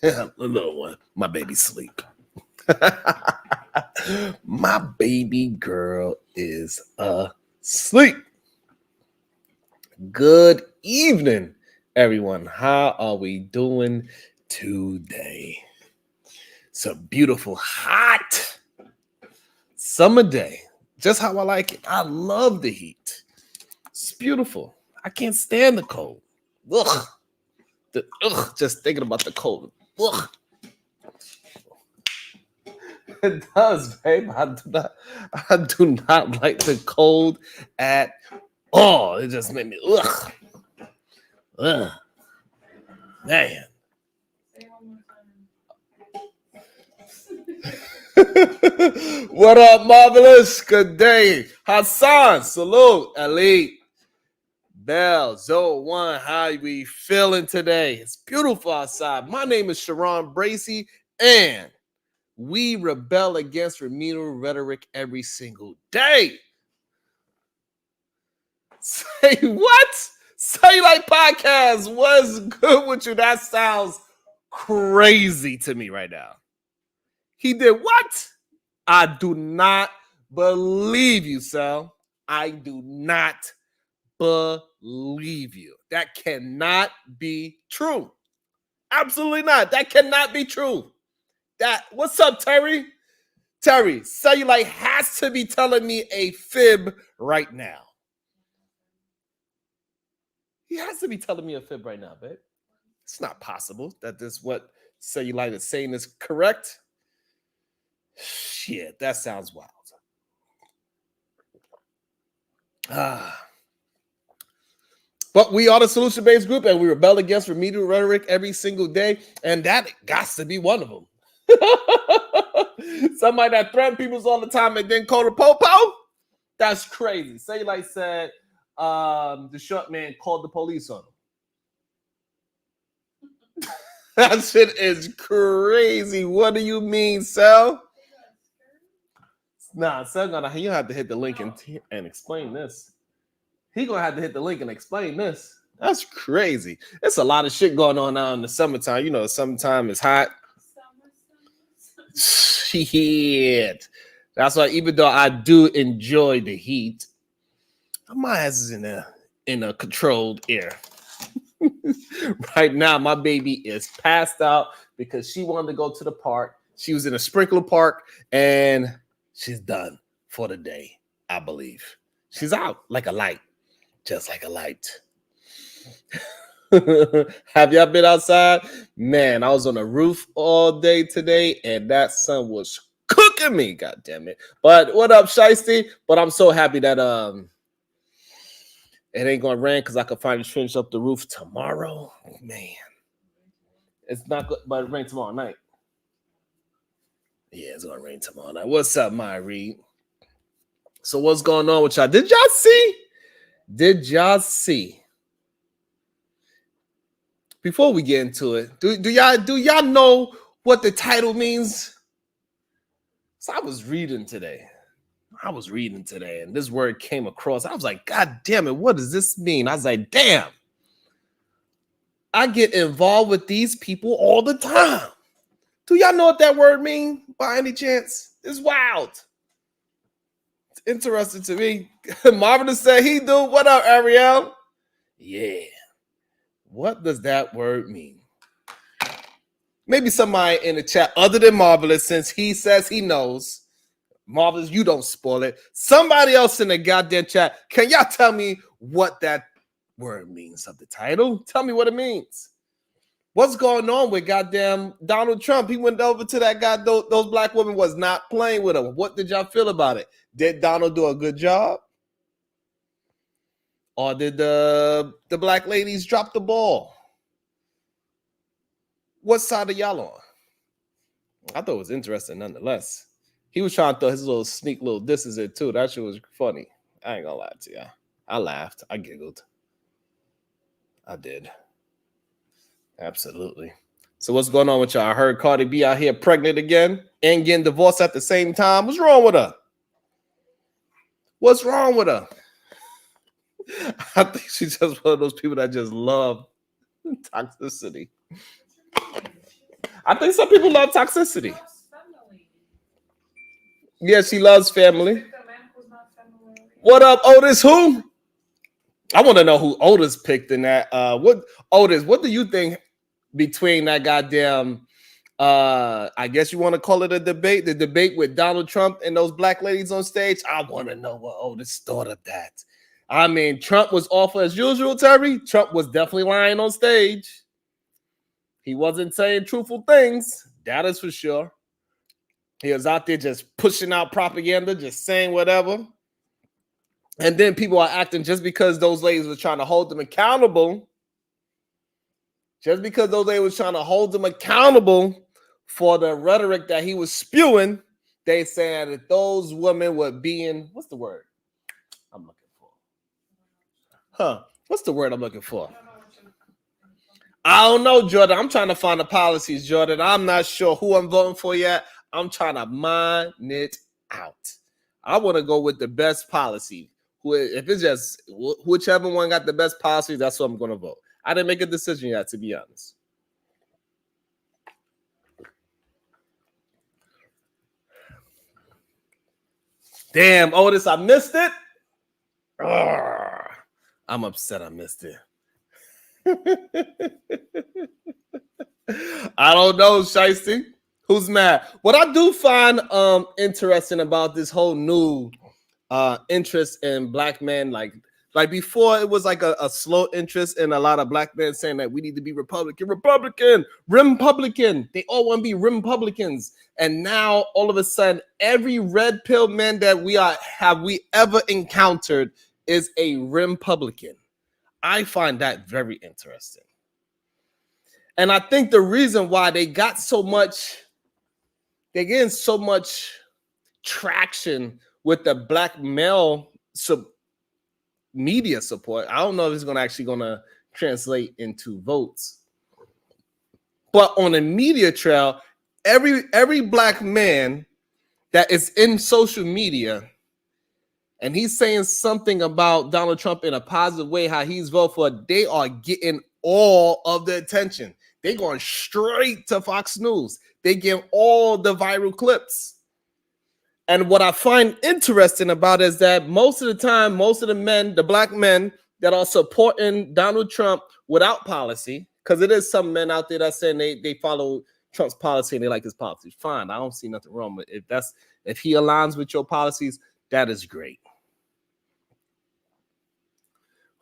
The little one, my baby sleep. My baby girl is asleep. Good evening, everyone. How are we doing today? It's a beautiful, hot summer day. Just how I like it. I love the heat. It's beautiful. I can't stand the cold. Ugh. Just thinking about the cold. Ugh. It does, babe. I do not like the cold at all. It just made me ugh. Man. What up, Marvelous? Good day. Hassan, salute. Elite. Bell, Zoe1, how we feeling today? It's beautiful outside. My name is Sharon Bracey, and we rebel against remedial rhetoric every single day. Say what? Say like podcast. What's good with you? That sounds crazy to me right now. He did what? I do not believe you, Sal. I do not believe you. That cannot be true. Absolutely not. That cannot be true. What's up, Terry? Terry, Cellulite has to be telling me a fib right now. He has to be telling me a fib right now, babe. It's not possible that what Cellulite is saying is correct. Shit, that sounds wild. But we are the solution-based group, and we rebel against remedial rhetoric every single day, and that got to be one of them. Somebody that threatens people all the time and then call the popo? That's crazy. Cellulite said the short man called the police on him. That shit is crazy. What do you mean, Sel? Nah, Sel you have to hit the link and explain this. He gonna have to hit the link and explain this. That's crazy. It's a lot of shit going on now in the summertime. You know, summertime is hot. Shit. That's why even though I do enjoy the heat, my ass is in a controlled air. Right now, my baby is passed out because she wanted to go to the park. She was in a sprinkler park and she's done for the day, I believe. She's out like a light, just like a light. Have y'all been outside? Man, I was on the roof all day today and that sun was cooking me, god damn it. But what up, Shiesty? But I'm so happy that it ain't gonna rain because I can finally finish up the roof tomorrow. Man, it's not good, but it rain tomorrow night. Yeah, it's gonna rain tomorrow night. What's up, my Reed? So what's going on with y'all? Did y'all see? Before we get into it, do y'all know what the title means? So I was reading today, and this word came across. I was like, God damn it, what does this mean? I was like, damn. I get involved with these people all the time. Do y'all know what that word means by any chance? It's wild. It's interesting to me. Marvin said he do. What up, Ariel? Yeah. What does that word mean? Maybe somebody in the chat other than Marvelous, since he says he knows. Marvelous, you don't spoil it. Somebody else in the goddamn chat, can y'all tell me what that word means of the title? Tell me what it means. What's going on with goddamn Donald Trump? He went over to that guy. Those black women was not playing with him. What did y'all feel about it? Did Donald do a good job? Or did the black ladies drop the ball? What side are y'all on? I thought it was interesting nonetheless. He was trying to throw his little sneak little disses in too. That shit was funny. I ain't gonna lie to you. I laughed. I giggled. I did. Absolutely. So what's going on with y'all? I heard Cardi B out here pregnant again and getting divorced at the same time. What's wrong with her? What's wrong with her? I think she's just one of those people that just love toxicity. I think some people love toxicity. Yeah, she loves family. What up, Otis? Who? I want to know who Otis picked in that. What Otis? What do you think between that goddamn? I guess you want to call it a debate. The debate with Donald Trump and those black ladies on stage. I want to know what Otis thought of that. I mean, Trump was awful as usual, Terry. Trump was definitely lying on stage. He wasn't saying truthful things. That is for sure. He was out there just pushing out propaganda, just saying whatever. And then people are acting just because those ladies were trying to hold them accountable. Just because those ladies were trying to hold them accountable for the rhetoric that he was spewing, they saying that those women were being, what's the word I'm looking for? What's the word I'm looking for? I don't know, Jordan. I'm trying to find the policies, Jordan. I'm not sure who I'm voting for yet. I'm trying to mine it out. I want to go with the best policy. If it's just whichever one got the best policy, that's what I'm going to vote. I didn't make a decision yet, to be honest. Damn, Otis, I missed it. I'm upset I missed it. I don't know, Shiesty. Who's mad? What I do find interesting about this whole new interest in black men, like before it was like a slow interest in a lot of black men saying that we need to be Republican. They all want to be Republicans. And now all of a sudden, every red pill man that we ever encountered is a Republican. I find that very interesting. And I think the reason why they're getting so much traction with the black male media support. I don't know if it's going to translate into votes. But on the media trail, every black man that is in social media and he's saying something about Donald Trump in a positive way, how he's voted for, they are getting all of the attention. They're going straight to Fox News. They give all the viral clips. And what I find interesting about it is that most of the time, most of the men, the black men that are supporting Donald Trump without policy, because it is some men out there that saying they follow Trump's policy and they like his policies. Fine, I don't see nothing wrong with it. If he aligns with your policies, that is great.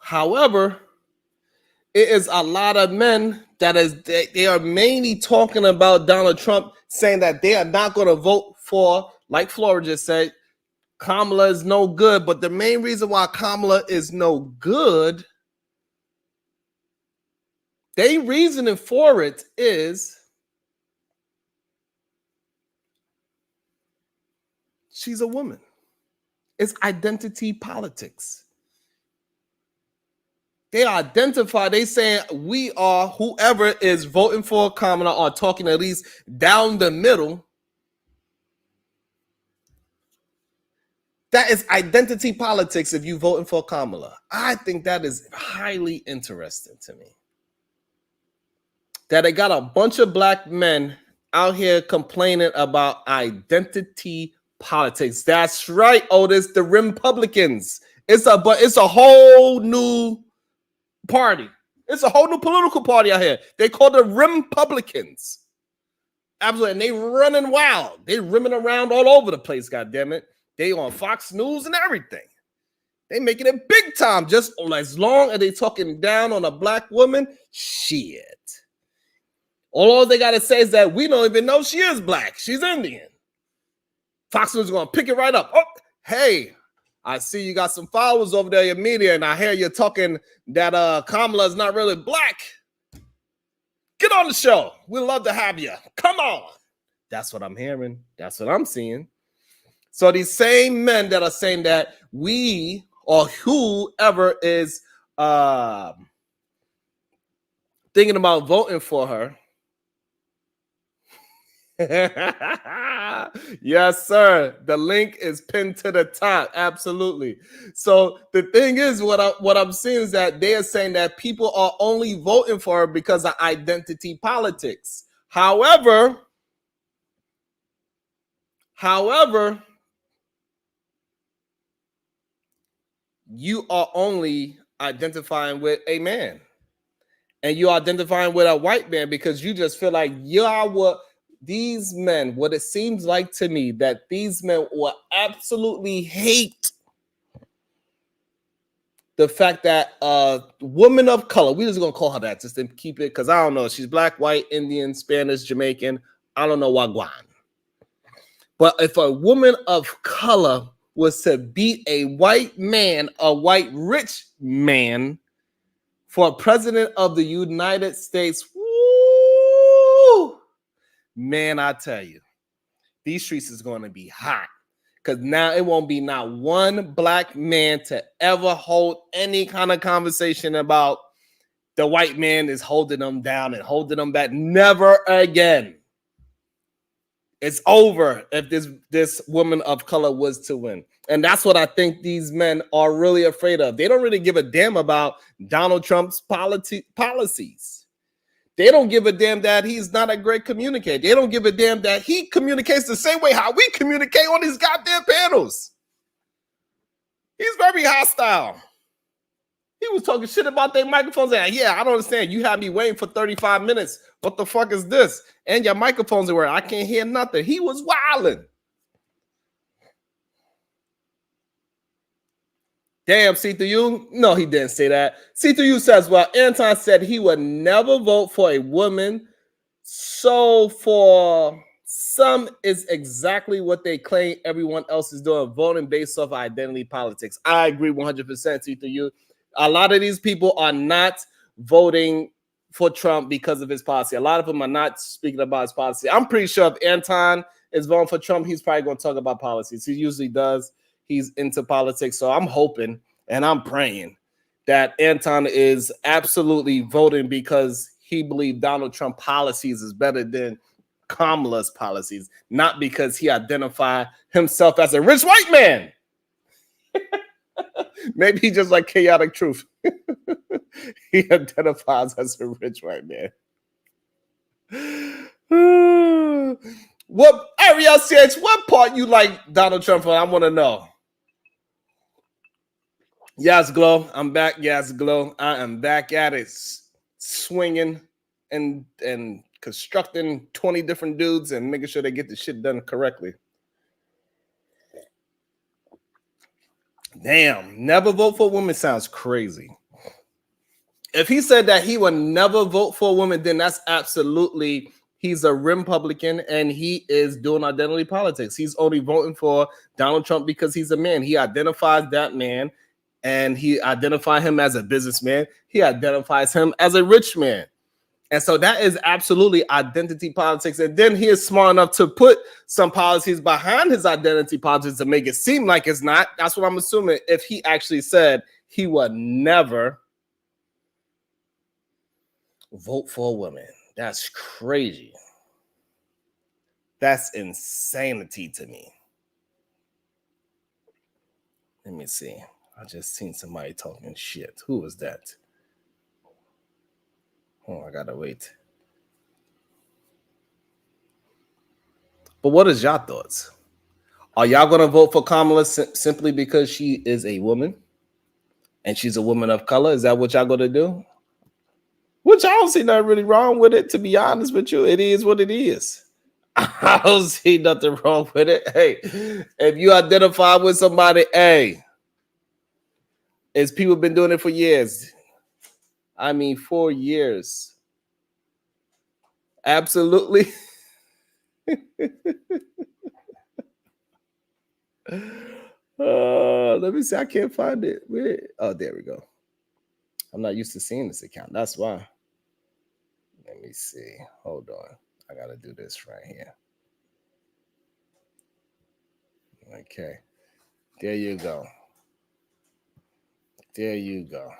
However, it is a lot of men they are mainly talking about Donald Trump, saying that they are not going to vote for, like Flora just said, Kamala is no good. But the main reason why Kamala is no good, their reasoning for it is she's a woman. It's identity politics. They identify, they saying we are, whoever is voting for Kamala or talking at least down the middle. That is identity politics if you voting for Kamala. I think that is highly interesting to me. That they got a bunch of black men out here complaining about identity politics. That's right, Otis, the Republicans. It's a whole new party. It's a whole new political party out here. They call the Republicans. Absolutely. And they running wild. They rimming around all over the place, goddammit. They on Fox News and everything. They making it big time. Just as long as they talking down on a black woman, shit. All they got to say is that we don't even know she is black. She's Indian. Fox News is going to pick it right up. Oh, hey, I see you got some followers over there in your media, and I hear you talking that Kamala is not really black. Get on the show. We'd love to have you. Come on. That's what I'm hearing. That's what I'm seeing. So these same men that are saying that we or whoever is thinking about voting for her. Yes, sir. The link is pinned to the top. Absolutely. So the thing is, what I'm seeing is that they are saying that people are only voting for her because of identity politics. However, you are only identifying with a man. And you're identifying with a white man because you just feel like these men, what it seems like to me, that these men will absolutely hate the fact that a woman of color, we're just gonna call her that just to keep it, because I don't know, she's black, white, Indian, Spanish, Jamaican, I don't know what guan. But if a woman of color was to beat a white man, a white rich man, for president of the United States, woo, man, I tell you, these streets is going to be hot. Because now it won't be not one black man to ever hold any kind of conversation about the white man is holding them down and holding them back. Never again. It's over if this woman of color was to win. And that's what I think these men are really afraid of. They don't really give a damn about Donald Trump's policies. They don't give a damn that he's not a great communicator. They don't give a damn that he communicates the same way how we communicate on these goddamn panels. He's very hostile. He was talking shit about their microphones. And yeah, I don't understand. You had me waiting for 35 minutes. What the fuck is this? And your microphones are where I can't hear nothing. He was wilding. Damn, C3U. No, he didn't say that. C3U says, well, Anton said he would never vote for a woman. So for some, it's exactly what they claim everyone else is doing, voting based off identity politics. I agree 100%, C3U. A lot of these people are not voting for Trump because of his policy. A lot of them are not speaking about his policy. I'm pretty sure if Anton is voting for Trump, he's probably going to talk about policies. He usually does. He's into politics. So I'm hoping and I'm praying that Anton is absolutely voting because he believes Donald Trump policies is better than Kamala's policies, not because he identified himself as a rich white man. Maybe he just like chaotic truth. He identifies as a rich white man. What Ariel says, what part you like Donald Trump for? I want to know. Yes, Glow. I'm back. Yes, Glow. I am back at it, swinging and constructing 20 different dudes and making sure they get the shit done correctly. Damn, never vote for a woman sounds crazy. If he said that he would never vote for a woman, then that's absolutely, he's a Republican and he is doing identity politics. He's only voting for Donald Trump because he's a man. He identifies that man and he identifies him as a businessman. He identifies him as a rich man. And so that is absolutely identity politics. And then he is smart enough to put some policies behind his identity politics to make it seem like it's not. That's what I'm assuming if he actually said he would never vote for a woman. That's crazy. That's insanity to me. Let me see. I just seen somebody talking shit. Who was that? Oh, I gotta wait. But what is y'all thoughts? Are y'all gonna vote for Kamala simply because she is a woman and she's a woman of color? Is that what y'all gonna do? Which I don't see nothing really wrong with it, to be honest with you. It is what it is. I don't see nothing wrong with it. Hey, if you identify with somebody, hey, as people been doing it for years. I mean, 4 years. Absolutely. Let me see. I can't find it. Oh, there we go. I'm not used to seeing this account. That's why. Let me see. Hold on. I got to do this right here. Okay. There you go. There you go.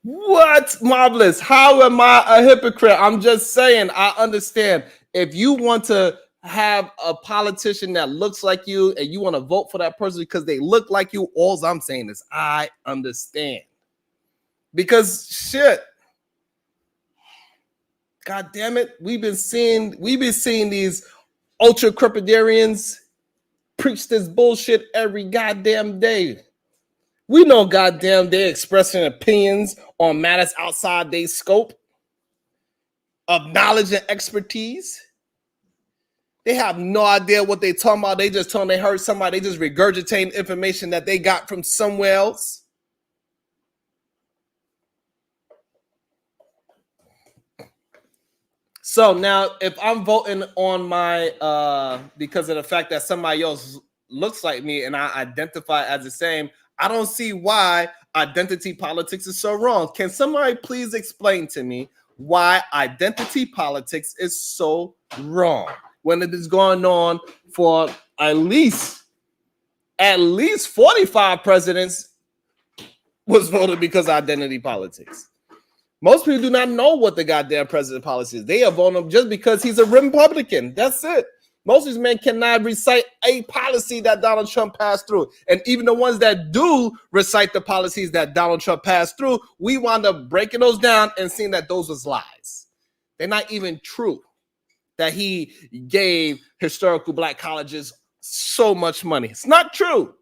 What? Marvelous. How am I a hypocrite? I'm just saying, I understand. If you want to have a politician that looks like you and you want to vote for that person because they look like you, all I'm saying is I understand. Because shit. God damn it, we've been seeing these ultracrepidarians preach this bullshit every goddamn day. We know goddamn they're expressing opinions on matters outside their scope of knowledge and expertise. They have no idea what they're talking about. They just told them they heard somebody. They just regurgitating information that they got from somewhere else. So now if I'm voting on my, because of the fact that somebody else looks like me and I identify as the same, I don't see why identity politics is so wrong. Can somebody please explain to me why identity politics is so wrong when it is going on for at least 45 presidents was voted because of identity politics? Most people do not know what the goddamn president policy is. They are voting him just because he's a Republican. That's it. Most of these men cannot recite a policy that Donald Trump passed through. And even the ones that do recite the policies that Donald Trump passed through, we wound up breaking those down and seeing that those was lies. They're not even true. That he gave historical black colleges so much money. It's not true.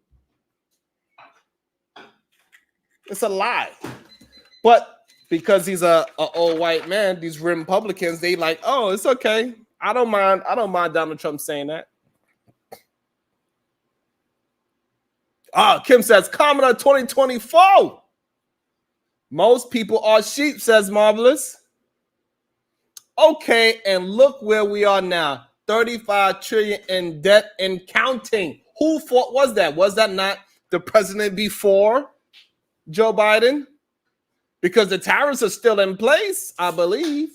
It's a lie. But because he's a old white man, these Republicans, they like, oh, it's okay. I don't mind Donald Trump saying that. Kim says, comment on 2024. Most people are sheep, says Marvelous. Okay, and look where we are now. 35 trillion in debt and counting. Who fought was that? Was that not the president before Joe Biden? Because the tariffs are still in place, I believe.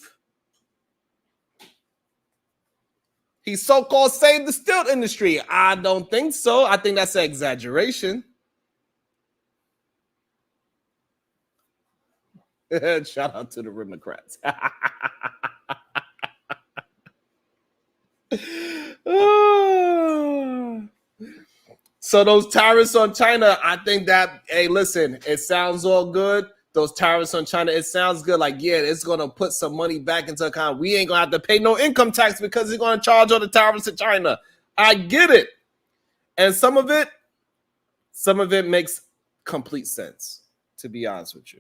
He so-called saved the steel industry. I don't think so. I think that's an exaggeration. Shout out to the Democrats. So those tariffs on China, I think that, hey, listen, it sounds all good. Those tariffs on China, it sounds good. Like, yeah, it's going to put some money back into account. We ain't going to have to pay no income tax because he's going to charge all the tariffs to China. I get it. And some of it makes complete sense, to be honest with you.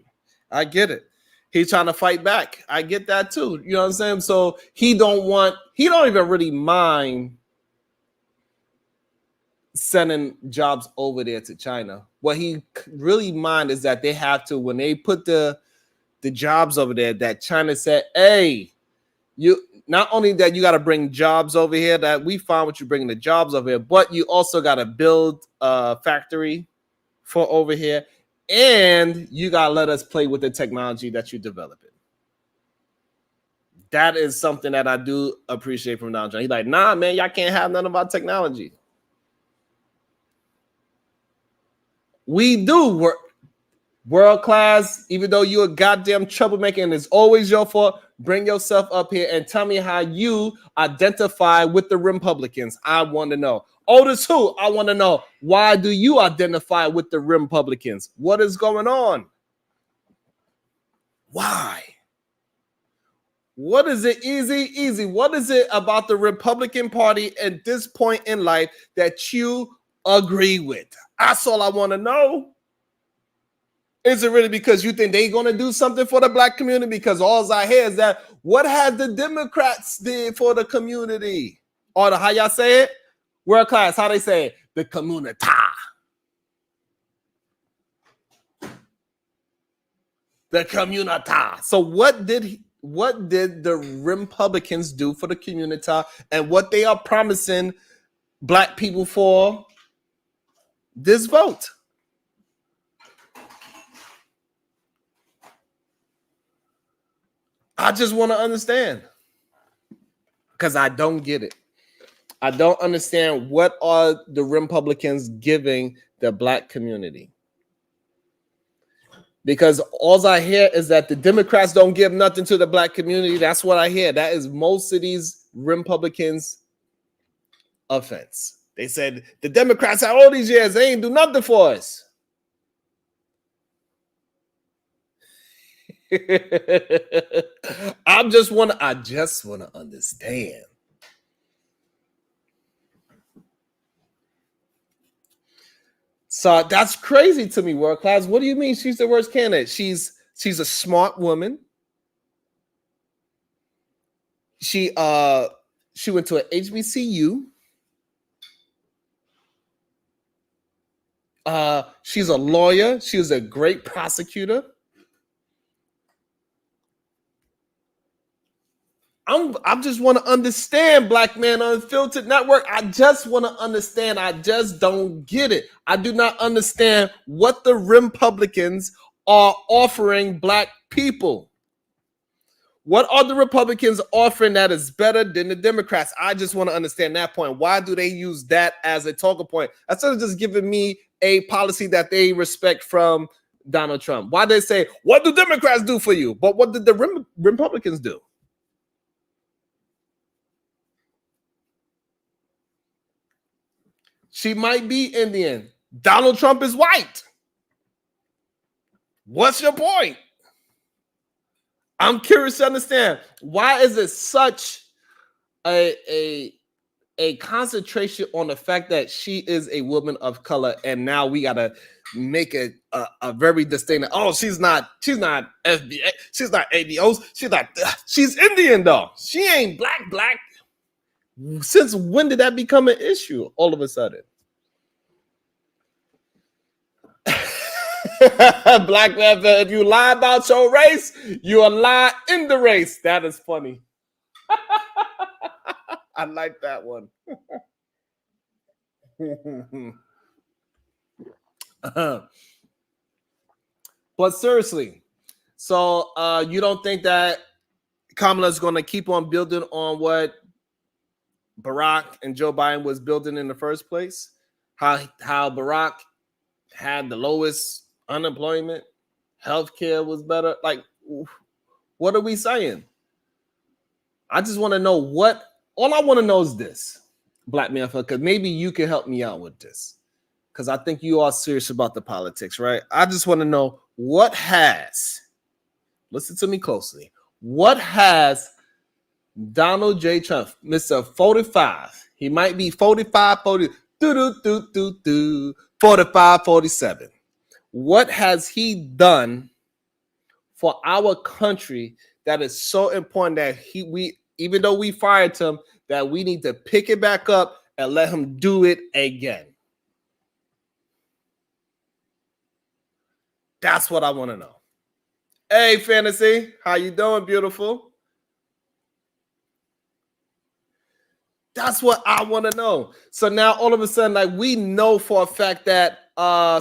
I get it. He's trying to fight back. I get that too. You know what I'm saying? So he don't even really mind sending jobs over there to China. What he really mind is that they have to, when they put the jobs over there, that China said, hey, you not only that you got to bring jobs over here, that we found what you bringing the jobs over here, but you also got to build a factory for over here, and you got to let us play with the technology that you're developing. That is something that I do appreciate from Donald Trump. He's like, nah, man, y'all can't have none of our technology. We do work world class, even though you're a goddamn troublemaker and it's always your fault. Bring yourself up here and tell me how you identify with the Republicans. I want to know. Otis who? I want to know. Why do you identify with the Republicans? What is going on? Why? What is it? Easy. What is it about the Republican Party at this point in life that you agree with? That's all I want to know. Is it really because you think they're going to do something for the black community? Because all I hear is that what has the Democrats did for the community? Or how y'all say it? World class, how they say it? The community. The community. So what did the Republicans do for the community and what they are promising black people for this vote? I just want to understand, because I don't get it. I don't understand what are the Republicans giving the black community. Because all I hear is that the Democrats don't give nothing to the black community. That's what I hear. That is most of these Republicans' offense. They said the Democrats had all these years, they ain't do nothing for us. I just want to understand. So that's crazy to me, world class. What do you mean she's the worst candidate? She's a smart woman. She went to an HBCU. She's a lawyer. She was a great prosecutor. I just want to understand, Black Man Unfiltered Network. I just want to understand. I just don't get it. I do not understand what the Republicans are offering Black people. What are the Republicans offering that is better than the Democrats? I just want to understand that point. Why do they use that as a talking point? Instead of just giving me a policy that they respect from Donald Trump. Why they say, what do Democrats do for you? But what did the Republicans do? She might be Indian. Donald Trump is white. What's your point? I'm curious to understand, why is it such a concentration on the fact that she is a woman of color, and now we gotta make it a very distinct. Oh, she's not FBA, she's not ADOs, she's Indian though. She ain't black. Since when did that become an issue all of a sudden? Black man, if you lie about your race, you are lie in the race. That is funny. I like that one. But seriously, so you don't think that Kamala's going to keep on building on what Barack and Joe Biden was building in the first place? How Barack had the lowest unemployment, healthcare was better. Like, what are we saying? I just want to know what. All I want to know is this, Black man, because maybe you can help me out with this, because I think you are serious about the politics, right? I just want to know what has. Listen to me closely. What has Donald J. Trump, Mr. 45? He might be 45, 40, 45, 47. What has he done for our country that is so important that we, even though we fired him, that we need to pick it back up and let him do it again? That's what I want to know. Hey, Fantasy, how you doing, beautiful? That's what I want to know. So now all of a sudden, like, we know for a fact that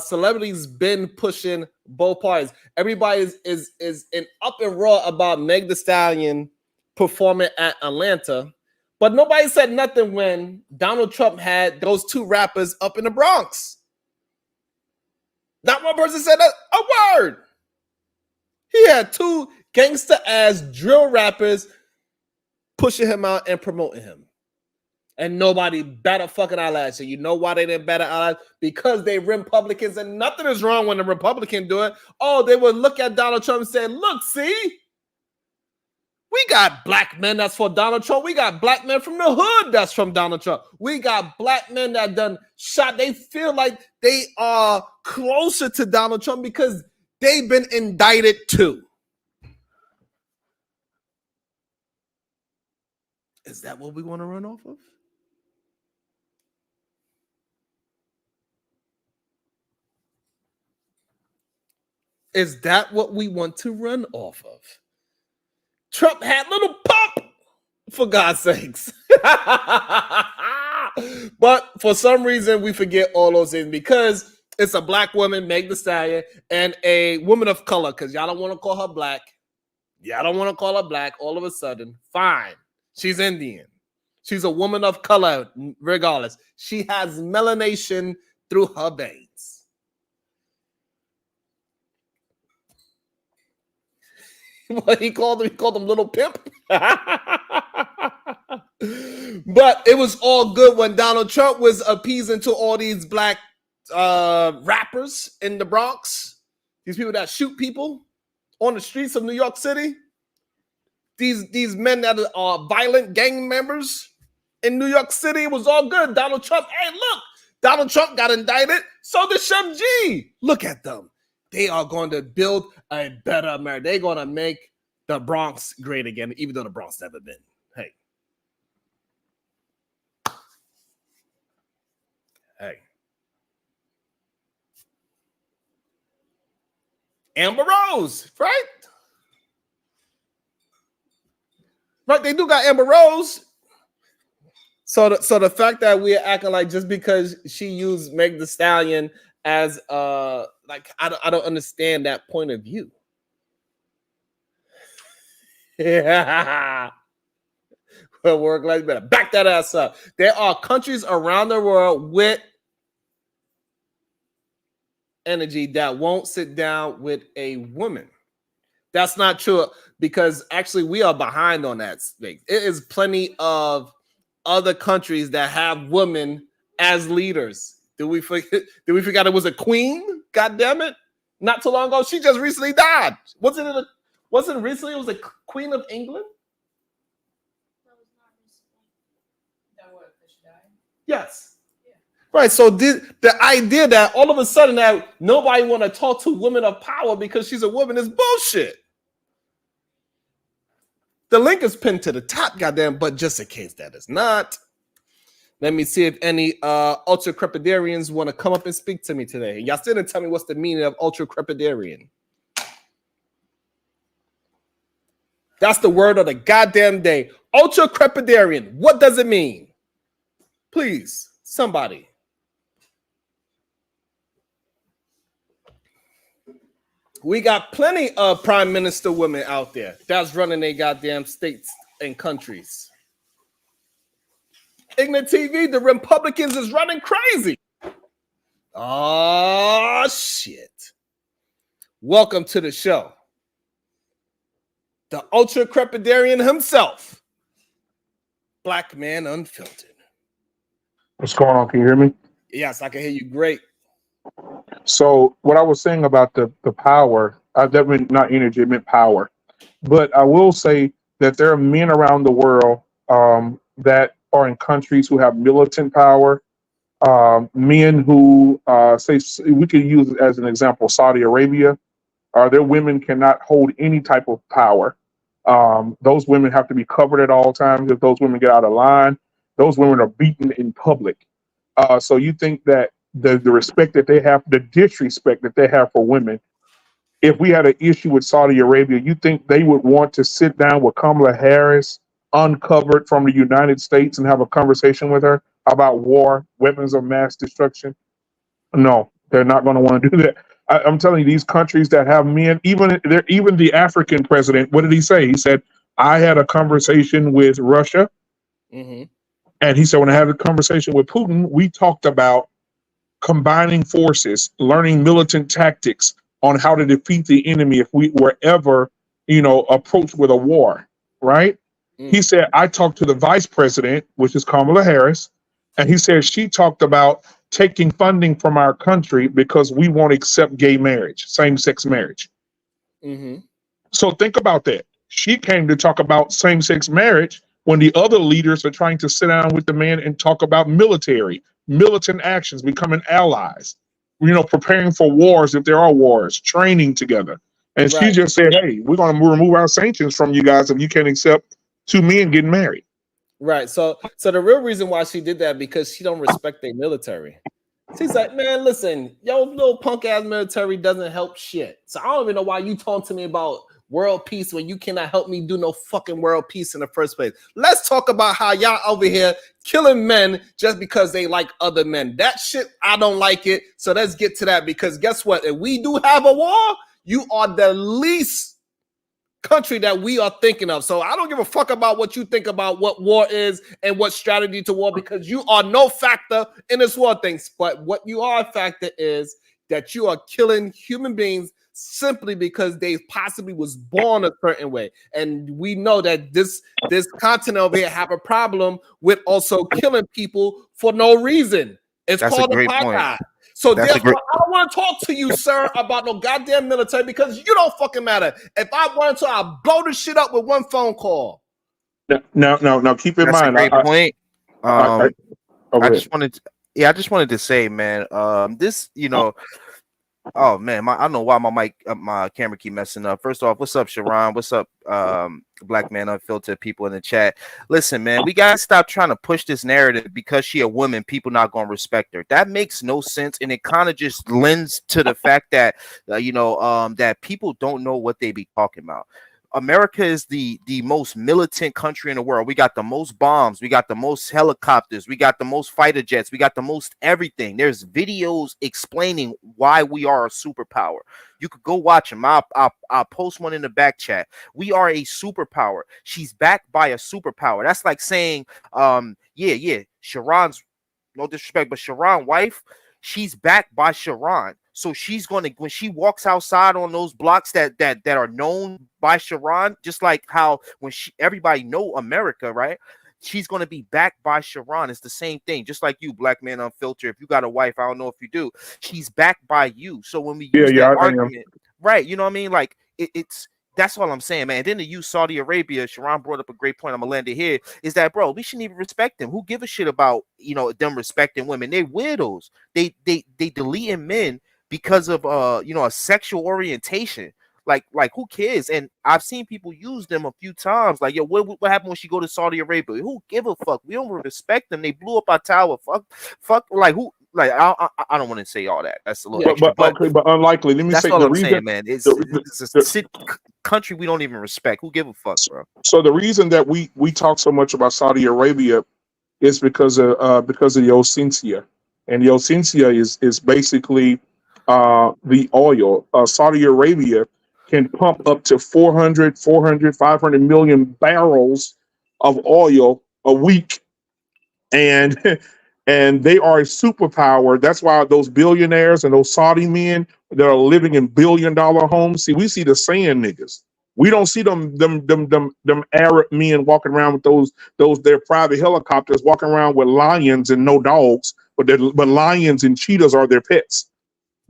celebrities been pushing both parties. Everybody is in up and raw about Meg Thee Stallion performing at Atlanta, but nobody said nothing when Donald Trump had those two rappers up in the Bronx. Not one person said a word. He had two gangster ass drill rappers pushing him out and promoting him. And nobody bat a fucking eyelash. So you know why they didn't bat an eyelash? Because they Republicans, and nothing is wrong when the Republican do it. Oh, they would look at Donald Trump and say, look, see? We got black men that's for Donald Trump. We got black men from the hood that's from Donald Trump. We got black men that done shot. They feel like they are closer to Donald Trump because they've been indicted too. Is that what we want to run off of? Is that what we want to run off of? Trump had little pump, for God's sakes. But for some reason, we forget all those things because it's a black woman, Meg Thee Stallion, and a woman of color, because y'all don't want to call her black. Y'all don't want to call her black all of a sudden. Fine. She's Indian. She's a woman of color, regardless. She has melanation through her veins. What he called him little pimp. But it was all good when Donald Trump was appeasing to all these black rappers in the Bronx, these people that shoot people. on the streets of New York City? These men that are violent gang members in New York City, it was all good. Donald Trump, hey, look, Donald Trump got indicted. So did Chef G. Look at them. They are going to build a better America. They're going to make the Bronx great again, even though the Bronx never been. Hey. Amber Rose, right? Right, they do got Amber Rose. So the fact that we're acting like just because she used Meg Thee Stallion as like I don't understand that point of view. Yeah. Well, work like better back that ass up. There are countries around the world with energy that won't sit down with a woman. That's not true because actually we are behind on that space. It is plenty of other countries that have women as leaders. Did we forget it was a queen? God damn it. Not too long ago. She just recently died. Wasn't recently? It was a queen of England? That was not recently. That what? That she died? Yes. Yeah. Right. So the idea that all of a sudden that nobody want to talk to women of power because she's a woman is bullshit. The link is pinned to the top, goddamn, but just in case that is not, let me see if any ultracrepidarians want to come up and speak to me today. Y'all still didn't tell me what's the meaning of ultracrepidarian. That's the word of the goddamn day. Ultracrepidarian. What does it mean? Please, somebody. We got plenty of prime minister women out there that's running their goddamn states and countries. Ignorant TV, the Republicans is running crazy. Oh, shit. Welcome to the show. The ultracrepidarian himself. Black man unfiltered. What's going on? Can you hear me? Yes, I can hear you great. So what I was saying about the power, that meant not energy, it meant power. But I will say that there are men around the world that are in countries who have militant power, men who say, we could use as an example, Saudi Arabia. Their women cannot hold any type of power. Those women have to be covered at all times. If those women get out of line, those women are beaten in public. So you think that the respect that they have, the disrespect that they have for women, if we had an issue with Saudi Arabia, you think they would want to sit down with Kamala Harris, uncovered from the United States, and have a conversation with her about war, weapons of mass destruction? No, they're not going to want to do that. I'm telling you, these countries that have men, even the African president, what did he say? He said, I had a conversation with Russia. Mm-hmm. And he said, when I had a conversation with Putin, we talked about combining forces, learning militant tactics on how to defeat the enemy if we were ever, approached with a war, right? Mm. He said, I talked to the vice president, which is Kamala Harris, and he said she talked about taking funding from our country because we won't accept gay marriage, same-sex marriage. Mm-hmm. So think about that. She came to talk about same-sex marriage when the other leaders are trying to sit down with the man and talk about militant actions, becoming allies, preparing for wars if there are wars, training together. And right. She just said, hey, we're going to remove our sanctions from you guys if you can't accept two men getting married. Right. So the real reason why she did that, because she don't respect their military. She's like, man, listen, your little punk ass military doesn't help shit. So I don't even know why you talking to me about world peace when you cannot help me do no fucking world peace in the first place. Let's talk about how y'all over here killing men just because they like other men. That shit, I don't like it. So let's get to that, because guess what? If we do have a war, you are the least country that we are thinking of. So I don't give a fuck about what you think about what war is and what strategy to war, because you are no factor in this war thing. But what you are a factor is that you are killing human beings simply because they possibly was born a certain way. And we know that this continent over here have a problem with also killing people for no reason. It's called apartheid. So therefore, I don't want to talk to you, sir, about no goddamn military because you don't fucking matter. If I wanted to, I'll blow this shit up with one phone call. Now, keep in mind. That's a great point. I just wanted to say, man, this, oh man, I don't know why my camera keep messing up. First off, what's up, Sharon? What's up, Black Man Unfiltered people in the chat? Listen, man, we gotta stop trying to push this narrative because she a woman, people not gonna respect her. That makes no sense, and it kind of just lends to the fact that that people don't know what they be talking about. America is the most militant country in the world. We got the most bombs. We got the most helicopters. We got the most fighter jets. We got the most everything. There's videos explaining why we are a superpower. You could go watch them. I'll post one in the back chat. We are a superpower. She's backed by a superpower. That's like saying, Sharon's, no disrespect, but Sharon's wife, she's backed by Sharon. So she's going to, when she walks outside on those blocks that are known by Sharon, just like how when everybody know America, right? She's going to be backed by Sharon. It's the same thing. Just like you, Black Man Unfiltered. If you got a wife, I don't know if you do. She's backed by you. So when we use that argument, right? You know what I mean? Like it's that's all I'm saying, man. And then to use Saudi Arabia, Sharon brought up a great point. I'm gonna land it here. Is that, bro? We shouldn't even respect them. Who give a shit about them respecting women? They're widows. They deleting men because of a sexual orientation. Like who cares? And I've seen people use them a few times. Like, yo, what happened when she go to Saudi Arabia? Who give a fuck? We don't respect them. They blew up our tower. Fuck. Like who? Like I don't want to say all that. That's a little extra. But unlikely. Let me say all the I'm reason. Saying, man. It's a country we don't even respect. Who give a fuck, bro? So the reason that we talk so much about Saudi Arabia is because of the Ocencia, and the Ocencia is basically the oil. Saudi Arabia can pump up to 400, 500 million barrels of oil a week. And they are a superpower. That's why those billionaires and those Saudi men that are living in billion-dollar homes, we see the sand niggas. We don't see them Arab men walking around with their private helicopters, walking around with lions and no dogs, but lions and cheetahs are their pets.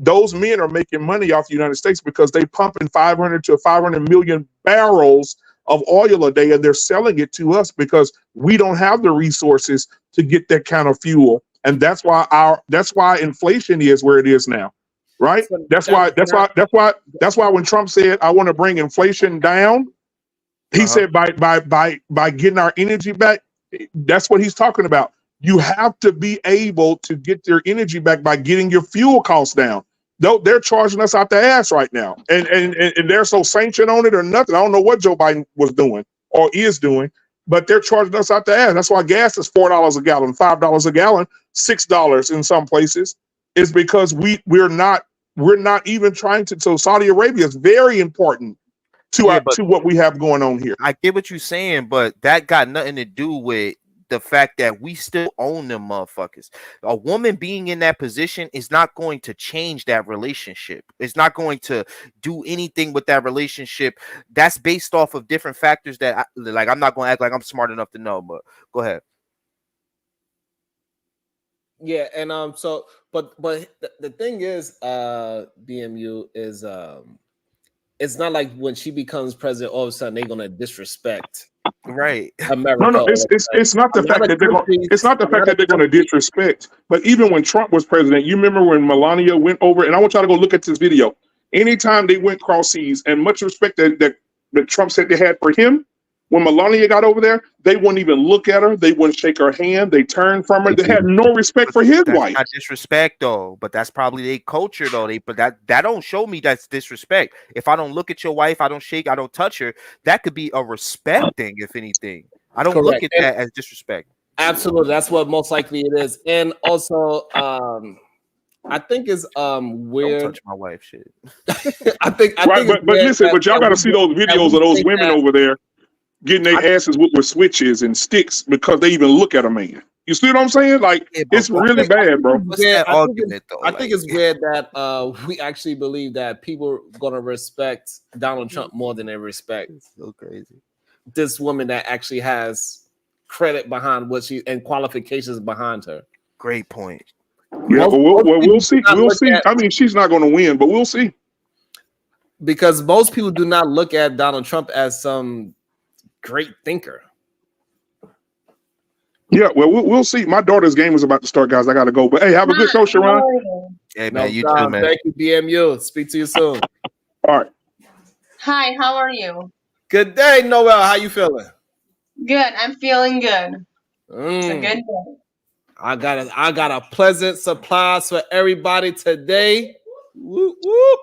Those men are making money off the United States because they pumping 500 to 500 million barrels of oil a day, and they're selling it to us because we don't have the resources to get that kind of fuel, and that's why inflation is where it is now, right? So that's why when Trump said, "I want to bring inflation down," he said by getting our energy back. That's what he's talking about. You have to be able to get your energy back by getting your fuel costs down. They're charging us out the ass right now, and they're so sanctioned on it or nothing. I don't know what Joe Biden was doing or is doing, but they're charging us out the ass. That's why gas is $4 a gallon, $5 a gallon, $6 in some places. Is because we're not even trying to. So Saudi Arabia is very important to what we have going on here. I get what you're saying, but that got nothing to do with the fact that we still own them motherfuckers. A woman being in that position is not going to change that relationship. It's not going to do anything with that relationship. That's based off of different factors that I'm not going to act like I'm smart enough to know, but go ahead. Yeah, and so but the thing is, BMU is it's not like when she becomes president, all of a sudden they're gonna disrespect America. No, it's not the fact that they're going to disrespect. But even when Trump was president, you remember when Melania went over, and I want y'all to go look at this video. Anytime they went cross seas, and much respect that Trump said they had for him, when Melania got over there, they wouldn't even look at her. They wouldn't shake her hand. They turned from her. They had no respect for his wife. Not disrespect though, but that's probably their culture though. But that don't show me that's disrespect. If I don't look at your wife, I don't shake, I don't touch her. That could be a respect thing, if anything. I don't look at that as disrespect. Absolutely, that's what most likely it is. And also, I think is weird. Don't touch my wife, shit. I think. But listen, but y'all got to see those videos of those women over there getting their asses with switches and sticks because they even look at a man. You see what I'm saying? Like, it's really bad, bro. I think it's weird that we actually believe that people are gonna respect Donald Trump more than they respect. It's so crazy. This woman that actually has credit behind what she and qualifications behind her. Great point. Yeah, Most, but most we'll people see. do not We'll look see. at, I mean, she's not going to win, but we'll see. because most people do not look at Donald Trump as some great thinker. Yeah, well, we'll see. My daughter's game is about to start, guys. I got to go. But hey, have a good show, Sharon. Hey No man, you too, problem. man. Thank you, BMU. Speak to you soon. All right. Hi, how are you? Good day, Noel. How you feeling? Good. I'm feeling good. It's a good day. I got a pleasant surprise for everybody today. Whoop, whoop.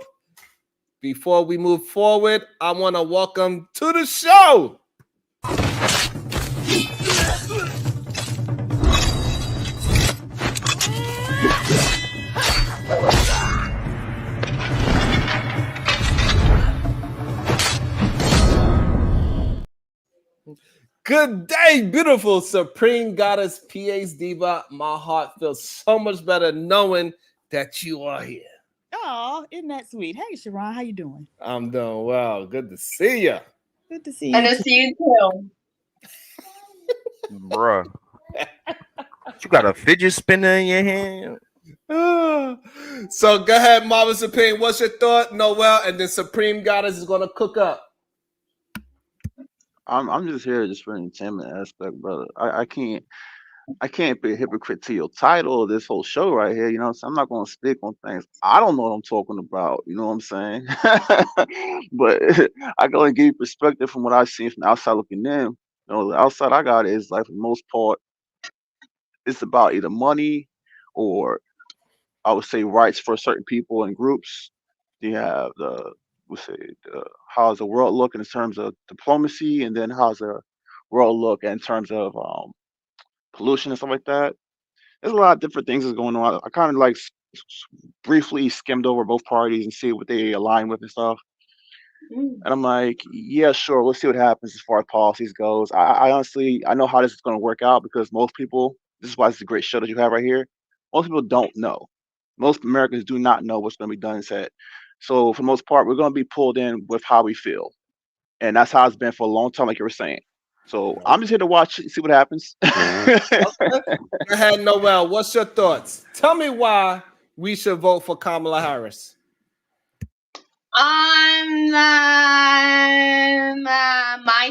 Before we move forward, I want to welcome to the show good day, beautiful Supreme Goddess PH Diva. My heart feels so much better knowing that you are here. Oh, isn't that sweet? Hey, Sharon, how you doing? I'm doing well. Good to see you. Good to see you. And to see you too. Bruh. You got a fidget spinner in your hand? So go ahead, Marvin Supreme. What's your thought, Noel? And then Supreme Goddess is gonna cook up. I'm just here just for the entertainment aspect, brother. I can't be a hypocrite to your title of this whole show right here. You know, so I'm not gonna speak on things I don't know what I'm talking about. You know what I'm saying? But I can only give you perspective from what I've seen from the outside looking in. You know, the outside I got is like for the most part, it's about either money or I would say rights for certain people and groups. You have how's the world look in terms of diplomacy, and then how's the world look in terms of pollution and stuff like that. There's a lot of different things that's going on. I kind of like briefly skimmed over both parties and see what they align with and stuff. And I'm like, yeah, sure. Let's see what happens as far as policies goes. I honestly, I know how this is going to work out because most people, this is why it's a great show that you have right here. Most people don't know. Most Americans do not know what's going to be done and said. So for the most part, we're going to be pulled in with how we feel. And that's how it's been for a long time, like you were saying. So I'm just here to watch and see what happens. Okay. Go ahead, Noel. What's your thoughts? Tell me why we should vote for Kamala Harris. My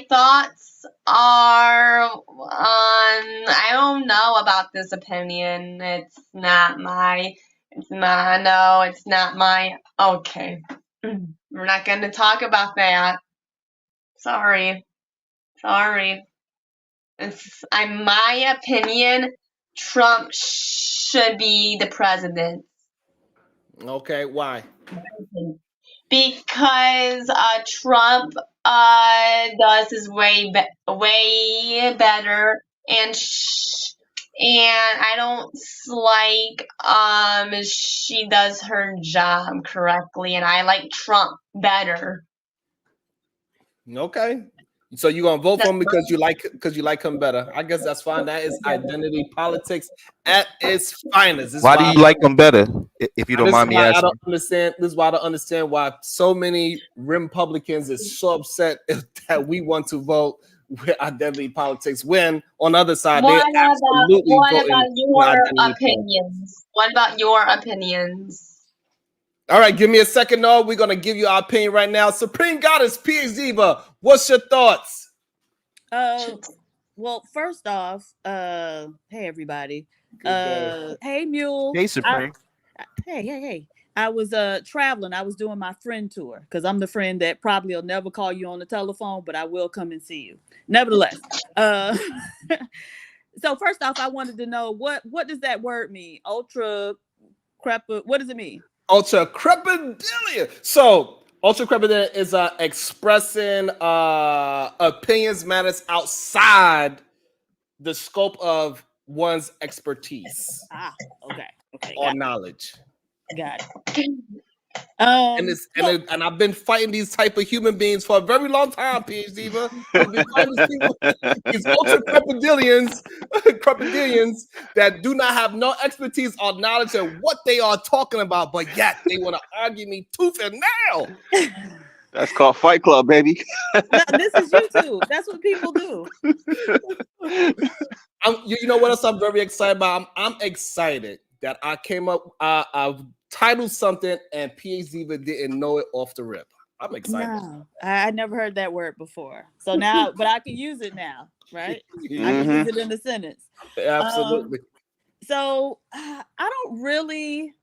thoughts are I don't know about this opinion. It's not my okay. We're not going to talk about that. Sorry. It's my opinion, Trump should be the president. Okay, why? Because Trump does his way better, and I don't like she does her job correctly, and I like Trump better. Okay. So you're gonna vote for him because you like him better. I guess that's fine. That is identity politics at its finest. Why do you like them better? If you don't mind me asking. This is why I don't understand why so many Republicans is so upset that we want to vote with identity politics when on the other side What they absolutely about your opinions? What about your opinions? All right, give me a second. No, we're gonna give you our opinion right now. Supreme Goddess PH Diva, what's your thoughts? Well, first off, hey everybody. Hey Mule. Hey Supreme. Hey. I was traveling. I was doing my friend tour because I'm the friend that probably will never call you on the telephone, but I will come and see you. Nevertheless, so first off, I wanted to know what does that word mean? What does it mean? Ultracrepidarian. So ultracrepidarian is expressing opinions matters outside the scope of one's expertise. Okay. Or knowledge. Got it. And I've been fighting these type of human beings for a very long time, PH Diva. I've been fighting these ultracrepidarians that do not have no expertise or knowledge of what they are talking about, but yet they want to argue me tooth and nail. That's called Fight Club, baby. No, this is YouTube. That's what people do. You know what else I'm very excited about? I'm excited that I came up. I titled something, and PhD even didn't know it off the rip. I'm excited. No, I never heard that word before. So now, but I can use it now, right? I can use it in a sentence. Absolutely. So I don't really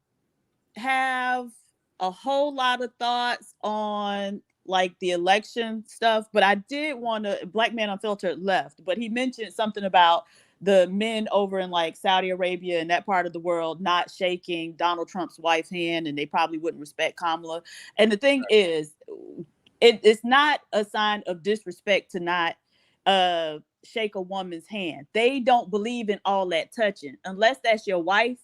have a whole lot of thoughts on like the election stuff, but I did want to. Black Man Unfiltered left, but he mentioned something about the men over in like Saudi Arabia and that part of the world not shaking Donald Trump's wife's hand, and they probably wouldn't respect Kamala. And the thing is, it's not a sign of disrespect to not shake a woman's hand. They don't believe in all that touching. Unless that's your wife,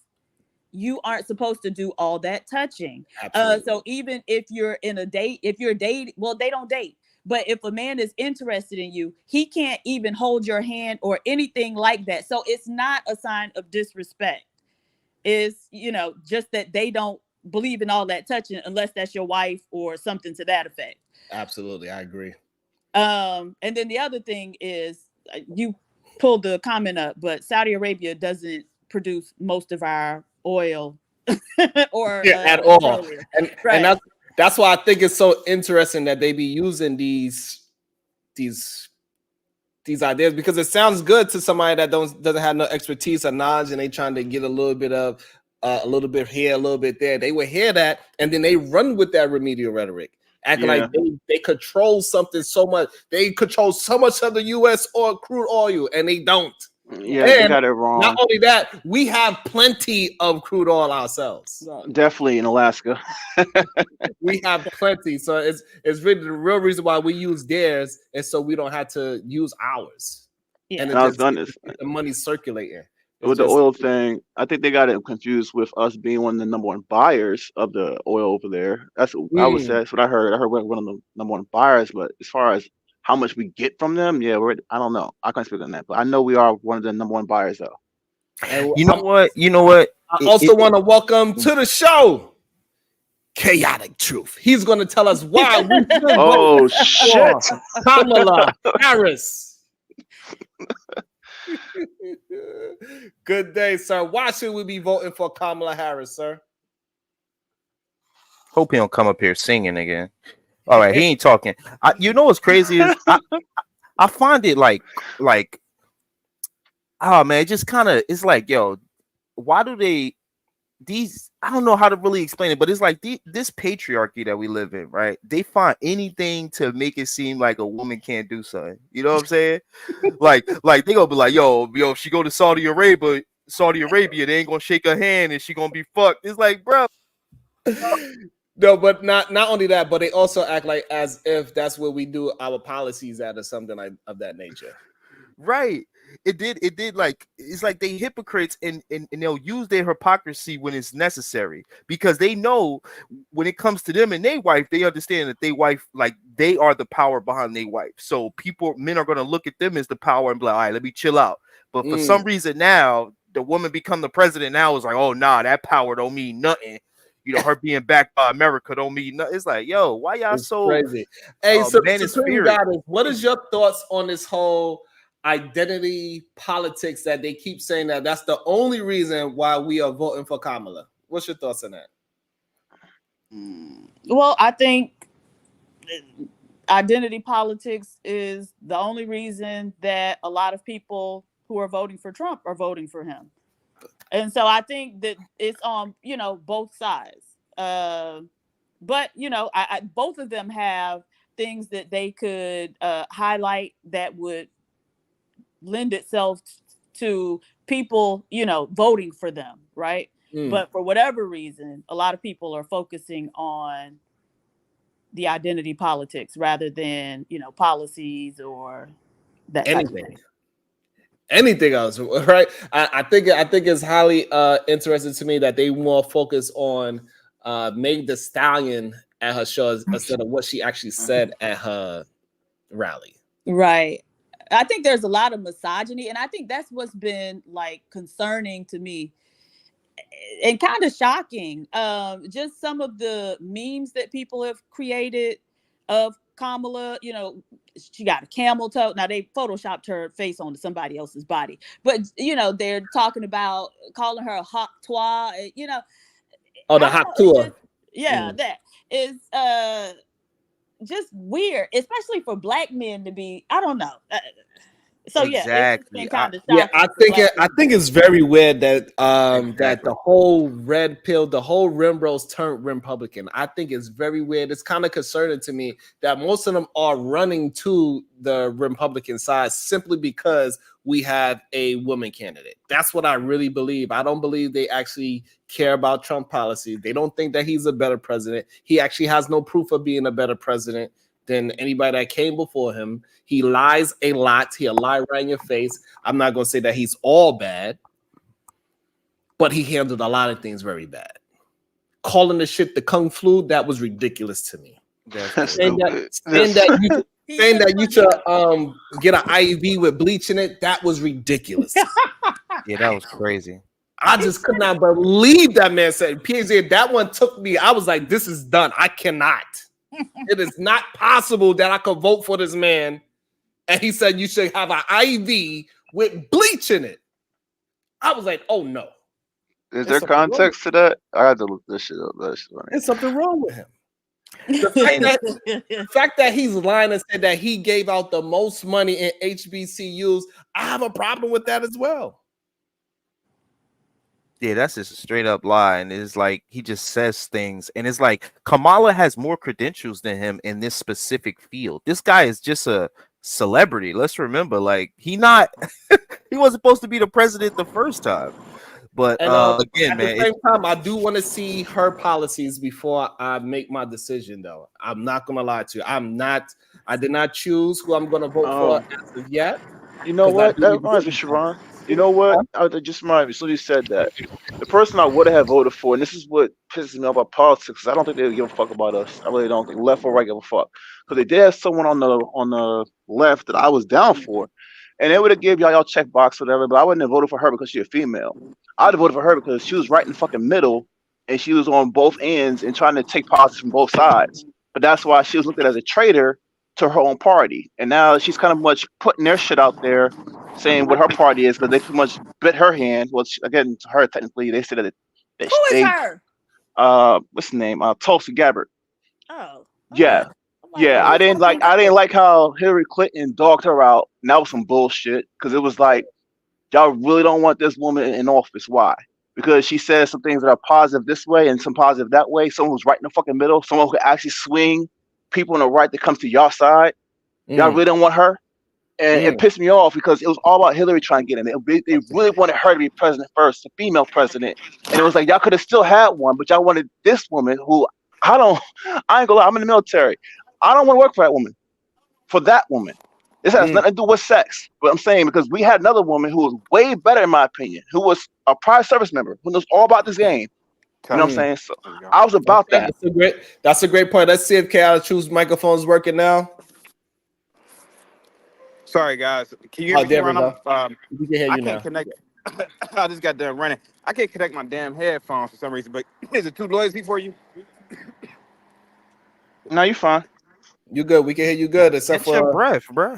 you aren't supposed to do all that touching. So even if you're in a date, if you're dating, well, they don't date. But if a man is interested in you, he can't even hold your hand or anything like that. So it's not a sign of disrespect. It's, you know, just that they don't believe in all that touching unless that's your wife or something to that effect. Absolutely, I agree. And then the other thing is, you pulled the comment up, but Saudi Arabia doesn't produce most of our oil or at all. petroleum. And that's why I think it's so interesting that they be using these ideas, because it sounds good to somebody that doesn't have no expertise or knowledge, and they trying to get a little bit of a little bit here, a little bit there. They would hear that, and then they run with that remedial rhetoric, acting like they control something so much. They control so much of the U.S. oil, crude oil, and they don't. Yeah, they got it wrong. Not only that, we have plenty of crude oil ourselves. Definitely in Alaska. We have plenty. So it's really the real reason why we use theirs, and so we don't have to use ours. Yeah. And the money circulating. With the oil thing, I think they got it confused with us being one of the number one buyers of the oil over there. That's what I would say. That's what I heard. I heard we're one of the number one buyers, but as far as how much we get from them, yeah, I don't know. I can't speak on that, but I know we are one of the number one buyers, though. And You know what? I also want to welcome to the show Chaotic Truth. He's going to tell us why we should vote for Kamala Harris. Good day, sir. Why should we be voting for Kamala Harris, sir? Hope he don't come up here singing again. All right, he ain't talking. You know what's crazy is I find it like oh man, it just kind of, it's like, yo, why do these, I don't know how to really explain it, but it's like this patriarchy that we live in, right? They find anything to make it seem like a woman can't do something. You know what I'm saying? like they gonna be like, yo, if she go to Saudi Arabia, they ain't gonna shake her hand and she gonna be fucked. It's like, bro. No, but not only that, but they also act like as if that's where we do our policies at or something like of that nature. Right. It did like, it's like they hypocrites and they'll use their hypocrisy when it's necessary, because they know when it comes to them and their wife, they understand that their wife, like, they are the power behind their wife. So men are gonna look at them as the power and be like, all right, let me chill out. But for some reason now, the woman become the president now is like, oh nah, that power don't mean nothing. You know, her being backed by America don't mean nothing. It's like, yo, why y'all so crazy? Hey, so what is your thoughts on this whole identity politics that they keep saying that that's the only reason why we are voting for Kamala? What's your thoughts on that? Well, I think identity politics is the only reason that a lot of people who are voting for Trump are voting for him. And so I think that it's on, you know, both sides. But, you know, I both of them have things that they could highlight that would lend itself to people, you know, voting for them, right? But for whatever reason, a lot of people are focusing on the identity politics rather than, you know, policies or that anything else, right? I think it's highly interesting to me that they more focus on Meg Thee Stallion at her shows instead of what she actually said at her rally. Right. I think there's a lot of misogyny, and I think that's what's been like concerning to me and kind of shocking. Just some of the memes that people have created of Kamala, you know, she got a camel toe. Now they photoshopped her face onto somebody else's body, but you know, they're talking about calling her a hot twa. You know, Oh, the I don't hot know, it's tour. just, yeah, that is just weird, especially for black men to be. I don't know. So yeah, it's just been Exactly. kind of Yeah, shocking for black I men. think it's very weird that that Exactly. the whole red pill, the whole rim bros turned Republican. I think it's very weird. It's kind of concerning to me that most of them are running to the Republican side simply because we have a woman candidate. That's what I really believe. I don't believe they actually care about Trump policy. They don't think that he's a better president. He actually has no proof of being a better president than anybody that came before him. He lies a lot. He'll lie right in your face. I'm not going to say that he's all bad, but he handled a lot of things very bad. Calling the shit the kung flu, that was ridiculous to me. That's That's crazy. Saying stupid. that you should get an IV with bleach in it, that was ridiculous. Yeah, that was crazy. I just could not believe that man said PhD. That one took me. I was like, this is done. I cannot. It is not possible that I could vote for this man. And he said you should have an IV with bleach in it. I was like, oh no. Is There's there something wrong. context to that? I had to look this shit up. That's funny. There's something wrong with him. The fact that he's lying and said that he gave out the most money in HBCUs, I have a problem with that as well. Yeah, that's just a straight up lie. And it's like he just says things. And it's like Kamala has more credentials than him in this specific field. This guy is just a celebrity. Let's remember, like, he wasn't supposed to be the president the first time. But And again, at man, the same time, I do want to see her policies before I make my decision, though. I'm not gonna lie to you. I did not choose who I'm gonna vote for as of yet. You know 'Cause I what? do That need to reminds me, see Sharon. something. You know what? That just reminded me. So you said that the person I would have voted for, and this is what pisses me off about politics. I don't think they give a fuck about us. I really don't think left or right give a fuck. Because they did have someone on the left that I was down for, and they would have gave y'all check box whatever. But I wouldn't have voted for her because she's a female. I'd have voted for her because she was right in the fucking middle, and she was on both ends and trying to take politics from both sides. But that's why she was looked at as a traitor to her own party, and now she's kind of much putting their shit out there saying what her party is because they pretty much bit her hand. Well, again, to her technically, they said that Who is they her? what's the name? Tulsi Gabbard. Oh, Yeah, okay. I'm like, yeah. who is Tulsi I didn't Gabbard? like how Hillary Clinton dogged her out. And that was some bullshit because it was like y'all really don't want this woman in office. Why? Because she says some things that are positive this way and some positive that way. Someone who's right in the fucking middle. Someone who can actually swing people on the right that comes to your side. Y'all really don't want her. And it pissed me off because it was all about Hillary trying to get in. They really wanted her to be president first, the female president. And it was like y'all could have still had one, but y'all wanted this woman who I ain't gonna lie, I'm in the military. I don't want to work for that woman. For that woman. This has nothing to do with sex. But I'm saying because we had another woman who was way better in my opinion, who was a prior service member, who knows all about this game. You know what I'm saying? So I was about that. That's a great point. Let's see if Chaotic Truth's microphone's working now. Sorry, guys. Can you hear me? There we Ron? go. We can hear I you now. can't connect. I just got done running. I can't connect my damn headphones for some reason. But is it too noisy for you? No, you fine. You good? We can hear you good, except catch your for breath, bro.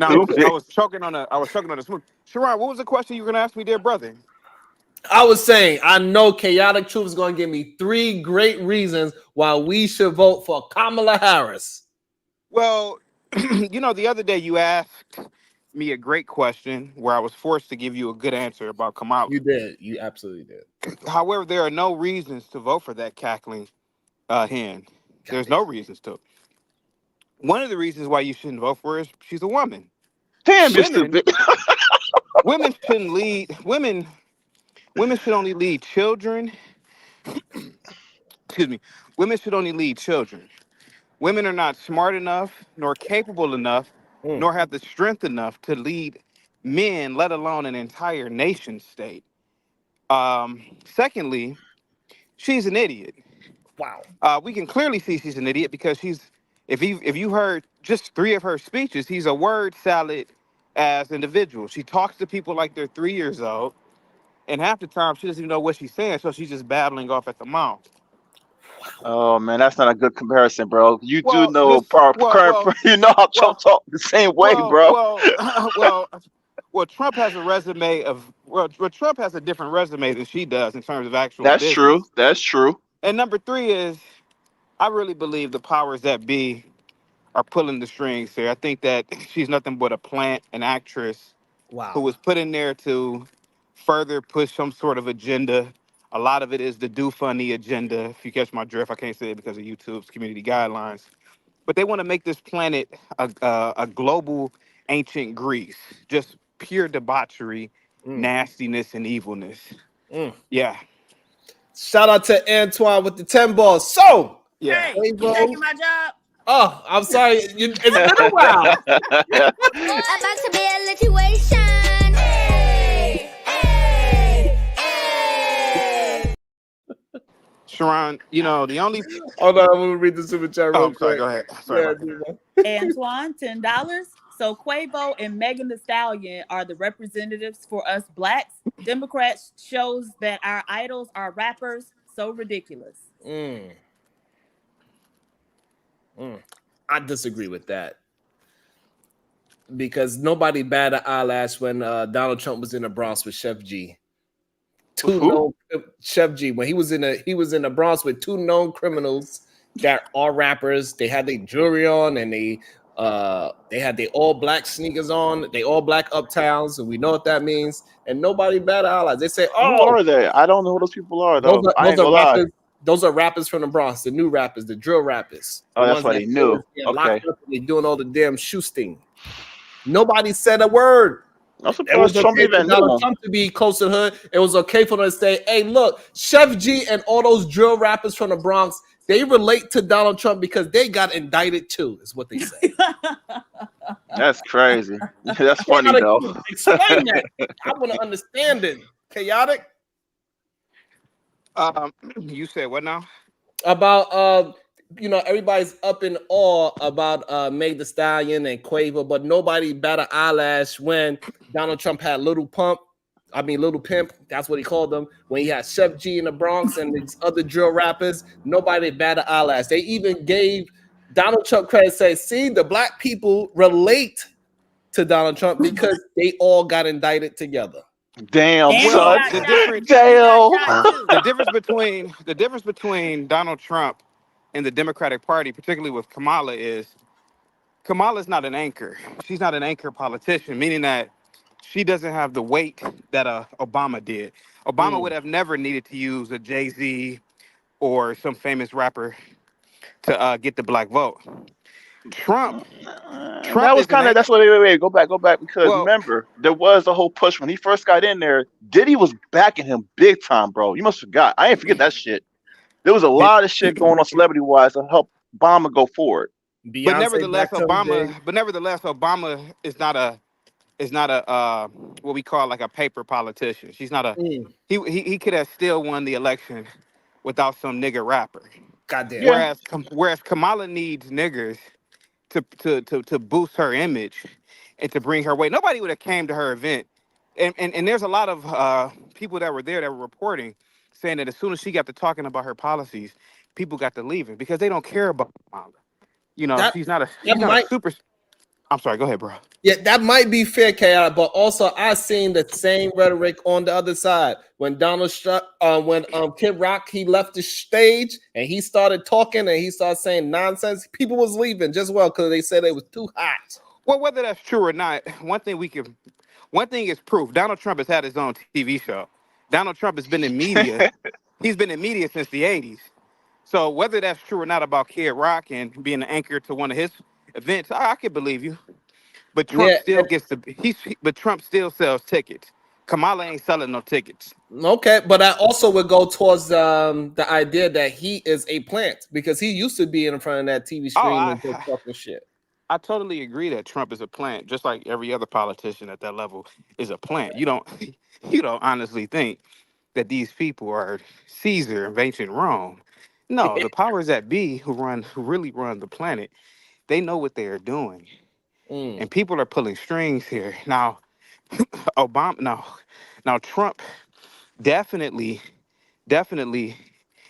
No, I was choking on the smooth. Sharon, what was the question you were gonna ask me, dear brother? I was saying, I know Chaotic Truth is going to give me 3 great reasons why we should vote for Kamala Harris. Well, you know, the other day you asked me a great question where I was forced to give you a good answer about Kamala. You did. You absolutely did. However, there are no reasons to vote for that cackling hen. There's no reasons to. One of the reasons why you shouldn't vote for her is she's a woman. Damn, you're Women, stupid. women shouldn't lead. Women should only lead children. Excuse me. Women should only lead children. Women are not smart enough, nor capable enough, nor have the strength enough to lead men, let alone an entire nation state. Secondly, she's an idiot. Wow. We can clearly see she's an idiot because if you heard just 3 of her speeches, he's a word salad as individual. She talks to people like they're 3 years old, and half the time she doesn't even know what she's saying, so she's just babbling off at the mouth. Oh man, that's not a good comparison, bro. You do Well, know this our well current, well you know how Trump well talk the same way, well bro. well well Trump has a resume of well Trump has a different resume than she does in terms of actual That's true. business. That's true. And number three is I really believe the powers that be are pulling the strings here. I think that she's nothing but a plant, an actress who Wow. was put in there to further push some sort of agenda. A lot of it is the do funny agenda. If you catch my drift, I can't say it because of YouTube's community guidelines. But they want to make this planet a global ancient Greece, just pure debauchery, Mm, nastiness, and evilness. mm. Yeah, Shout out to Antoine with the 10 balls. So, yeah. Hey, you Quavo. taking my job? Oh, I'm sorry. It's been a while. About to be a situation. Hey, hey, hey. Sharon, you know, the only. Hold on, I'm gonna read the super chat Oh, real I'm sorry. quick. Go ahead. Sorry Yeah, about that. dude. Antoine, $10. So Quavo and Megan Thee Stallion are the representatives for us blacks. Democrats shows that our idols are rappers. So ridiculous. Mm, I disagree with that because nobody batted an eyelash when Donald Trump was in the Bronx with Chef G. With Two who? known Chef G when he was in the Bronx with two known criminals that are rappers. They had their jewelry on and they had their all black sneakers on, they all black uptowns, and we know what that means. And nobody batted eyelash. They say, Who "Oh, are they? I don't know who those people are though. I those ain't are gonna lie. rappers. Those are rappers from the Bronx, the new rappers, the drill rappers, the Oh, that's ones why that they knew. getting Okay. locked up and they doing all the damn shoosting." Nobody said a word. I'm It was surprised Trump okay for even knew Donald him. Trump to be close to the hood. It was okay for them to say, "Hey, look, Chef G and all those drill rappers from the Bronx, they relate to Donald Trump because they got indicted too," is what they say. That's crazy. That's funny Chaotic, though. explain that. I want to understand it. Chaotic You said what now? about everybody's up in awe about Meg Thee Stallion and Quavo, but nobody bat an eyelash when Donald Trump had Little Pimp, that's what he called them. When he had Chef G in the Bronx and these other drill rappers, nobody bat an eyelash. They even gave Donald Trump credit, say, "See, the black people relate to Donald Trump because they all got indicted together." Damn, And he son. Well, got the shot. difference And he got Damn. shot too. the difference between Donald Trump and the Democratic Party, particularly with Kamala, is Kamala's not an anchor. She's not an anchor politician, meaning that she doesn't have the weight that Obama did. Obama Mm. would have never needed to use a Jay-Z or some famous rapper to get the black vote. Trump, That Trump was is an kind of anchor. that's what. Wait. Go back because Well, remember there was a whole push when he first got in there. Diddy was backing him big time, bro. You must forgot. I ain't forget that shit. There was a did, lot of shit going on celebrity wise to help Obama go forward. Beyonce backed him, Jay. But nevertheless, Obama is not a what we call like a paper politician. She's not a Mm. he could have still won the election without some nigger rapper. Goddamn. Yeah. Whereas Kamala needs niggers to boost her image and to bring her weight. Nobody would have came to her event. And there's a lot of people that were there that were reporting saying that as soon as she got to talking about her policies, people got to leaving because they don't care about Kamala. You know, That she's that not a might super. I'm sorry. Go ahead, bro. Yeah, that might be fair, chaotic, but also I seen the same rhetoric on the other side when when Kid Rock he left the stage and he started talking and he started saying nonsense. People was leaving just well because they said it was too hot. Well, whether that's true or not, one thing is proof. Donald Trump has had his own TV show. Donald Trump has been in media. He's been in media since the '80s. So whether that's true or not about Kid Rock and being an anchor to one of his events, I could believe you. But Trump Yeah, still gets the but Trump still sells tickets. Kamala ain't selling no tickets. okay, but I also would go towards the idea that he is a plant because he used to be in front of that TV Oh, screen and just talking shit. I totally agree that Trump is a plant, just like every other politician at that level is a plant. You don't you don't honestly think that these people are Caesar of ancient Rome. No, the powers that be who really run the planet, they know what they are doing. Mm, And people are pulling strings here. Now, Obama now Trump definitely, definitely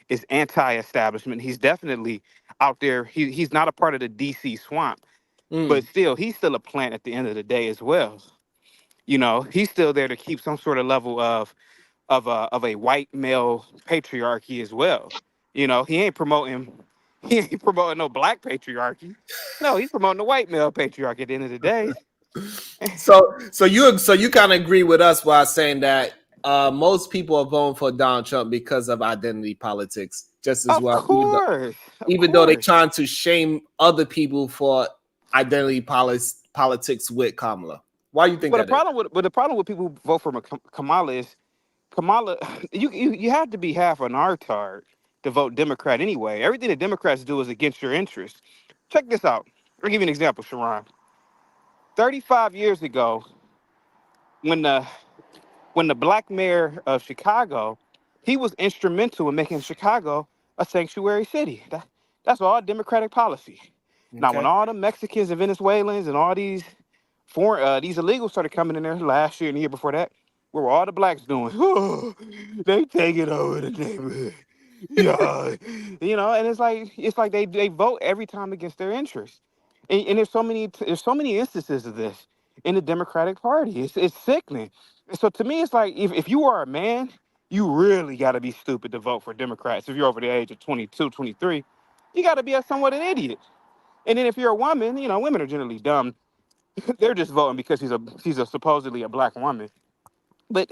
is anti-establishment. He's definitely out there. He's not a part of the DC swamp, but still, he's still a plant at the end of the day as well. You know, he's still there to keep some sort of level of a white male patriarchy as well. You know, he ain't promoting no black patriarchy. No, he's promoting the white male patriarchy at the end of the day. So you kind of agree with us while saying that most people are voting for Donald Trump because of identity politics, just as Of well. course. Even though they're trying to shame other people for identity politics with Kamala. Why do you think But that the problem with people who vote for Kamala is Kamala. You have to be half an artard to vote Democrat anyway. Everything the Democrats do is against your interests. Check this out. I'll give you an example, Sharon. 35 years ago, when the black mayor of Chicago, he was instrumental in making Chicago a sanctuary city. That's all Democratic policy. Now, when all the Mexicans and Venezuelans and all these these illegals started coming in there last year and the year before that, what were all the blacks doing? Oh, they taking over the neighborhood. Yeah, you know, and it's like they vote every time against their interests, and there's so many instances of this in the Democratic Party. It's sickening. And so to me, it's like if you are a man, you really got to be stupid to vote for Democrats. If you're over the age of 22, 23, you got to be somewhat an idiot. And then if you're a woman, you know, women are generally dumb. They're just voting because she's a supposedly a black woman. But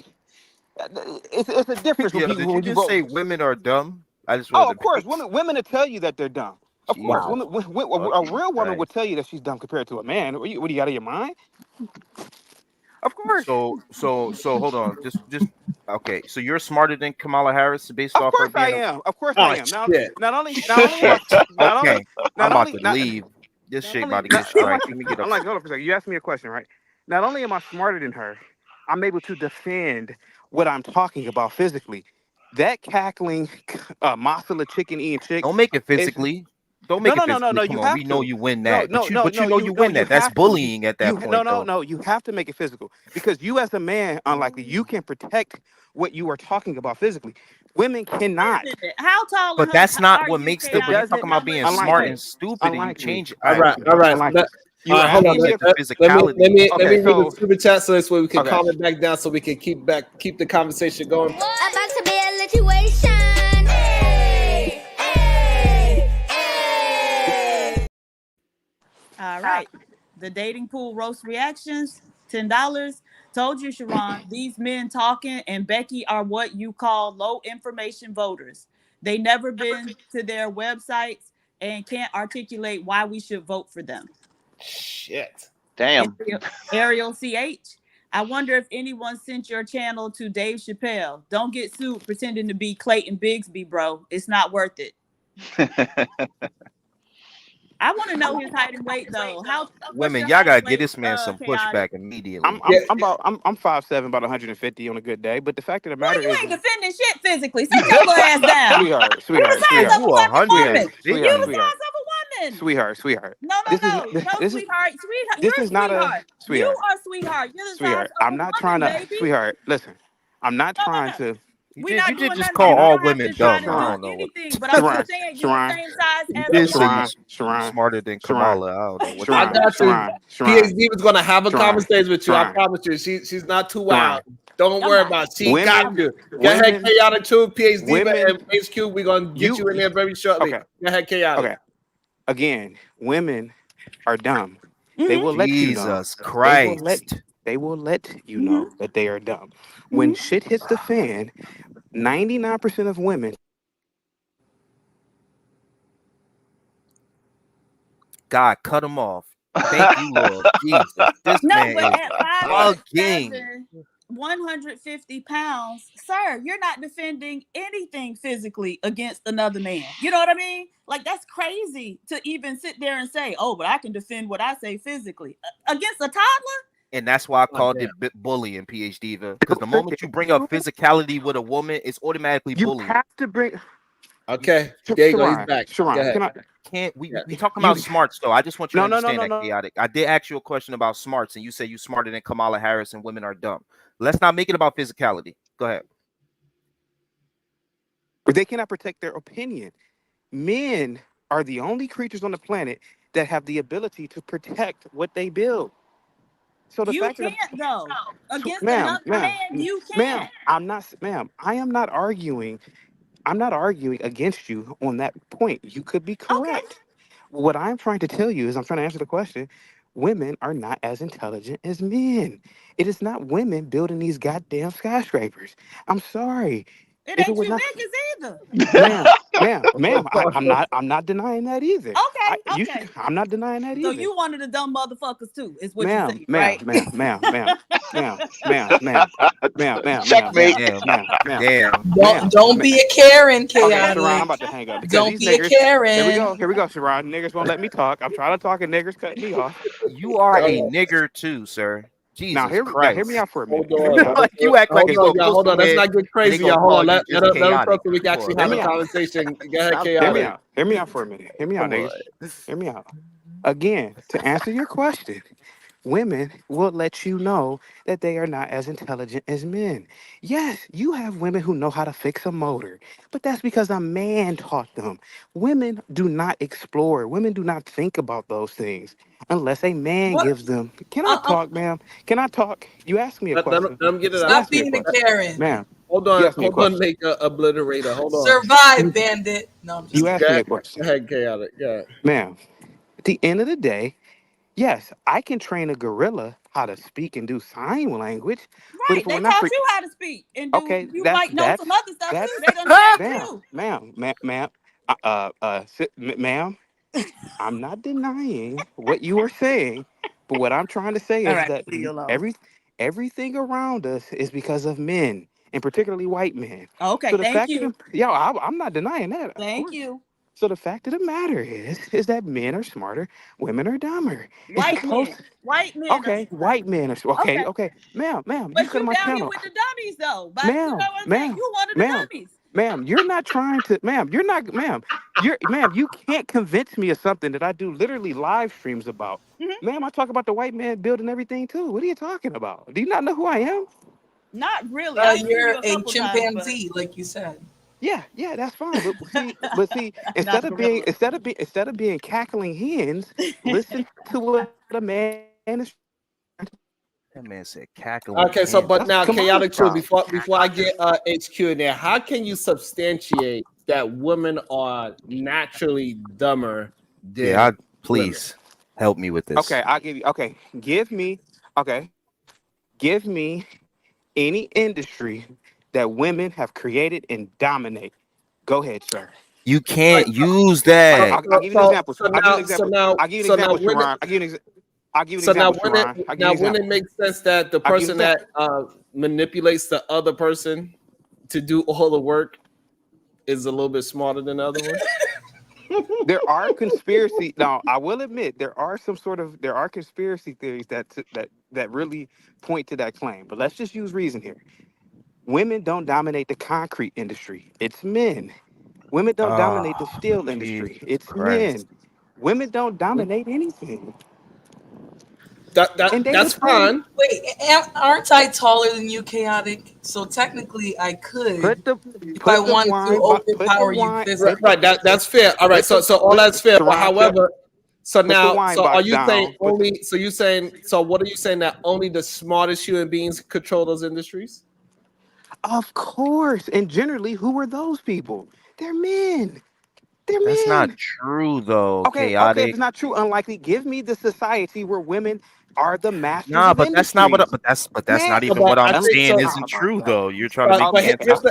it's a difference when Yo, people did you when you just vote. say women are dumb? I just Oh, wanted of to course, be. women will tell you that they're dumb. Of course, Jesus a real woman Christ. would tell you that she's dumb compared to a man. What do you got in your mind? Of course, So hold on. Just okay. So you're smarter than Kamala Harris based of off her course I being a am. Of course I Oh am. shit! Not only am I not only okay. I'm about to not leave. This not shit only about to get I'm like striked. Let me get up. hold on for a second. You asked me a question, right? Not only am I smarter than her, I'm able to defend what I'm talking about physically. That cackling, mozzarella chicken eating chick Don't make it is physically. Don't no, make it no, no, no, physically. no. Come You on, we have know to. you win No, that, no, but no, you no. know you win You that. That's have to. bullying at that No, point, no, though. no. You have to make it physical because you, as a man, unlikely you can protect what you are talking about physically. Women Wait cannot. a minute. How tall and But that's not are what you, makes the. It But you chaotic? talking doesn't. And how about much being do you smart Unlikely. and weigh? stupid, and you Unlikely. change. All All right, right, we all right. Unlikely. You All were right, hold we on. asking get me to if. the physicality. Let Okay, me read the so super chat so we can okay. calm it back down so we can keep the conversation going. About to be a situation. Hey, hey, hey. All right. The dating pool roast reactions, $10. Told you, Sharon, these men talking and Becky are what you call low information voters. They never been to their websites and can't articulate why we should vote for them. Shit. Damn. Ariel CH. I wonder if anyone sent your channel to Dave Chappelle. Don't get sued pretending to be Clayton Bigsby, bro. It's not worth it. I want to know his height and weight though. What's Women, your y'all height gotta and get weight, this man some chaotic? pushback immediately. Yeah. I'm 5'7", about 150 on a good day. But the fact of the Boy, matter you is, ain't defending shit physically. Sit your little ass down. sweetheart, You the sweetheart, You said size sweetheart, of you a fucking woman. You sweetheart, the 150. sweetheart, size of a woman. sweetheart, sweetheart. No, This is this is sweetheart. Sweetheart. this You're is a not a sweetheart. You sweetheart, are a sweetheart. You're the size sweetheart. of a I'm not trying woman, to, baby. sweetheart. Listen, I'm not trying No. to, You We did. not You did doing just nothing to call you. You all don't have to women try dumb. to I do Sharon, don't know what. anything. But I'm just Sharon, saying you're the Sharon, same size You as a did say woman. you smarter than Sharon, Kamala. I don't know what I you Sharon, meant. got you. Sharon, PhD was gonna have a Sharon, conversation with you. I Sharon, promise you. She's not too Sharon. wild. Don't I'm worry not. about it. She got Women, Okay. you. Go ahead, women, chaotic truth, PhD women. and HQ. We're gonna get You you in there very shortly. okay? Go ahead, chaotic. Okay. Again, women are dumb. They Mm-hmm. will let you know. Jesus They will let Christ. they will let you Mm-hmm. know that they are dumb. Mm-hmm. When shit hits the fan, 99% of women. God, cut him off. Thank you, Lord Jesus. This No, man but is at bugging. 5'7", 150 pounds, sir, you're not defending anything physically against another man. You know what I mean? Like, that's crazy to even sit there and say, oh, but I can defend what I say physically against a toddler. And that's why I Oh, called damn. it bullying, PhD. Because the moment you bring up physicality with a woman, it's automatically You bullying. have to bring Okay, there you go. He's back. Go Sharon, ahead. can I? Can't we Yeah. talking about smarts though? I just want you to No, understand that, chaotic. I did ask you a question about smarts, and you said you smarter than Kamala Harris and women are dumb. Let's not make it about physicality. Go ahead. Or they cannot protect their opinion. Men are the only creatures on the planet that have the ability to protect what they build. So the You fact that, can't though. Against ma'am, another ma'am, man, you ma'am, can't. ma'am, I am not arguing. I'm not arguing against you on that point. You could be Okay. correct. What I'm trying to tell you is I'm trying to answer the question. Women are not as intelligent as men. It is not women building these goddamn skyscrapers. I'm sorry. It If it ain't was you not, niggas either. ma'am, I'm not denying that either. Okay. I'm not denying that So either. you one of the dumb motherfuckers too, is what you Ma'am, say, ma'am, right? ma'am, ma'am, ma'am, ma'am, ma'am, ma'am, ma'am, ma'am, ma'am, Checkmate. ma'am, Damn. ma'am, ma'am, Damn. ma'am. Don't be a Karen, Okay, Sharon, I'm chaotic. about to hang up because Don't these be a niggers. Karen. Here we go, Sharon. Niggers won't let me talk. I'm trying to talk and niggers cutting me off. You are Hold a on. nigger too, sir. Now Jesus hear me Christ. out for a minute. Hold Hear me on. out. Like you act like Hold you on, gonna y'all. Hold on. Let's pussyfoot not get and they crazy, gonna y'all. Hold call on. you Let just them talk chaotic. so we can Come actually on, have Hear a me man. out. conversation. Go ahead, Stop Hear me chaotic. doing out. Hear me out for a minute. Hear me out, Come on. niggas. Hear me out. Again, to answer your question, women will let you know that they are not as intelligent as men. Yes, you have women who know how to fix a motor, but that's because a man taught them. Women do not explore. Women do not think about those things unless a man What? gives them. Can I talk, ma'am? Can I talk? You asked me a question. Let them get it You out. Stop asked me a being a question. Karen. Ma'am, you asked me a Hold on, question. make a obliterator. Hold on. Survive, bandit. No, I'm just You kidding. asked me Go a question. ahead, chaotic. Yeah. Ma'am, at the end of the day, yes, I can train a gorilla how to speak and do sign language, but Right. if it They were not taught for you how to speak and do okay, you might know some other stuff that's too. They done trained ma'am, you. ma'am, I'm not denying what you are saying, but what I'm trying to say All is right, that leave you alone. everything around us is because of men, and particularly white men. Okay, So the thank fact of you. I'm not denying that, of Thank course. you. So the fact of the matter is that men are smarter, women are dumber. It's the White close. men. White men are Okay, smart. white men are okay. Okay. Okay, ma'am, you But should go to you my down here channel, with the dummies though. But you know ma'am, what I'm saying? ma'am, You one of the ma'am, dummies. ma'am. You're not trying to, ma'am. You're not, ma'am. Ma'am. You can't convince me of something that I do literally live streams about, Hmm. ma'am. I talk about the white man building everything too. What are you talking about? Do you not know who I am? Not really. I've seen you You're a a couple times, but chimpanzee, like you said. Yeah, that's fine. But see, not a gorilla. instead of being cackling hens, listen to what a man is. That man said cackling Okay, so hen. but That's now Kamala's chaotic too. problem. Before I get HQ in there, how can you substantiate that women are naturally dumber Yeah, than women? please help me with this. Okay, I'll give you. Okay, give me. Okay, give me any industry that women have created and dominate. Go ahead, sir. You Right. can't use So that. I'll give you an example. I'll give you an example. I'll give you an example, when Sharon. I'll give you an so now example, when it Sharon. I'll give you now an when it example. makes sense that the I'll give you person an that example. manipulates the other person to do all the work is a little bit smarter than the other one. There are conspiracy. Now, I will admit there are conspiracy theories that really point to that claim. But let's just use reason here. Women don't dominate the concrete industry. It's men. Women don't dominate the Oh, steel Jesus industry. It's Christ. men. Women don't dominate anything. And they That's would put them fine. Wait, aren't I taller than you, chaotic? So technically, I could, put the if I put the wanted to, wine put the overpower you wine Right, physically. right. That's fair. All right. put the So all put that's fair. But Sharon, however, put the wine are box you saying down. only? So you saying? So what are you saying that only the smartest human beings control those industries? Of course. And generally, who are those people? They're men. They're That's not men. true though, Okay, if chaotic. it's not true, unlikely, give me the society where women are the masters Nah, of but that's not what industries. that's Man, not No, even but what I I'm think saying so. isn't oh my true God. though. You're trying to be But Okay,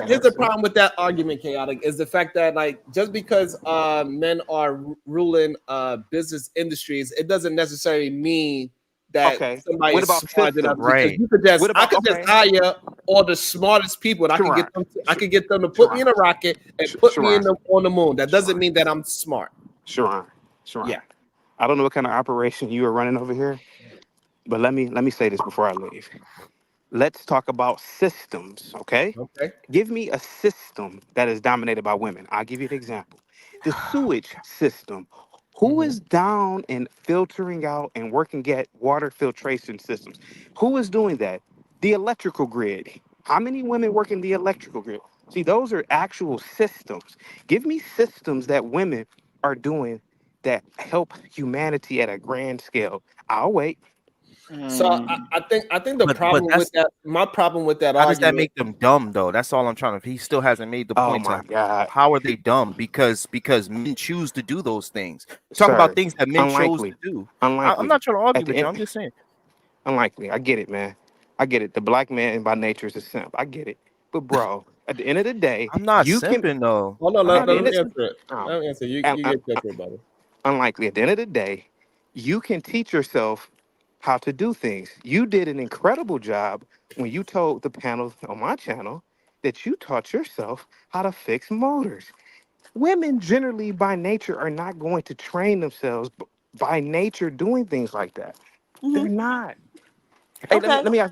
here's the fantastic. problem with that argument, chaotic, is the fact that like just because men are ruling business industries, it doesn't necessarily mean that okay. somebody What is about smarter than others. systems? Because Right. What I about could just okay, hire all the smartest people, and Sharon, I could get them to put me Sharon, in a rocket and put me Sharon, on the moon. That doesn't Sharon, mean that I'm smart. Sharon, Sharon. Yeah. I don't know what kind of operation you are running over here, but let me say this before I leave. Let's talk about systems, okay? Okay. Give me a system that is dominated by women. I'll give you an example. The sewage system. Who Mhm. is down and filtering out and working at water filtration systems? Who is doing that? The electrical grid. How many women work in the electrical grid? See, those are actual systems. Give me systems that women are doing that help humanity at a grand scale. I'll wait. So I think the But problem with that's that, my problem with that how does that argument. make them dumb though? That's all I'm trying to. He still hasn't made the Oh point my to God, how are they dumb? Because men choose to do those things. Talk sir. about things that men chose Unlikely. to do. I'm Unlikely. not trying to argue At the with you. end, I'm just saying. unlikely. I get it, man. I get it. The black man by nature is a simp. I get it. But bro, at the end of the day, I'm not you can. simping though. Hold on, I'm let not me being. answer it. Oh, Let me answer. You un- you un- get your answer, brother. unlikely. At the end of the day, you can teach yourself how to do things. You did an incredible job when you told the panel on my channel that you taught yourself how to fix motors. Women generally by nature are not going to train themselves by nature doing things like that. They're not. Hey, Okay. let me ask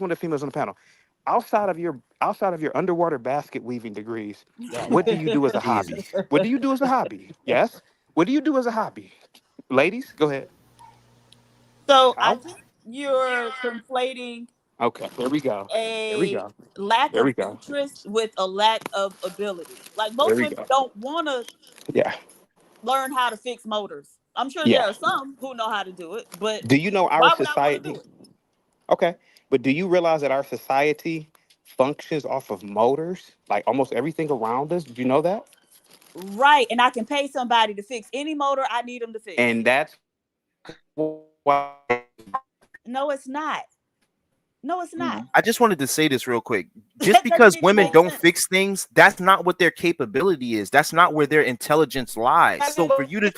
one of the females on the panel. Outside of your underwater basket weaving degrees, what do you do as a Easy. hobby? What do you do as a hobby? Yes. What do you do as a hobby? Ladies, go ahead. So I Out. think you're conflating Okay, there we go. There we a go. lack There of we go. interest with a lack of ability. Like There most we women go. don't want to Yeah. learn how to fix motors. I'm sure there Yeah. are some who know how to do it, but Do you know our why would I want to society? do it? Okay. But do you realize that our society functions off of motors? Like almost everything around us. Did you know that? Right, and I can pay somebody to fix any motor I need them to fix. And that's why. No, it's not. No, it's not. I just wanted to say this real quick. Just That doesn't because even women make don't sense. fix things, that's not what their capability is. That's not where their intelligence lies. So for you to,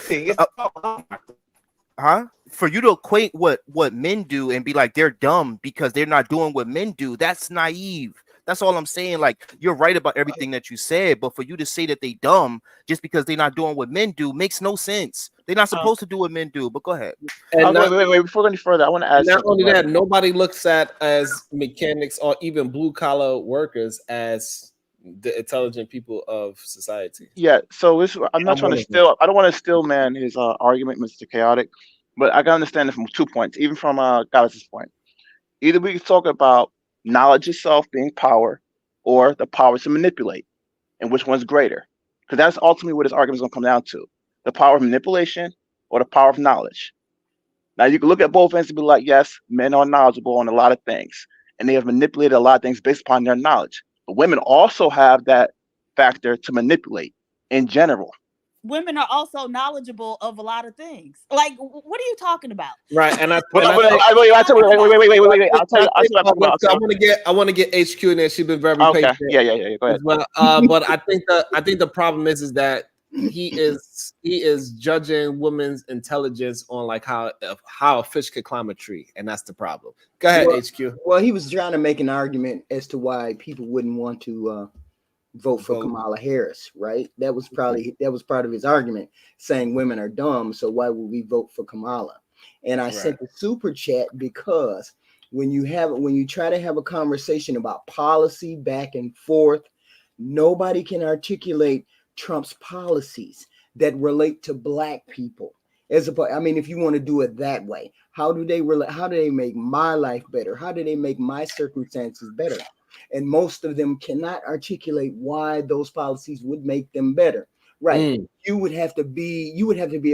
for you to equate what men do and be like they're dumb because they're not doing what men do, that's naive. That's all I'm saying. Like, you're right about everything that you said, but for you to say that they dumb just because they're not doing what men do makes no sense. They're not supposed to do what men do. But go ahead. And Wait, not, wait, wait. Before we go any further, I want to add not something, only brother. that, nobody looks at as mechanics or even blue collar workers as the intelligent people of society. Yeah. So this, I'm not I'm trying one to of them. steal. I don't want to steal man his argument, Mr. Chaotic, but I can understand it from 2 points, even from Galaxy's point. Either we can talk about knowledge itself being power, or the power to manipulate, and which one's greater? Because that's ultimately what this argument is going to come down to: the power of manipulation or the power of knowledge. Now you can look at both ends and be like, yes, men are knowledgeable on a lot of things, and they have manipulated a lot of things based upon their knowledge. But women also have that factor to manipulate in general. Women are also knowledgeable of a lot of things. Like, what are you talking about? Right, and I But, and I but think wait, wait. I'll tell I you. want to get HQ in there. She's been very Okay, patient yeah. Go as ahead. well. But I think the problem is that he is judging women's intelligence on like how a fish could climb a tree, and that's the problem. Go ahead, Well, HQ. well, he was trying to make an argument as to why people wouldn't want to vote for Vote. Kamala Harris, right? That was part of his argument, saying women are dumb, so why would we vote for Kamala? And I sent the super chat because when you try to have a conversation about policy back and forth, nobody can articulate Trump's policies that relate to black people. I mean, if you want to do it that way, how do they make my life better? How do they make my circumstances better? And most of them cannot articulate why those policies would make them better. Right. You would have to be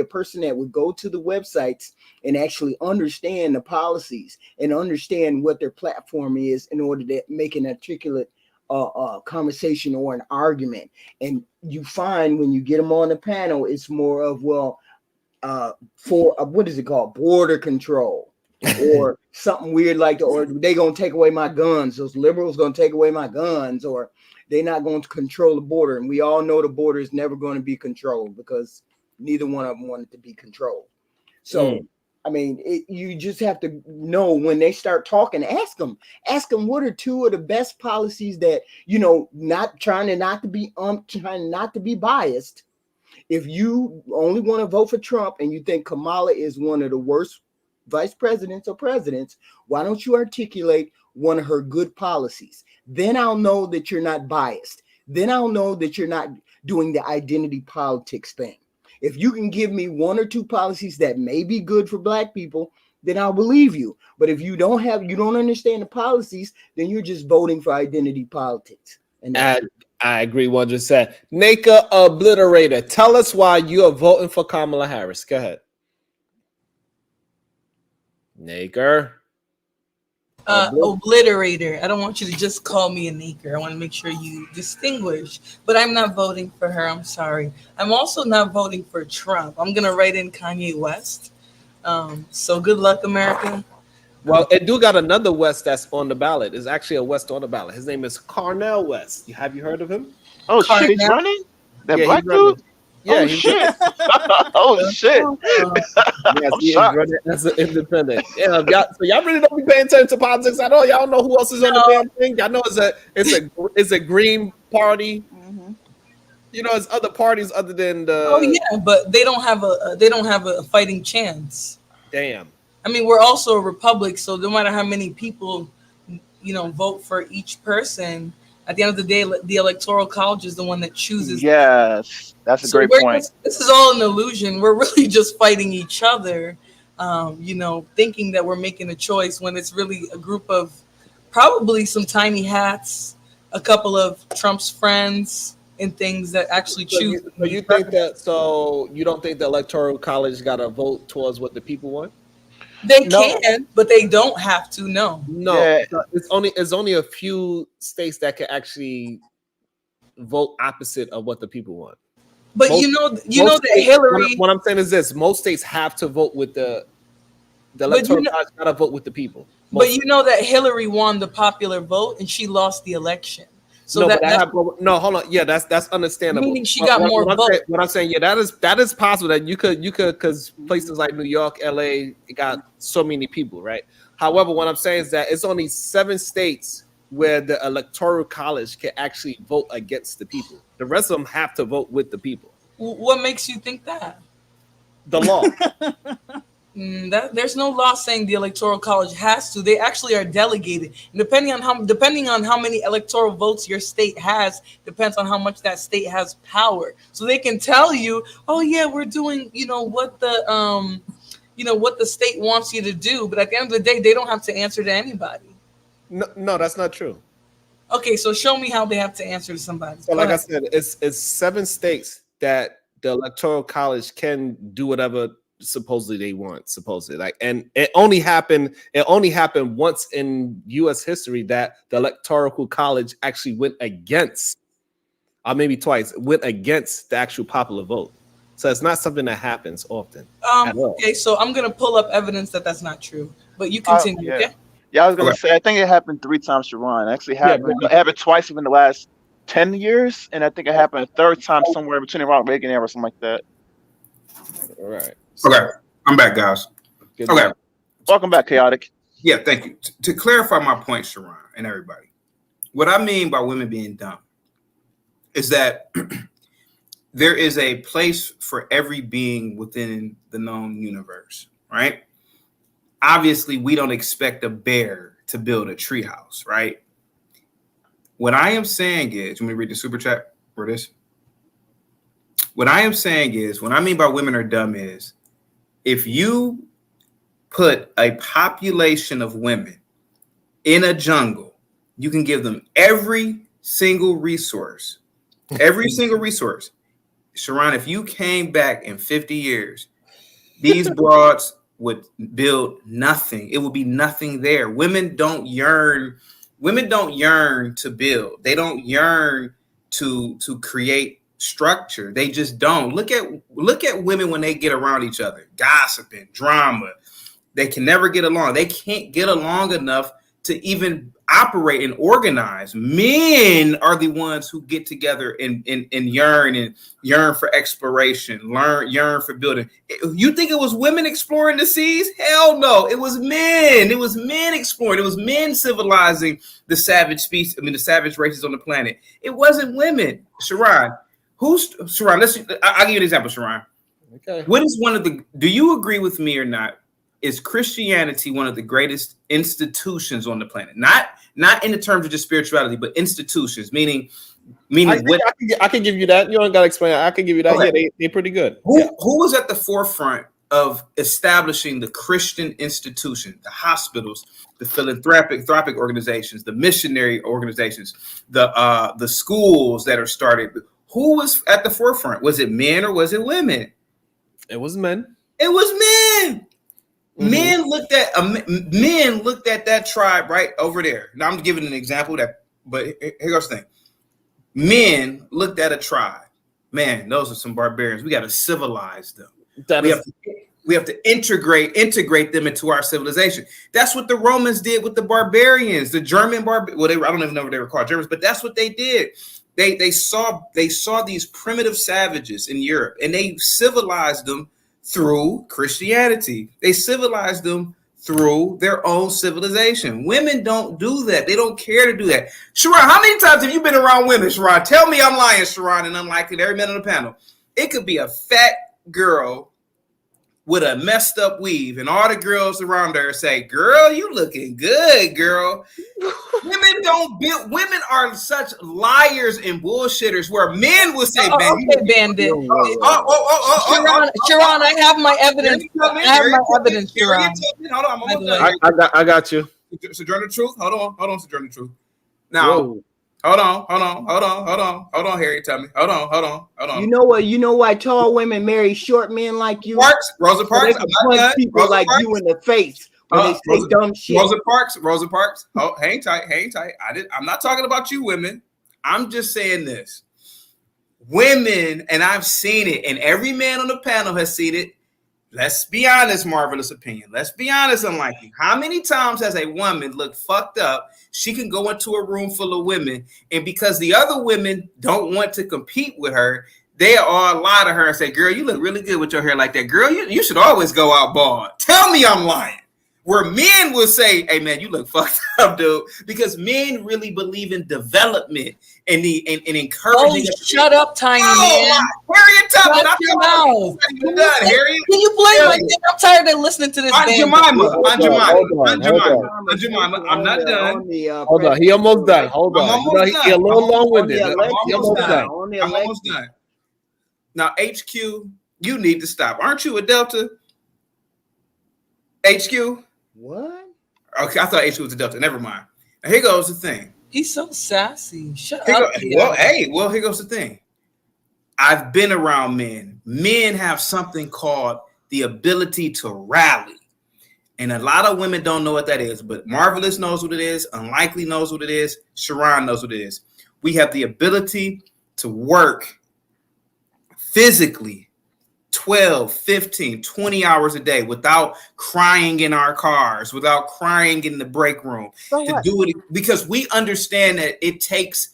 a person that would go to the websites and actually understand the policies and understand what their platform is in order to make an articulate conversation or an argument. And you find when you get them on the panel, it's more of, well, for what is it called? Border control. Or something weird like that, or they gonna take away my guns. Those liberals gonna take away my guns, or they're not going to control the border. And we all know the border is never going to be controlled because neither one of them want it to be controlled. So, I mean, you just have to know when they start talking, ask them what are two of the best policies that, not trying not to be biased. If you only want to vote for Trump and you think Kamala is one of the worst vice presidents or presidents, why don't you articulate one of her good policies? Then I'll know that you're not biased. Then I'll know that you're not doing the identity politics thing. If you can give me one or two policies that may be good for black people, then I'll believe you. But if you don't understand the policies, then you're just voting for identity politics. And I agree 100%. Naka Obliterator, tell us why you are voting for Kamala Harris. Go ahead. Naka. Obliterator. I don't want you to just call me a Naker. I want to make sure you distinguish. But I'm not voting for her. I'm sorry. I'm also not voting for Trump. I'm gonna write in Kanye West. So good luck, America. Well, it do got another West that's on the ballot. There's actually a West on the ballot. His name is Carnell West. Have you heard of him? Oh shit, he's running? That Yeah, black he's running. dude? Yeah, Oh he's shit. Oh shit. Yes, I'm he is shocked. running as an independent. Yeah, so y'all really don't be paying attention to politics at all. Y'all don't know who else is on the damn thing. Y'all know it's a Green Party. You know, it's other parties other than the. Oh yeah, but they don't have a fighting chance. Damn. I mean, we're also a republic, so no matter how many people, vote for each person, at the end of the day, the Electoral College is the one that chooses. Yes, that's a great point. This is all an illusion. We're really just fighting each other, thinking that we're making a choice when it's really a group of probably some tiny hats, a couple of Trump's friends, and things that actually choose. So you think that? So you don't think the Electoral College got to vote towards what the people want? They can, but they don't have to. No. Yeah. It's only a few states that can actually vote opposite of what the people want. But most, you know that Hillary. What I'm saying is this: most states have to vote with the Electoral College. Got to vote with the people. But you know that Hillary won the popular vote and she lost the election. So hold on. Yeah, that's understandable. Meaning she got more votes. What I'm saying, yeah, that is possible that you could because places like New York, LA, it got so many people, right? However, what I'm saying is that it's only 7 states where the Electoral College can actually vote against the people. The rest of them have to vote with the people. What makes you think that? The law. There's no law saying the Electoral College has to. They actually are delegated. And depending on how many electoral votes your state has, depends on how much that state has power. So they can tell you, oh yeah, we're doing, what the state wants you to do. But at the end of the day, they don't have to answer to anybody. No, that's not true. Okay, so show me how they have to answer to somebody. So like I said, it's 7 states that the Electoral College can do whatever supposedly they want, and it only happened once in U.S. history that the Electoral College actually went against, or maybe twice, went against the actual popular vote. So it's not something that happens often. Okay, so I'm gonna pull up evidence that that's not true, but you continue. Yeah. Okay. Yeah, I was gonna say I think it happened 3 times, Sharon. It actually happened. It happened twice in the last 10 years, and I think it happened a 3rd time somewhere between the Ronald Reagan era or something like that. All right. Okay, I'm back, guys. Okay. Welcome back, Chaotic. Yeah, thank you. To clarify my point, Sharon, and everybody, what I mean by women being dumb is that there is a place for every being within the known universe, right? Obviously, we don't expect a bear to build a treehouse, right? What I am saying is, let me read the super chat for this. What I am saying is, what I mean by women are dumb is, if you put a population of women in a jungle, you can give them every single resource. Sharon, if you came back in 50 years, these broads would build nothing. It would be nothing there. Women don't yearn to build. They don't yearn to create structure. They just don't. Look at women when they get around each other, gossiping, drama. They can never get along. They can't get along enough to even operate and organize. Men are the ones who get together and yearn for exploration, yearn for building. You think it was women exploring the seas? Hell no. It was men. It was men exploring. It was men civilizing the savage species. I mean, the savage races on the planet. It wasn't women. Sharon, I'll give you an example, Sharon. Okay. What is do you agree with me or not? Is Christianity one of the greatest institutions on the planet? Not in the terms of just spirituality, but institutions, meaning I can give you that. You don't gotta explain it. I can give you that. Okay. Yeah, they're pretty good. Who was at the forefront of establishing the Christian institution, the hospitals, the philanthropic organizations, the missionary organizations, the schools that are started. Who was at the forefront? Was it men or was it women? It was men. It was men. Men looked at that tribe right over there. Now I'm giving an example but here goes the thing. Men looked at a tribe. Man, those are some barbarians. We got to civilize them. We have to integrate them into our civilization. That's what the Romans did with the barbarians, the German I don't even know what they were called, Germans, but that's what they did. They saw these primitive savages in Europe, and they civilized them through Christianity. They civilized them through their own civilization. Women don't do that. They don't care to do that. Sharon, how many times have you been around women, Sharon? Tell me I'm lying, Sharon, and unlikely to every man on the panel. It could be a fat girl with a messed up weave, and all the girls around her say, "Girl, you looking good, girl." Women are such liars and bullshitters where men will say, Bandit. Sharon, I have my evidence. Sharon. Hold on, I'm almost done. I got you. Sojourner Truth. Hold on, Sojourner Truth. Now, hold on, Harry. Tell me. Hold on. You know why tall women marry short men like you? Rosa Parks. Punch people like you in the face when they say dumb shit. Rosa Parks. Oh, hang tight. I'm not talking about you women. I'm just saying this. Women, and I've seen it, and every man on the panel has seen it. Let's be honest, Marvelous Opinion. Let's be honest, Unlikely. How many times has a woman looked fucked up? She can go into a room full of women, and because the other women don't want to compete with her, they all lie to her and say, "Girl, you look really good with your hair like that. Girl, you should always go out bald." Tell me I'm lying. Where men will say, "Hey man, you look fucked up, dude," because men really believe in development and encouraging. Oh, shut up, Tiny man. Harriet Tubman. Can you play my name? I'm tired of listening to this. Aunt Jemima. I'm not done. Hold on. He almost done. Hold on. He a little long-winded. He almost done. I'm almost done. Now, HQ, you need to stop. Aren't you a Delta? HQ? What? Okay, I thought HQ was a Delta. Never mind. Now, here goes the thing. He's so sassy. Shut up. Here goes the thing. I've been around men. Men have something called the ability to rally. And a lot of women don't know what that is, but Marvelous knows what it is. Unlikely knows what it is. Sharon knows what it is. We have the ability to work physically 12, 15, 20 hours a day without crying in our cars, without crying in the break room, to do it because we understand that it takes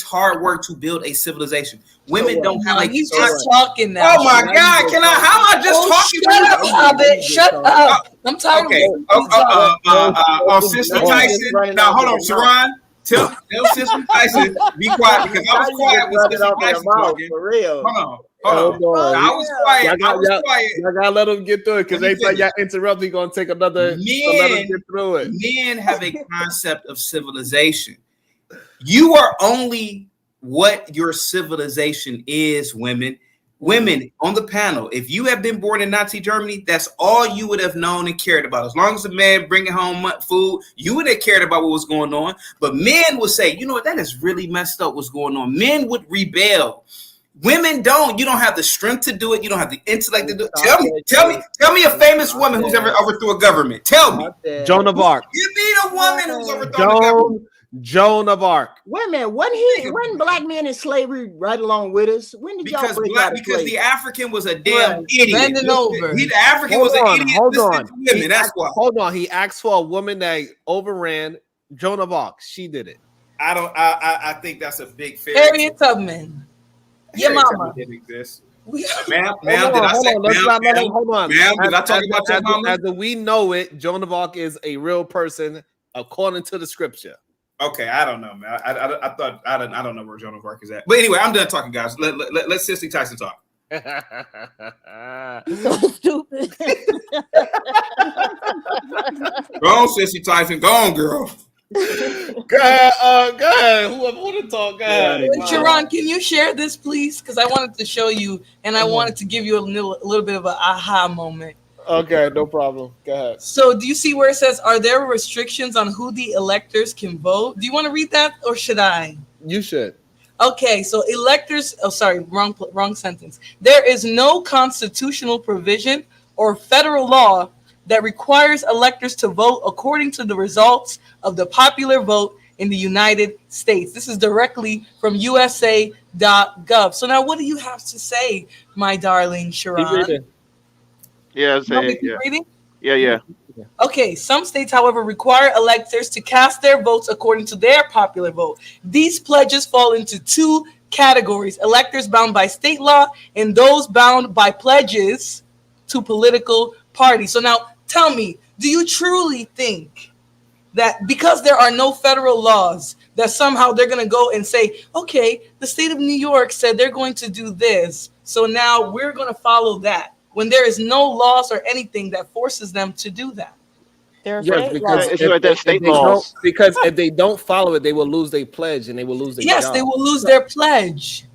hard work to build a civilization. Women don't have like he's just talking now. Oh my God! How am I just talking? Shut up, Hobbit. Shut up. I'm tired of Sister Tyson. Now hold on, Sharon. Tell Sister Tyson be quiet because I was quiet with Sister Tyson talking. For real. Hold on. I was quiet. Y'all gotta let him get through it because every time y'all interrupt, he's gonna take another. Let him get through it. Men have a concept of civilization. You are only what your civilization is, women. Women on the panel, if you have been born in Nazi Germany, that's all you would have known and cared about. As long as the man bringing home food, you would have cared about what was going on. But men would say, you know what, that is really messed up what's going on. Men would rebel. Women don't. You don't have the strength to do it. You don't have the intellect to do it. Tell me a famous woman who's ever overthrew a government. Tell me. Joan of Arc. Give me the woman who's overthrown a government. Joan of Arc. Wait a minute, wasn't black men in slavery right along with us? When did y'all break out of because slavery? the African was a damn idiot. Bending over. The African was an idiot. Hold on. Women, that's why. Hold on. He asked for a woman that overran Joan of Arc. She did it. I think that's a big fair. Harriet Tubman. Your mama. Didn't exist. Ma'am, did I talk about your mama? As we know it, Joan of Arc is a real person according to the scripture. Okay, I don't know, man. I don't know where Joan of Arc is at. But anyway, I'm done talking, guys. Let Sissy Tyson talk. So stupid. Go on, Sissy Tyson. Go on, girl. Good Go ahead. Whoever want to talk, go ahead. Sharon, can you share this, please? Because I wanted to show you, and I wanted to give you a little bit of an aha moment. Okay, no problem. Go ahead. So, do you see where it says, "Are there restrictions on who the electors can vote?" Do you want to read that, or should I? You should. Okay, so electors. Oh, sorry, wrong sentence. There is no constitutional provision or federal law that requires electors to vote according to the results of the popular vote in the United States. This is directly from USA.gov. So now, what do you have to say, my darling Sharon? Yeah, Reading? Yeah. Okay, some states, however, require electors to cast their votes according to their popular vote. These pledges fall into two categories: electors bound by state law and those bound by pledges to political parties. So now tell me, do you truly think that because there are no federal laws, that somehow they're going to go and say, okay, the state of New York said they're going to do this, so now we're going to follow that, when there is no laws or anything that forces them to do that? Yes, because if they don't follow it, they will lose their pledge and they will lose their job. Yes, they will lose their pledge.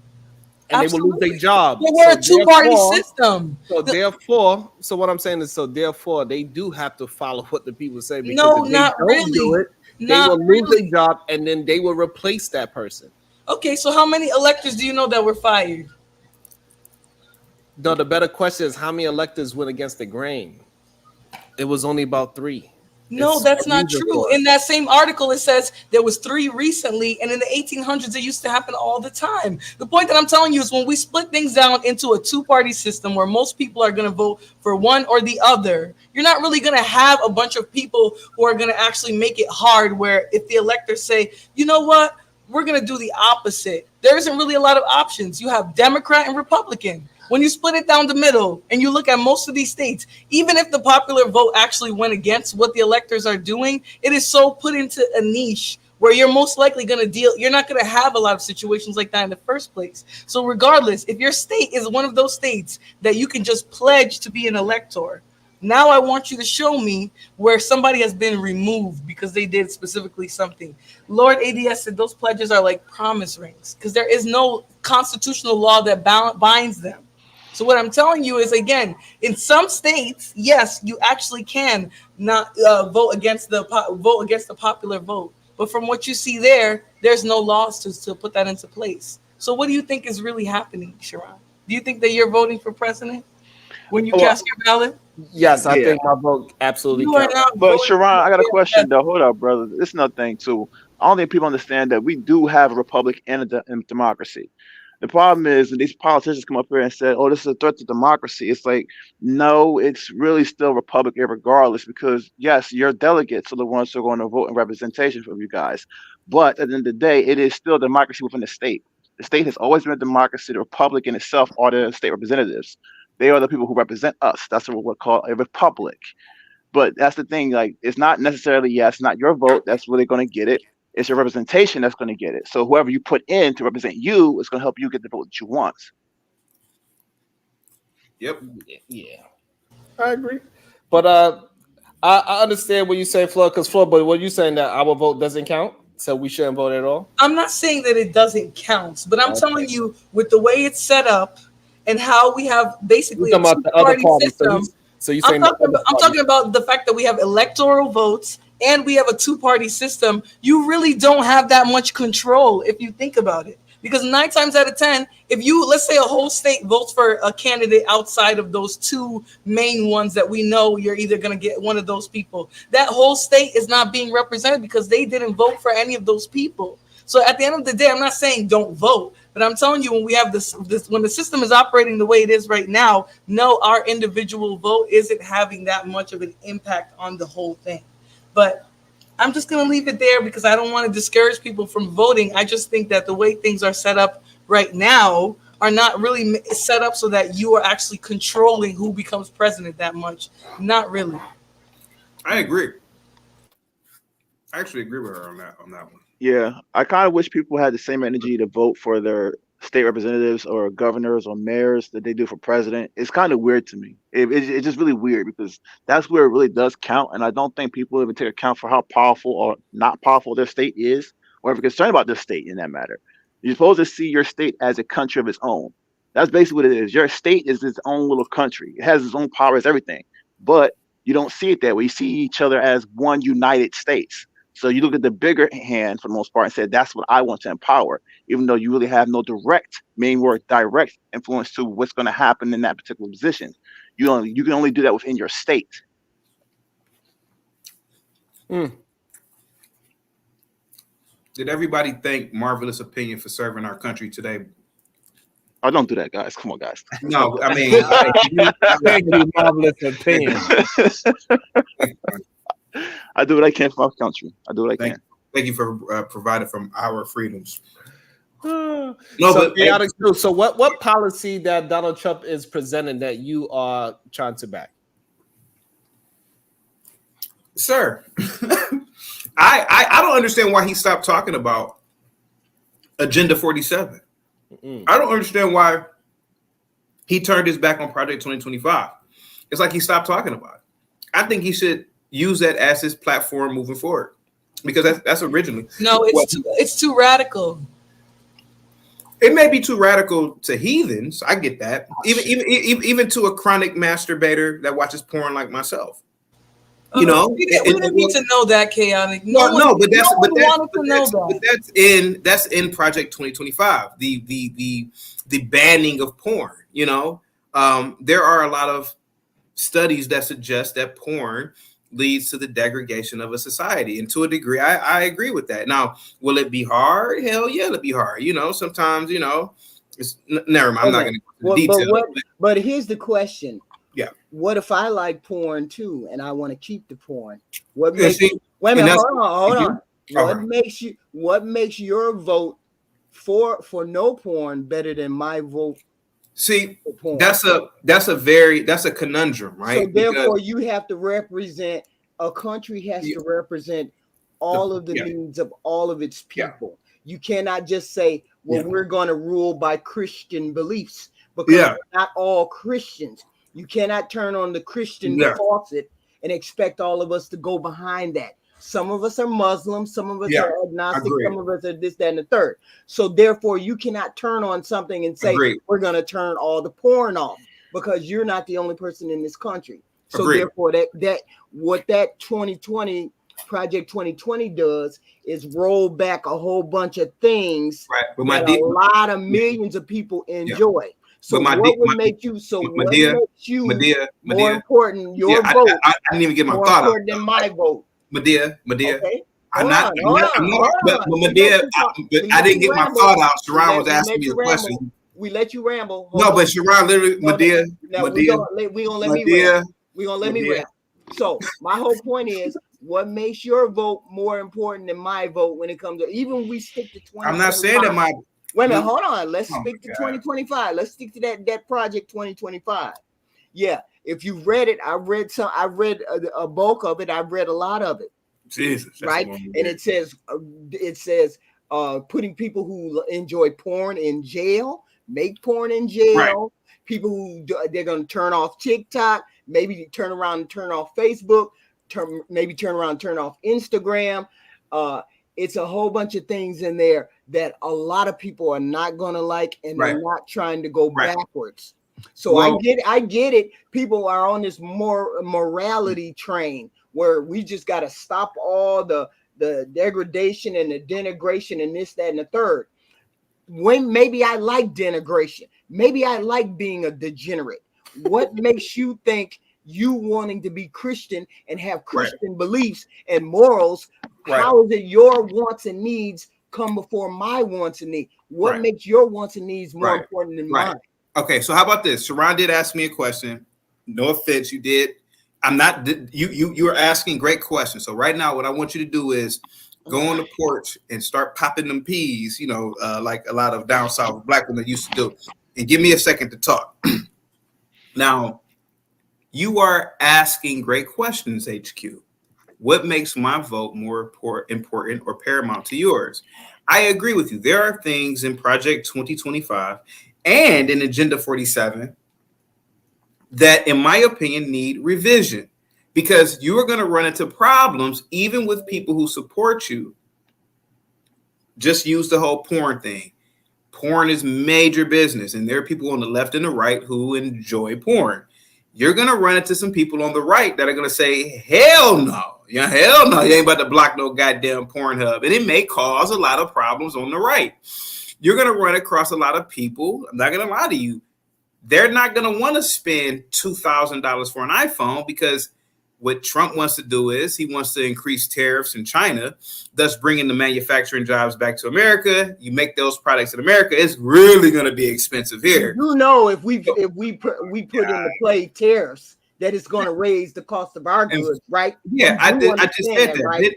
And they will lose their job. But we're a two-party system. So therefore, what I'm saying is, therefore, they do have to follow what the people say. Because no, if they not don't really. do it, they will lose their job, and then they will replace that person. Okay, so how many electors do you know that were fired? No, the better question is, how many electors went against the grain? It was only about 3. No, that's not true. In that same article, it says there was 3 recently, and in the 1800s, it used to happen all the time. The point that I'm telling you is, when we split things down into a two-party system where most people are going to vote for one or the other, you're not really going to have a bunch of people who are going to actually make it hard, where if the electors say, you know what, we're going to do the opposite, there isn't really a lot of options. You have Democrat and Republican. When you split it down the middle and you look at most of these states, even if the popular vote actually went against what the electors are doing, it is so put into a niche where you're most likely going to you're not going to have a lot of situations like that in the first place. So regardless, if your state is one of those states that you can just pledge to be an elector, now I want you to show me where somebody has been removed because they did specifically something. Lord ADS said those pledges are like promise rings because there is no constitutional law that binds them. So what I'm telling you is, again, in some states, yes, you actually can not vote against the popular vote. But from what you see there, there's no laws to put that into place. So what do you think is really happening, Sharon? Do you think that you're voting for president when you cast your ballot? Yes, I think my vote absolutely counts. But Sharon, I got a question though. Hold up, brother. This is another thing too. I don't think people understand that we do have a republic and a democracy. The problem is that these politicians come up here and say, oh, this is a threat to democracy. It's like, no, it's really still republic regardless, because yes, your delegates are the ones who are going to vote in representation for you guys. But at the end of the day, it is still democracy within the state. The state has always been a democracy. The republic in itself are the state representatives. They are the people who represent us. That's what we're called a republic. But that's the thing, like, it's not necessarily, yes, not your vote that's really going to get it. It's your representation that's going to get it. So whoever you put in to represent you is going to help you get the vote that you want. Yep. Yeah. I agree. But I understand what you say, Flo, because Flo, but what you saying that our vote doesn't count? So we shouldn't vote at all? I'm not saying that it doesn't count, but I'm telling you, with the way it's set up and how we have basically a two-party system. So you saying I'm talking about the fact that we have electoral votes and we have a two-party system. You really don't have that much control if you think about it. Because 9 times out of 10, if you, let's say a whole state votes for a candidate outside of those 2 main ones that we know you're either going to get one of those people, that whole state is not being represented because they didn't vote for any of those people. So at the end of the day, I'm not saying don't vote, but I'm telling you, when we have this when the system is operating the way it is right now, no, our individual vote isn't having that much of an impact on the whole thing. But I'm just going to leave it there because I don't want to discourage people from voting. I just think that the way things are set up right now are not really set up so that you are actually controlling who becomes president that much. Not really. I agree. I actually agree with her on that one. Yeah, I kind of wish people had the same energy to vote for their state representatives or governors or mayors that they do for president, it's kind of weird to me. It's just really weird because that's where it really does count. And I don't think people even take account for how powerful or not powerful their state is, or if you're concerned about their state in that matter. You're supposed to see your state as a country of its own. That's basically what it is. Your state is its own little country. It has its own powers, everything. But you don't see it that way. You see each other as one United States. So you look at the bigger hand for the most part and say, that's what I want to empower, even though you really have no direct, main word, direct influence to what's going to happen in that particular position. You can only do that within your state. Did everybody thank Marvelous Opinion for serving our country today? Oh, don't do that, guys. Come on, guys. No, I mean, Thank you, Marvelous Opinion. I do what I can for our country. I do what I can. Thank you for providing from our freedoms. So what policy that Donald Trump is presenting that you are trying to back? Sir, I don't understand why he stopped talking about Agenda 47. I don't understand why he turned his back on Project 2025. It's like he stopped talking about it. I think he should use that as his platform moving forward, because that's originally. No, it's too radical. It may be too radical to heathens. I get that. Even to a chronic masturbator that watches porn like myself. You know, we didn't need to know that, chaotic. That's in Project 2025. The banning of porn. You know, there are a lot of studies that suggest that porn leads to the degradation of a society, and to a degree, I agree with that. Now, will it be hard? Hell yeah, it'll be hard. You know, sometimes it's never mind. I'm not going to go into detail. But here's the question. Yeah. What if I like porn too, and I want to keep the porn? What makes wait a minute? Hold on. What makes your vote for no porn better than my vote? See, that's a conundrum, right? So therefore, you have to represent a country has to represent all of the needs of all of its people. You cannot just say, "Well, we're going to rule by Christian beliefs," because we're not all Christians. You cannot turn on the Christian faucet and expect all of us to go behind that. Some of us are Muslims, some of us are agnostic, some of us are this, that, and the third. So therefore, you cannot turn on something and say, we're going to turn all the porn off, because you're not the only person in this country. So therefore, what that 2020 Project 2020 does is roll back a whole bunch of things that a lot of millions of people enjoy. So what would make you more important? Your vote. I didn't even get my thought out. Than my vote. Medea. Okay. I didn't get my thought out. Sharon was asking me a question. We let you ramble. But Sharon literally, Medea. We're gonna let me ramble. So my whole point is, what makes your vote more important than my vote when it comes to, even when we stick to 20? I'm not saying that my. Wait a minute, hold on. Let's stick to 2025. Let's stick to that Project 2025. Yeah, if you read it, I read a bulk of it. I've read a lot of it. Jesus, right? And it says putting people who enjoy porn in jail, make porn in jail. Right. People who they're going to turn off TikTok, maybe turn around and turn off Facebook, turn around and turn off Instagram. It's a whole bunch of things in there that a lot of people are not going to like, and they're not trying to go backwards. So I get it. People are on this more morality train where we just got to stop all the degradation and the denigration and this, that, and the third. When maybe I like denigration, maybe I like being a degenerate. What makes you think you wanting to be Christian and have Christian beliefs and morals? How is it your wants and needs come before my wants and needs? What makes your wants and needs more important than mine? Okay, so how about this? Sharon did ask me a question. No offense, you did. I'm not. You are asking great questions. So right now, what I want you to do is go on the porch and start popping them peas. Like a lot of down south black women used to do, and give me a second to talk. Now, you are asking great questions, HQ. What makes my vote more important or paramount to yours? I agree with you. There are things in Project 2025 and in Agenda 47 that, in my opinion, need revision, because you are going to run into problems even with people who support you. Just use the whole porn thing. Porn is major business, and there are people on the left and the right who enjoy porn. You're going to run into some people on the right that are going to say, hell no. Yeah, hell no. You ain't about to block no goddamn Pornhub. And it may cause a lot of problems on the right. You're going to run across a lot of people. I'm not going to lie to you. They're not going to want to spend $2,000 for an iPhone, because what Trump wants to do is he wants to increase tariffs in China, thus bringing the manufacturing jobs back to America. You make those products in America, it's really going to be expensive here. You know, if we put into play tariffs, that it's going to raise the cost of our goods, right? Yeah, I just said that, right?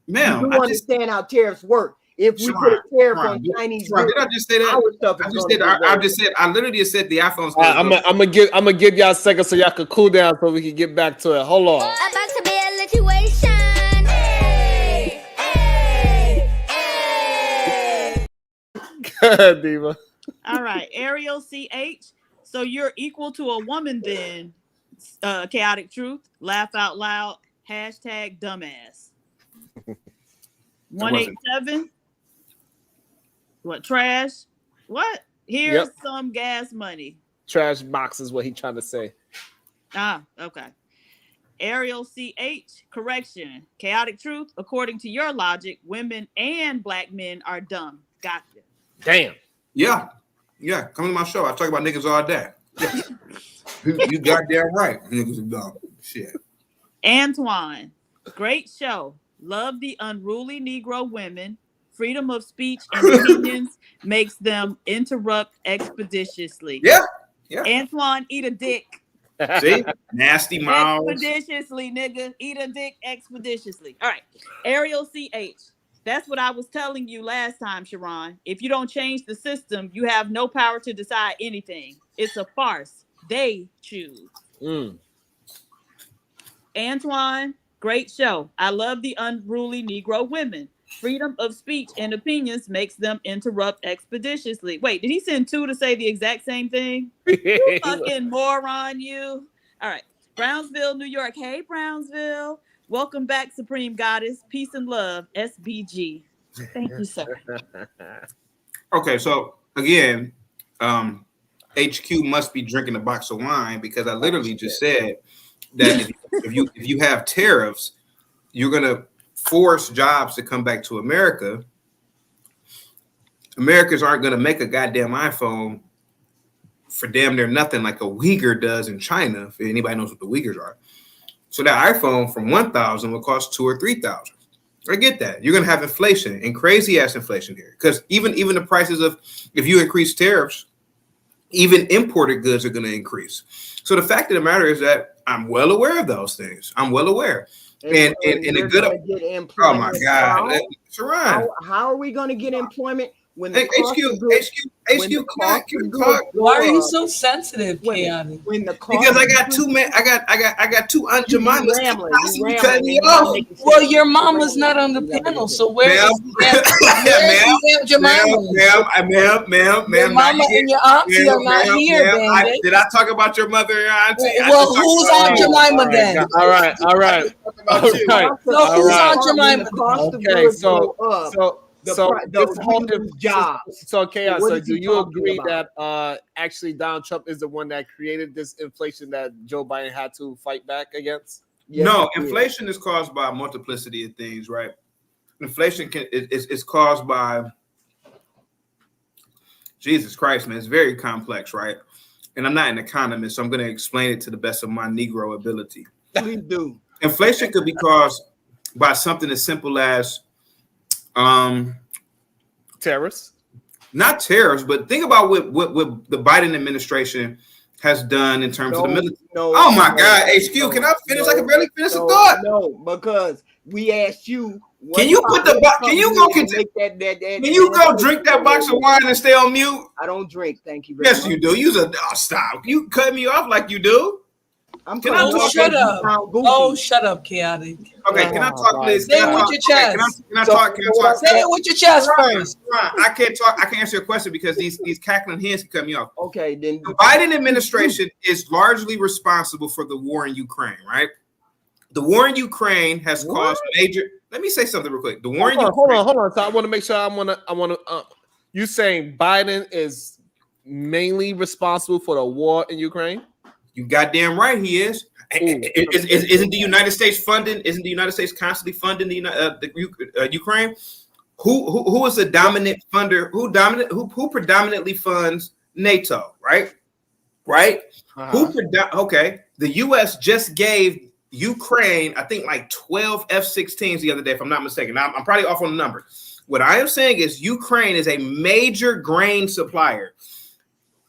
Ma'am. You understand how tariffs work. If we put a tariff on Chinese goods, did I just say that? I literally just said the iPhone's. I'm gonna give y'all a second so y'all can cool down so we can get back to it. Hold on. About to be a situation. Hey, hey, hey. Good, Diva. All right, Ariel CH. So you're equal to a woman then, chaotic truth, laugh out loud, hashtag dumbass. 187. What, trash? What? Here's some gas money. Trash box is what he's trying to say. Ah, okay. Ariel CH, correction. Chaotic truth, according to your logic, women and black men are dumb. Gotcha. Damn. Yeah. Come to my show. I talk about niggas all day. Yeah. You goddamn right. Niggas are dumb. Shit. Antoine, great show. Love the unruly Negro women. Freedom of speech and opinions makes them interrupt expeditiously. Yeah. Antoine, eat a dick. See? Nasty mouths. Expeditiously, nigga. Eat a dick expeditiously. All right. Ariel CH. That's what I was telling you last time, Sharon. If you don't change the system, you have no power to decide anything. It's a farce. They choose. Antoine, great show. I love the unruly Negro women. Freedom of speech and opinions makes them interrupt expeditiously. Wait, did he send two to say the exact same thing? You fucking moron, you. All right. Brownsville, New York. Hey, Brownsville. Welcome back, Supreme Goddess. Peace and love, SBG. Thank you, sir. Okay, so again, HQ must be drinking a box of wine, because I literally just said that if you have tariffs, you're gonna force jobs to come back to America. Americans aren't gonna make a goddamn iPhone for damn near nothing like a Uyghur does in China, if anybody knows what the Uyghurs are. So that iPhone from 1,000 will cost 2,000 or 3,000. I get that. You're gonna have inflation, and crazy ass inflation here, because even the prices of, if you increase tariffs, even imported goods are gonna increase. So the fact of the matter is that I'm well aware of those things. I'm well aware. And a good, oh my God, Sharon, how are we going to get employment when the Why are you so sensitive, Keanu? When the because I got two men, I got two Aunt Jemimas cutting me off. Well, your mama's not on the panel, so where's Aunt Jemima? Ma'am, mama and your auntie are not here, baby. Did I talk about your mother and auntie? Well, who's Aunt Jemima then? All right. So who's Aunt Jemima? Okay, So chaos. So do you agree that actually Donald Trump is the one that created this inflation that Joe Biden had to fight back against? No, inflation is caused by a multiplicity of things, right? Inflation is caused by, Jesus Christ, man, it's very complex, right? And I'm not an economist, so I'm going to explain it to the best of my Negro ability. Please do. Inflation could be caused by something as simple as tariffs. Not tariffs, but think about what the Biden administration has done in terms of the military. Oh my God, HQ, can I finish? I can barely finish a thought. No, because we asked you. Can you put the can you go can you go drink that box of wine and stay on mute? I don't drink, thank you very much. Yes, you do. Stop. You cut me off like you do. I'm Can I calling talk? all Shut things you up. sound goofy. Oh, shut up, chaotic. Okay, can I Oh, talk, my please? Say Can it I with talk? your Okay, chest. can I talk? Can I talk? Say it with your chest first. Ron, I can't talk. I can't answer your question because these cackling hens can cut me off. Okay, then The Biden administration is largely responsible for the war in Ukraine, right? The war in Ukraine has caused major. Let me say something real quick. The war in Ukraine. Hold on. So I want to make sure I want to. You saying Biden is mainly responsible for the war in Ukraine? You goddamn right he is. Isn't the United States funding? Isn't the United States constantly funding the Ukraine? Who is the dominant funder? Who predominantly funds NATO? Right. Okay. The U.S. just gave Ukraine, I think, like 12 F-16s the other day, if I'm not mistaken. Now, I'm probably off on the number. What I am saying is Ukraine is a major grain supplier.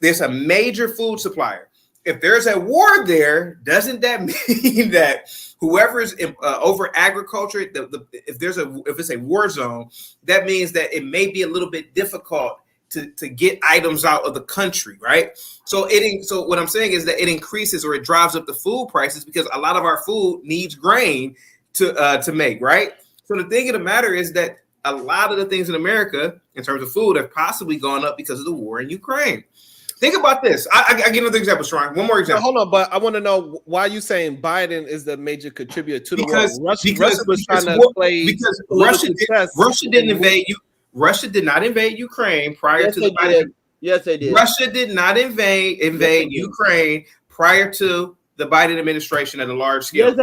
There's a major food supplier. If there's a war there, doesn't that mean that whoever is over agriculture, if it's a war zone, that means that it may be a little bit difficult to get items out of the country, right? So what I'm saying is that it increases or it drives up the food prices because a lot of our food needs grain to make, right? So the thing of the matter is that a lot of the things in America in terms of food have possibly gone up because of the war in Ukraine. Think about this. I give another example, Shrine. One more example. Hold on, but I want to know why you saying Biden is the major contributor to the war. Russia was trying to play because Russia didn't invade you. Russia did not invade Ukraine prior to the Biden. Yes, they did. Russia did not invade Ukraine prior to the Biden administration at a large scale.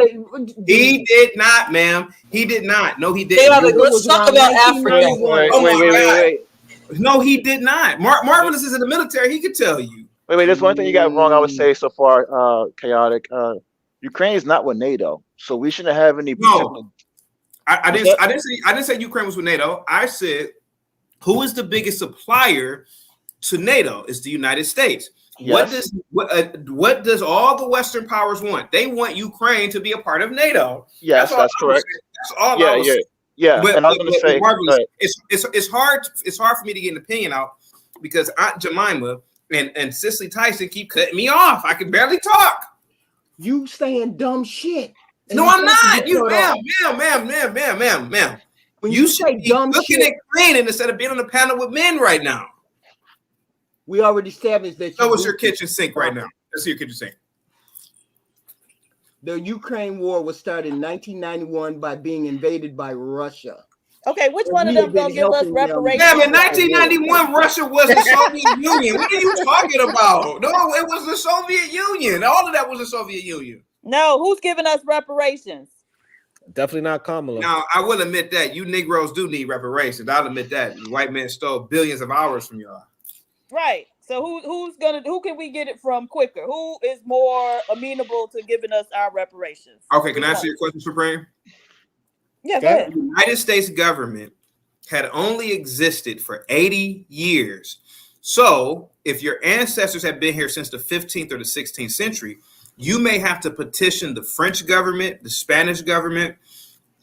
He did not, ma'am. He did not. No, he didn't. Let's talk about Africa. Wait. No, he did not. Marvelous is in the military. He could tell you. Wait. There's one thing you got wrong. I would say so far, chaotic. Ukraine is not with NATO, so we shouldn't have any. No, I didn't say Ukraine was with NATO. I said who is the biggest supplier to NATO? Is the United States. Yes. What does all the Western powers want? They want Ukraine to be a part of NATO. Yes, that's correct. That's all I was saying. Yeah, but, and I was going to say, it's hard for me to get an opinion out because Aunt Jemima and Cicely Tyson keep cutting me off. I can barely talk. You saying dumb shit. No, I'm not. You, ma'am. When you say dumb looking shit, at cleaning instead of being on the panel with men right now. We already established that. So what's your kitchen sink right now? Let's see your kitchen sink. The Ukraine war was started in 1991 by being invaded by Russia. Okay, which one of them gonna give us reparations? Yeah, in 1991, Russia was the Soviet Union. What are you talking about? No, it was the Soviet Union. All of that was the Soviet Union. No, who's giving us reparations? Definitely not Kamala. Now, I will admit that you Negroes do need reparations. I'll admit that. White men stole billions of hours from y'all. Right. So who can we get it from quicker? Who is more amenable to giving us our reparations? Okay, can I answer your question, Supreme? Yeah, go ahead. The United States government had only existed for 80 years. So if your ancestors have been here since the 15th or the 16th century, you may have to petition the French government, the Spanish government,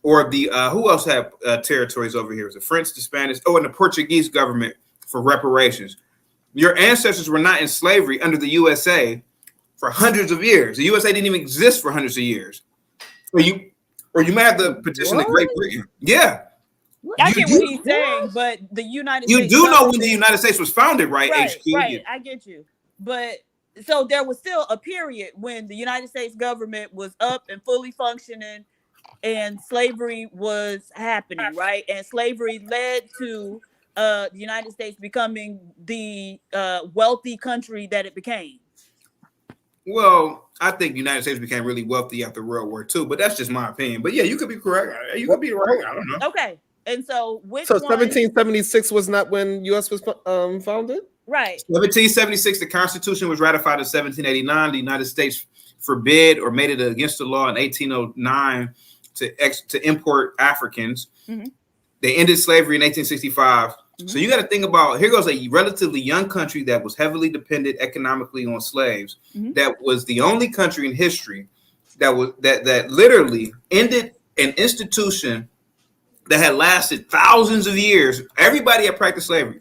or the who else have territories over here? It was the French, the Spanish, and the Portuguese government for reparations. Your ancestors were not in slavery under the USA for hundreds of years. The USA didn't even exist for hundreds of years. Or you may have to petition the Great Britain. Yeah. I get what he's saying, but the United States. You do know when the United States was founded, right? HQ. Right. I get you. But so there was still a period when the United States government was up and fully functioning and slavery was happening, right? And slavery led to the United States becoming the wealthy country that it became. Well, I think the United States became really wealthy after World War II, but that's just my opinion. But yeah, you could be correct. You could be right. I don't know. Okay. And so 1776 was not when U.S. was founded? Right. 1776, the Constitution was ratified in 1789. The United States forbid or made it against the law in 1809 to import Africans. Mm-hmm. They ended slavery in 1865. Mm-hmm. So you got to think about, here goes a relatively young country that was heavily dependent economically on slaves. Mm-hmm. That was the only country in history that literally ended an institution that had lasted thousands of years. Everybody had practiced slavery.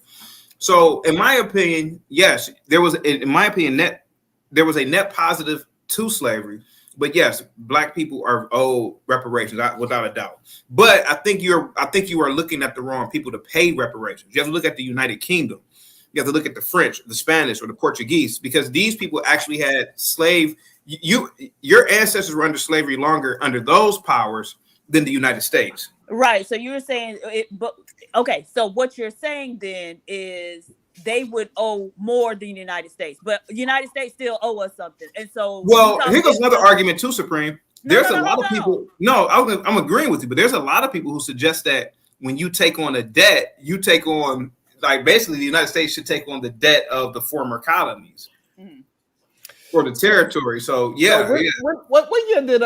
So in my opinion, yes, there was a net positive to slavery. But yes, black people are owed reparations without a doubt. But I think you are looking at the wrong people to pay reparations. You have to look at the United Kingdom. You have to look at the French, the Spanish, or the Portuguese, because these people actually had your ancestors were under slavery longer under those powers than the United States. Right. So you were saying but okay. So what you're saying then is they would owe more than the United States, but the United States still owe us something. And so, well, here goes another argument too, Supreme. There's a lot of people. No, I'm agreeing with you, but there's a lot of people who suggest that when you take on a debt, you take on, like, basically the United States should take on the debt of the former colonies or the territory. So yeah. So what year did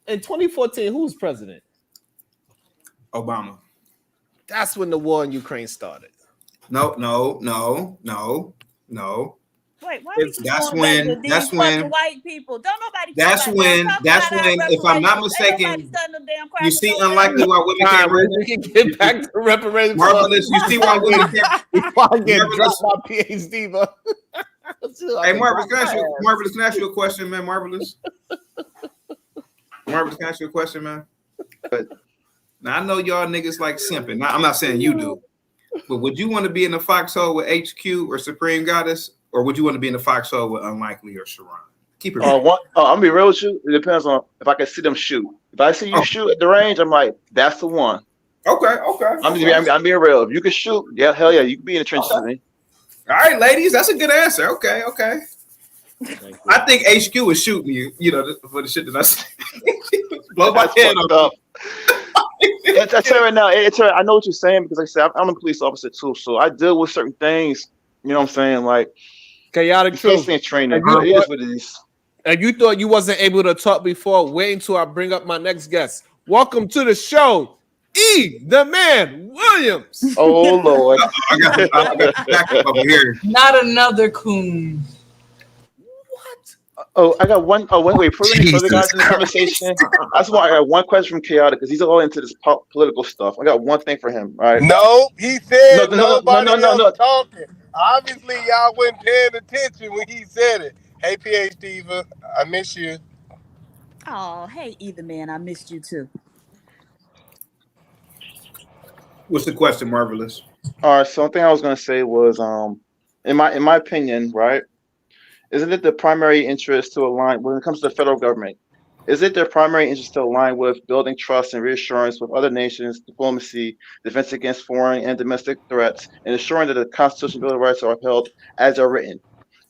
in 2014 who was president? Obama. That's when the war in Ukraine started. No. Wait, why that's when white people don't nobody. That's when. If I'm not mistaken, you see, unlikely why women can't. We can get back to reparations. Marvelous. You see why women can't. Before I get dropped my PhD, but hey, Marvelous, can I ask you a question, man? Marvelous, can I ask you a question, man? Now I know y'all niggas like simping. Now, I'm not saying you do, but would you want to be in the foxhole with HQ or Supreme Goddess, or would you want to be in the foxhole with Unlikely or Sharon? Keep it real. I'm gonna be real with you. It depends on if I can see them shoot. If I see you shoot at the range, I'm like, that's the one. Okay. I'm being real. If you can shoot, yeah, hell yeah, you can be in the trenches with me. All right, ladies, that's a good answer. Okay. I think HQ was shooting you, for the shit that I said. Blow my head up. I tell you right now, I know what you're saying, because like I said, I'm a police officer too, so I deal with certain things. You know what I'm saying? Like chaotic truth. Training. It is what it is. And you thought you wasn't able to talk before? Wait until I bring up my next guest. Welcome to the show, the Man Williams. Oh Lord, I got backup over here. Not another coon. Oh, I got one. Oh, wait. Before we further guys in the conversation, I got one question from Chaotic, because he's all into this political stuff. I got one thing for him. All right. No, he said nobody else talking. Obviously, y'all weren't paying attention when he said it. Hey, PhD Diva, I miss you. Oh, hey, Either Man, I missed you too. What's the question, Marvelous? All right. So one thing I was gonna say was, in my opinion, right? Isn't it the primary interest to align when it comes to the federal government? Is it their primary interest to align with building trust and reassurance with other nations, diplomacy, defense against foreign and domestic threats, and ensuring that the Constitution and Bill of Rights are upheld as they're written?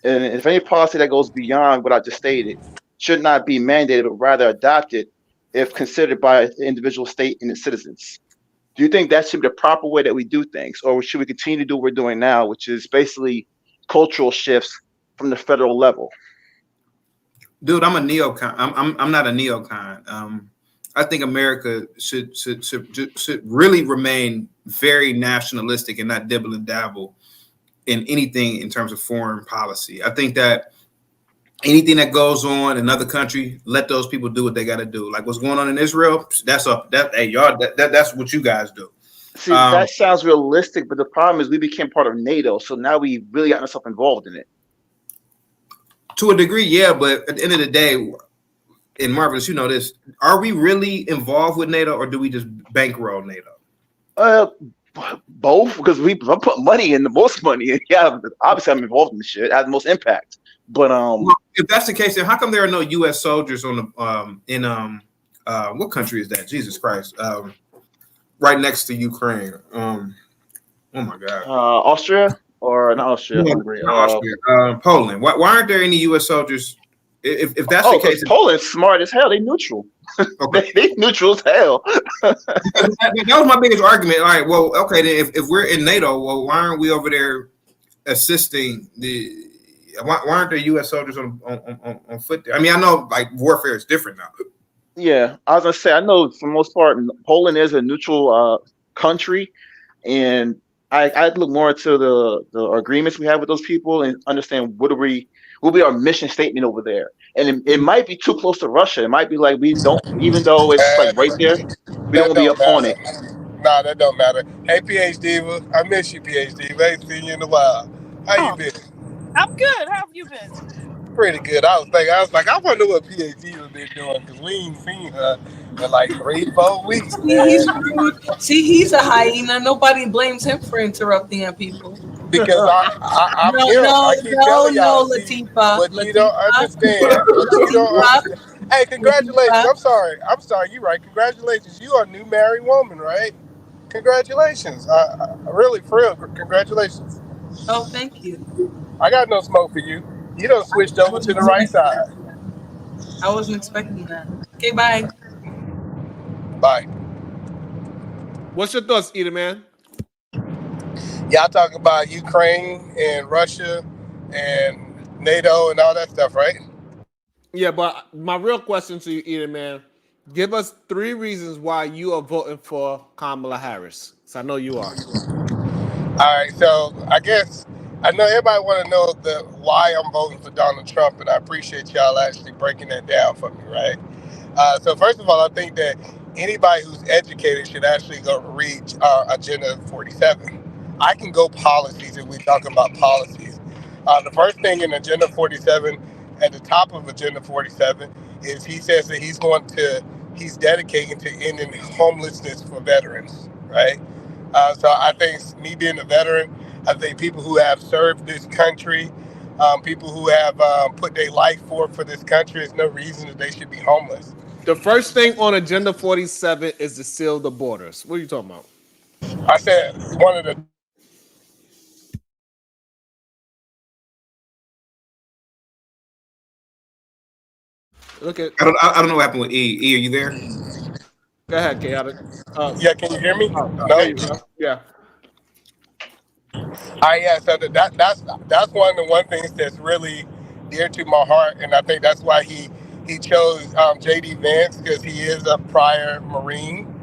And if any policy that goes beyond what I just stated should not be mandated, but rather adopted if considered by an individual state and its citizens. Do you think that should be the proper way that we do things, or should we continue to do what we're doing now, which is basically cultural shifts from the federal level? Dude, I'm a neocon. I'm not a neocon. I think America should really remain very nationalistic and not dibble and dabble in anything in terms of foreign policy. I think that anything that goes on in another country, let those people do what they got to do. Like what's going on in Israel, that's what you guys do. See, that sounds realistic, but the problem is we became part of NATO, so now we really got ourselves involved in it. To a degree, yeah, but at the end of the day, in Marvelous, you know this, are we really involved with NATO, or do we just bankroll NATO? Both, because we put money in, the most money. Yeah, obviously I'm involved in the shit. It has the most impact. But well, if that's the case, then how come there are no U.S. soldiers on the what country is that? Jesus Christ, right next to Ukraine. Oh my God, Austria. Or not Austria, Poland. Why aren't there any U.S. soldiers? If that's the case, Poland's smart as hell. They neutral. Okay. they neutral as hell. That was my biggest argument. All right, well, okay, then if we're in NATO, well, why aren't we over there assisting the? Why aren't there U.S. soldiers on foot there? I mean, I know like warfare is different now. Yeah, I was gonna say I know for the most part Poland is a neutral country, and I'd look more into the agreements we have with those people and understand what will be our mission statement over there. And it might be too close to Russia. It might be like we don't, even though it's like right there, we don't be up on it. Nah, that don't matter. Hey, PhD Diva, I miss you, PhD Diva. I ain't seen you in a while. How you been? I'm good. How have you been? pretty good. I was like, I wonder what PhD has been doing because we ain't seen her in like 3-4 weeks, See, he's man. rude. See, he's a hyena. Nobody blames him for interrupting our people. Because I'm No, him. no, I keep no, telling no, y'all. See, Latifa. what you don't understand. What you don't Latifa. understand. Hey, congratulations. I'm sorry. I'm sorry. You're right. Congratulations. You are a new married woman, right? Congratulations. Really, for real. Congratulations. Oh, thank you. I got no smoke for you. You done switched I over to the right side. wasn't expecting that. Okay, bye. Bye. What's your thoughts, Eater Man? Y'all talking about Ukraine and Russia and NATO and all that stuff, right? Yeah, but my real question to you, Eater Man, give us 3 reasons why you are voting for Kamala Harris. So I know you are. All right, so I guess I know everybody want to know the why I'm voting for Donald Trump, and I appreciate y'all actually breaking that down for me, right? So first of all, I think that anybody who's educated should actually go read Agenda 47. I can go policies if we're talking about policies. The first thing in Agenda 47, at the top of Agenda 47, is he says that he's dedicating to ending homelessness for veterans, right? So I think me being a veteran, I think people who have served this country, people who have put their life forth for this country, there's no reason that they should be homeless. The first thing on Agenda 47 is to seal the borders. What are you talking about? I said one of the Look at. I don't know what happened with E. E, are you there? Go ahead, Chaotic. Yeah, can you hear me? Oh, No. there you go. Yeah. Yeah. So that's one things that's really dear to my heart, and I think that's why he chose J.D. Vance because he is a prior Marine.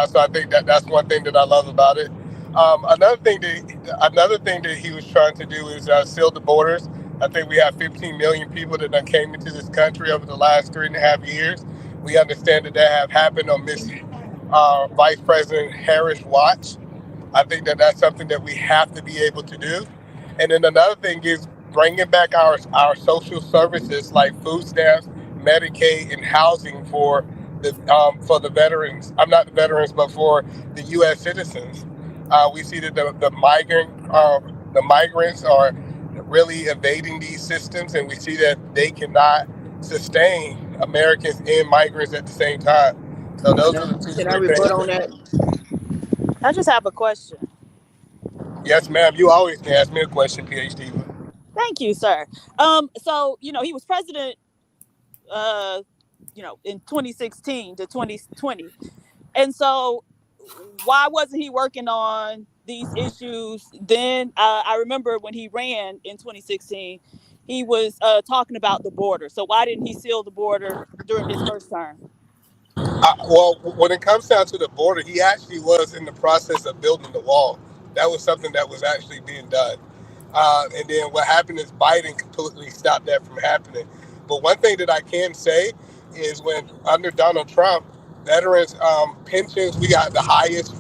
So I think that's one thing that I love about it. Another thing that he was trying to do is seal the borders. I think we have 15 million people that done came into this country over the last 3.5 years. We understand that have happened on Miss Vice President Harris' watch. I think that that's something that we have to be able to do. And then another thing is bringing back our social services like food stamps, Medicaid, and housing for the veterans. I'm not the veterans, but for the U.S. citizens. We see that the migrants are really evading these systems, and we see that they cannot sustain Americans and migrants at the same time. So those are the two Can I three rebut things. on that? I just have a question. Yes, ma'am. You always can ask me a question, PhD. Thank you, sir. So he was president, in 2016 to 2020, and so why wasn't he working on these issues then? I remember when he ran in 2016, he was talking about the border. So why didn't he seal the border during his first term? Well, when it comes down to the border, he actually was in the process of building the wall. That was something that was actually being done. And then what happened is Biden completely stopped that from happening. But one thing that I can say is when under Donald Trump, veterans pensions, we got the highest.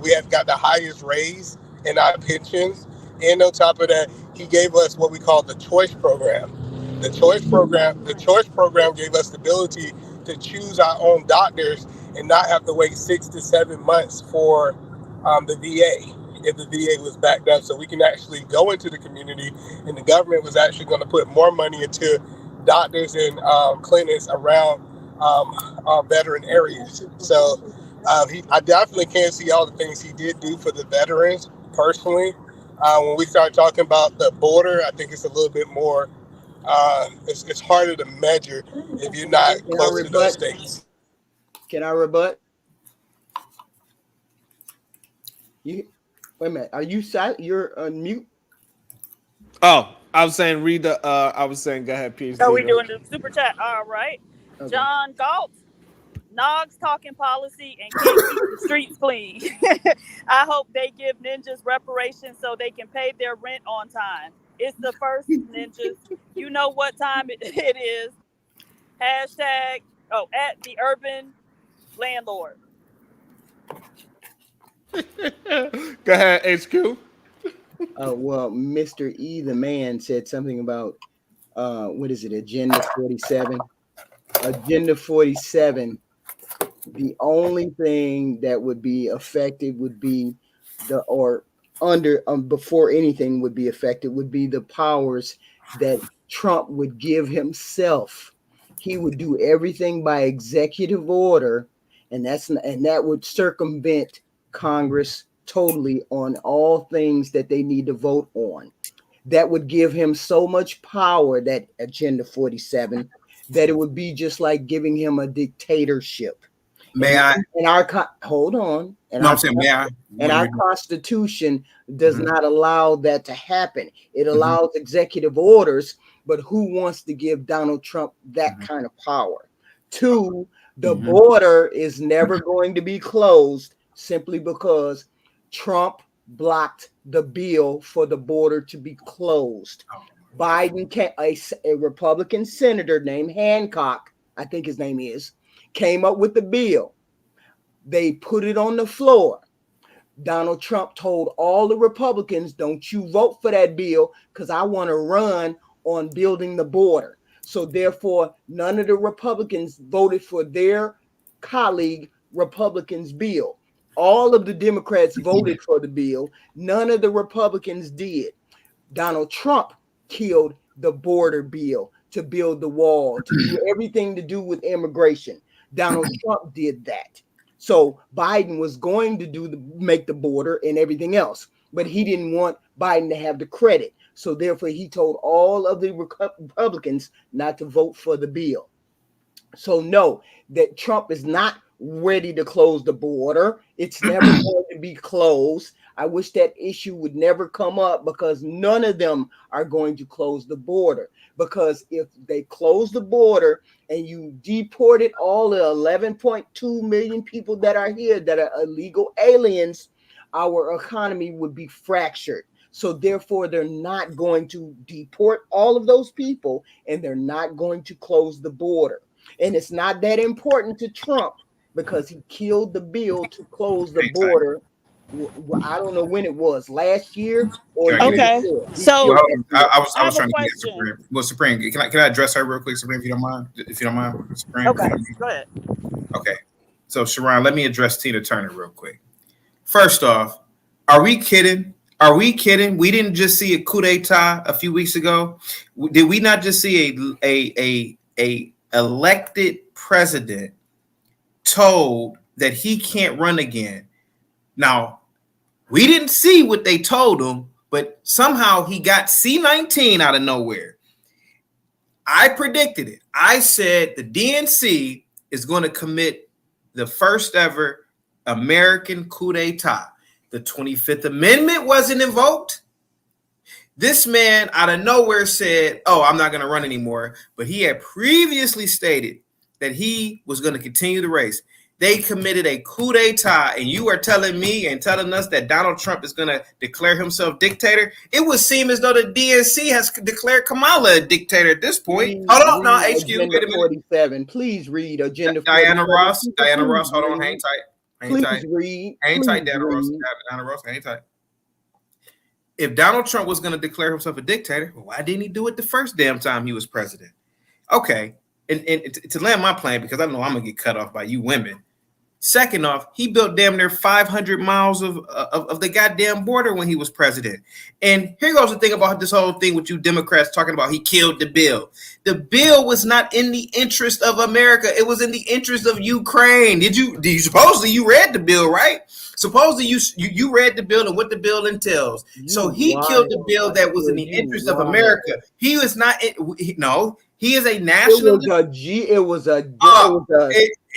We have got the highest raise in our pensions. And on top of that, he gave us what we call the choice program. The choice program gave us the ability to choose our own doctors and not have to wait 6 to 7 months for the VA if the VA was backed up. So we can actually go into the community, and the government was actually going to put more money into doctors and clinics around veteran areas. So I definitely can see all the things he did do for the veterans personally. When we start talking about the border, I think it's a little bit more. It's harder to measure if you're not Can I close to those rebut? states. Can I rebut? You wait a minute. Are you silent? You're on mute. Oh, I was saying read the. I was saying go ahead, PhD. So we doing the super chat. All right. Okay. John Galt. Nog's talking policy and can't keep the streets clean. I hope they give ninjas reparations so they can pay their rent on time. It's the first ninjas. You know what time it is. Hashtag at the urban landlord. Go ahead, HQ. Well, Mr. E, the man, said something about what is it? Agenda 47. Agenda 47. The only thing that would be effective would be before anything would be effective would be the powers that Trump would give himself. He would do everything by executive order, and that would circumvent Congress totally on all things that they need to vote on. That would give him so much power, that Agenda 47, that it would be just like giving him a dictatorship. Hold on. Our Constitution does not allow that to happen. It allows executive orders, but who wants to give Donald Trump that kind of power? Two, the border is never going to be closed simply because Trump blocked the bill for the border to be closed. Biden, a Republican senator named Hancock, I think his name is, came up with the bill. They put it on the floor. Donald Trump told all the Republicans, don't you vote for that bill because I want to run on building the border. So therefore, none of the Republicans voted for their colleague Republicans' bill. All of the Democrats voted for the bill. None of the Republicans did. Donald Trump killed the border bill to build the wall, to do everything to do with immigration. Donald Trump did that. So Biden was going to make the border and everything else, but he didn't want Biden to have the credit. So therefore, he told all of the Republicans not to vote for the bill. So no, that Trump is not ready to close the border. It's never going to be closed. I wish that issue would never come up because none of them are going to close the border. Because if they close the border and you deported all the 11.2 million people that are here that are illegal aliens, our economy would be fractured. So therefore, they're not going to deport all of those people and they're not going to close the border. And it's not that important to Trump because he killed the bill to close the border. I don't know when it was, last year or okay. So I was trying to get Supreme. Well, Supreme, can I address her real quick, Supreme, if you don't mind? Supreme. Okay, go ahead. Okay. So Sharon, let me address Tina Turner real quick. First off, are we kidding? Are we kidding? We didn't just see a coup d'etat a few weeks ago. Did we not just see a elected president told that he can't run again? Now, we didn't see what they told him, but somehow he got C-19 out of nowhere. I predicted it. I said the DNC is going to commit the first ever American coup d'etat. The 25th Amendment wasn't invoked. This man out of nowhere said, oh, I'm not going to run anymore. But he had previously stated that he was going to continue the race. They committed a coup d'etat, and you are telling me and telling us that Donald Trump is going to declare himself dictator? It would seem as though the DNC has declared Kamala a dictator at this point. Hold on, no, HQ, wait a minute. 47. Please read Agenda 47. Ross. Diana Ross, hold on, hang tight. Hang tight, Diana Ross, hang tight. If Donald Trump was going to declare himself a dictator, why didn't he do it the first damn time he was president? Okay, and to land my plane, because I know I'm going to get cut off by you women. Second off, he built damn near 500 miles of the goddamn border when he was president. And here goes the thing about this whole thing with you Democrats talking about he killed the bill. The bill was not in the interest of America. It was in the interest of Ukraine. Did you supposedly you read the bill, right? Supposedly you read the bill and what the bill entails. So he killed the bill that was in the interest of America. He was not. He is a nationalist. It was a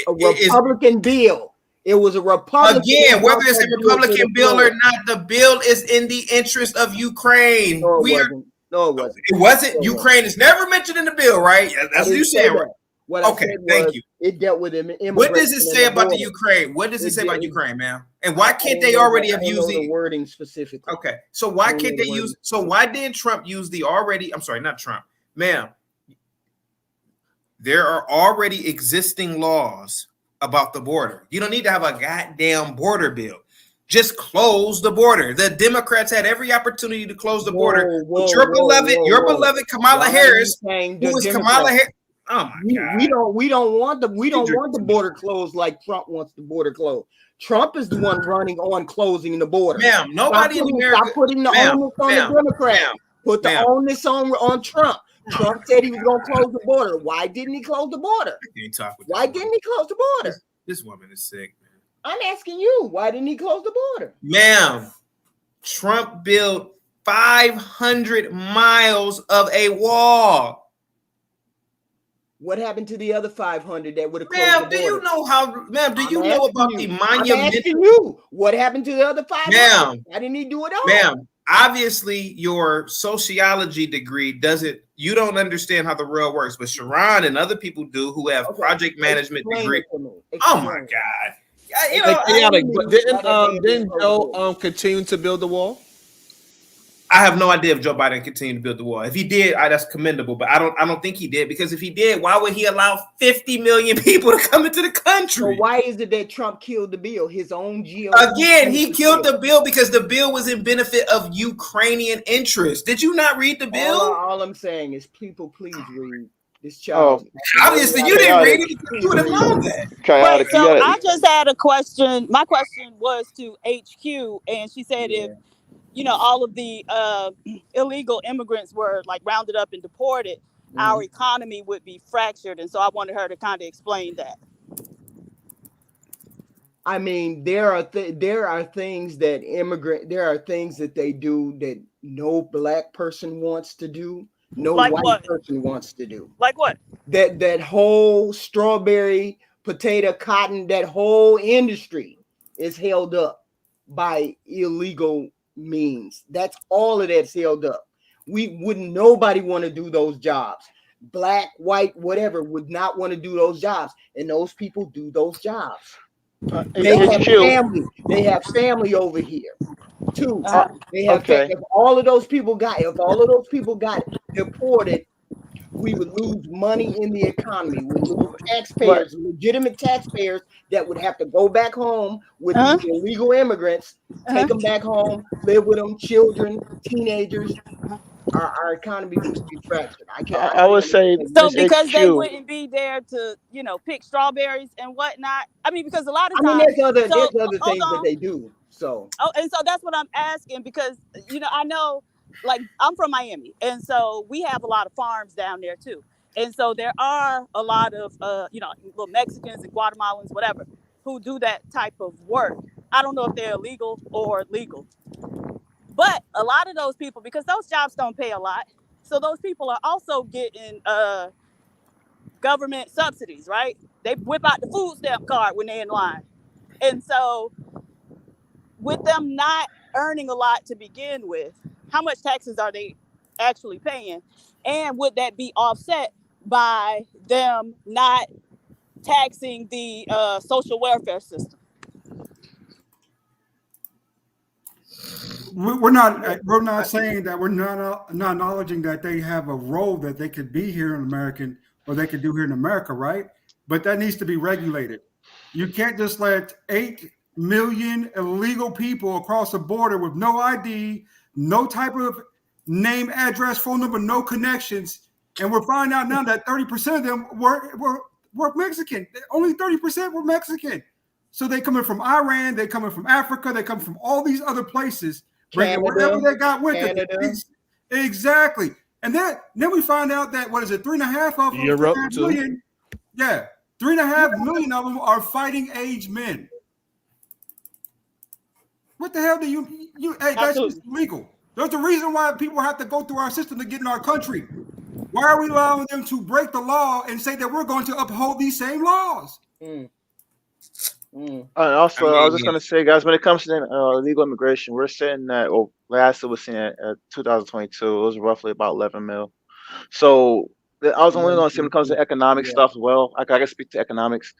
Republican bill. It was a Republican. Again, whether it's a Republican bill or not, the bill is in the interest of Ukraine. No, it wasn't. It wasn't. Ukraine is never mentioned in the bill, right? That's what you said, right? Okay, thank you. It dealt with immigration. What does it say about the Ukraine? What does it say about Ukraine, ma'am? And why can't they already have used the wording specifically? Okay, so why can't they use? So why didn't Trump use the already? I'm sorry, not Trump, ma'am. There are already existing laws about the border. You don't need to have a goddamn border bill. just close the border. The Democrats had every opportunity to close the border. Whoa, But your whoa. beloved Kamala Why are you Harris, saying who the is Kamala Democrats? Harris? Oh my God. We don't want the border closed like Trump wants the border closed. Trump is the one running on closing the border. Ma'am, nobody in America. Stop putting the onus on the Democrats. Put the onus on Trump. Trump said he was going to close the border. Why didn't he close the border? Why didn't he close the border? This woman is sick, man. I'm asking you, why didn't he close the border? Ma'am, Trump built 500 miles of a wall. What happened to the other 500 that would have closed Ma'am, the border? do you know how, ma'am, do you know about the monumental? I'm asking you, what happened to the other 500? Ma'am, why didn't he do it all? Ma'am, obviously your sociology degree doesn't, you don't understand how the world works, but Sharon and other people do who have project management degree. Oh my God. You know, didn't Joe continue to build the wall? I have no idea if Joe Biden continued to build the wall. If he did, that's commendable. But I don't think he did, because if he did, why would he allow 50 million people to come into the country? So why is it that Trump killed the bill? His own GOP. Again, he killed the bill because the bill was in benefit of Ukrainian interests. Did you not read the bill? All I'm saying is, people, please read. This child. Obviously, you didn't read it because you would have known that. Chaotic. Wait, so I just had a question. My question was to HQ, and she said if all of the illegal immigrants were like rounded up and deported, our economy would be fractured. And so I wanted her to kind of explain that. I mean, there are things that they do that no black person wants to do. No white person wants to do. Like what? That whole strawberry, potato, cotton, that whole industry is held up by illegal means. That's all of that's held up. Nobody want to do those jobs. Black, white, whatever, would not want to do those jobs. And those people do those jobs. They have family. They have family over here too. They have if all of those people got deported, we would lose money in the economy. We lose taxpayers, legitimate taxpayers that would have to go back home with these illegal immigrants, take them back home, live with them, children, teenagers. Our economy would be fractured. I would say so because they wouldn't be there to pick strawberries and whatnot. I mean, because a lot of times there's other things that they do. So and so that's what I'm asking, because I know, like, I'm from Miami, and so we have a lot of farms down there too, and so there are a lot of little Mexicans and Guatemalans, whatever, who do that type of work. I don't know if they're illegal or legal, but a lot of those people, because those jobs don't pay a lot, so those people are also getting government subsidies, right? They whip out the food stamp card when they're in line, and so with them not earning a lot to begin with, how much taxes are they actually paying? And would that be offset by them not taxing the social welfare system? We're not saying that, we're not acknowledging that they have a role that they could be here in American, or they could do here in America, right? But that needs to be regulated. You can't just let 8 million illegal people across the border with no ID, no type of name, address, phone number, no connections, and we're finding out now that 30% of them were Mexican. Only 30% were Mexican. So they coming from Iran, they coming from Africa, they come from all these other places, bringing whatever they got with them. Exactly. And then we find out that 3.5 of them, Europe million, 3.5 million of them are fighting age men. What the hell do you hey, that's just illegal. There's a reason why people have to go through our system to get in our country. Why are we allowing them to break the law and say that we're going to uphold these same laws? And also, I was just going to say, guys, when it comes to illegal immigration, we're sitting at, last it was seen at 2022, it was roughly about 11 mil. So I was only going to say when it comes to economic stuff as well, I can speak to economics.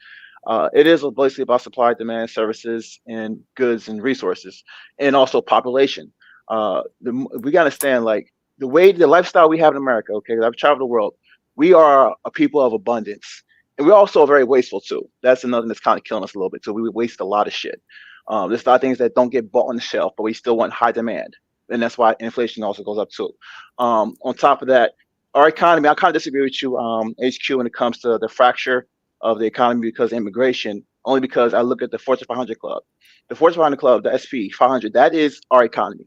It is basically about supply, demand, services, and goods and resources, and also population. We got to understand, like, the lifestyle we have in America, okay, I've traveled the world, we are a people of abundance. And we're also very wasteful too. That's another thing that's kind of killing us a little bit too. We waste a lot of shit. There's a lot of things that don't get bought on the shelf, but we still want high demand, and that's why inflation also goes up too. On top of that, our economy, I kind of disagree with you, HQ, when it comes to the fracture of the economy because of immigration. Only because I look at the Fortune 500 club, the Fortune 500 club, the SP 500. That is our economy.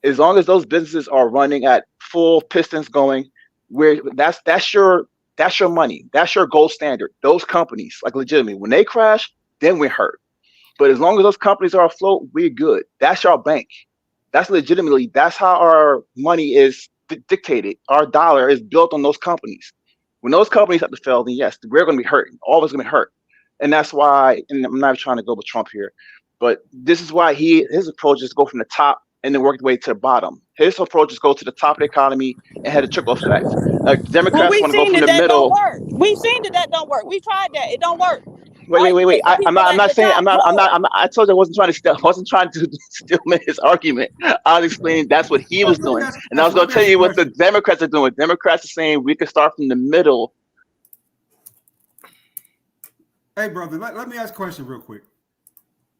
As long as those businesses are running at full pistons going, that's your money. That's your gold standard. Those companies, like legitimately, when they crash, then we're hurt. But as long as those companies are afloat, we're good. That's our bank. That's legitimately, that's how our money is dictated. Our dollar is built on those companies. When those companies have to fail, then yes, we're going to be hurting. All of us are going to be hurt. And that's why, and I'm not trying to go with Trump here, but this is why his approach is to go from the top and then work the way to the bottom. His approach is go to the top of the economy and have a trickle effect. Democrats we've want to go seen from that the that middle. don't work. We've seen that don't work. We tried that. It don't work. Wait. Because the I'm people not at the saying top I'm drug. not. I told you I wasn't trying to steal his argument. I was explaining that's what he was doing, and I was going to tell you what the Democrats are doing. Democrats are saying we can start from the middle. Hey, brother, let me ask a question real quick.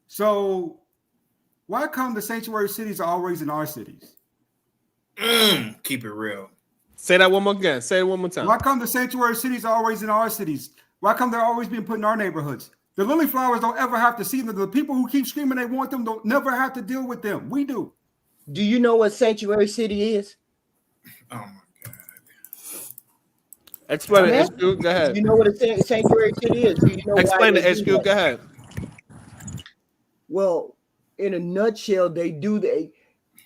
So, why come the sanctuary cities are always in our cities? Keep it real. Say that one more again. Say it one more time. Why come the sanctuary cities are always in our cities? Why come they're always being put in our neighborhoods? The lily flowers don't ever have to see them. The people who keep screaming they want them don't never have to deal with them. We do. Do you know what sanctuary city is? Oh my God. Explain it, HQ. Go ahead. Do you know what a sanctuary city is? Do you know Explain why it, HQ. Go ahead. Well, in a nutshell,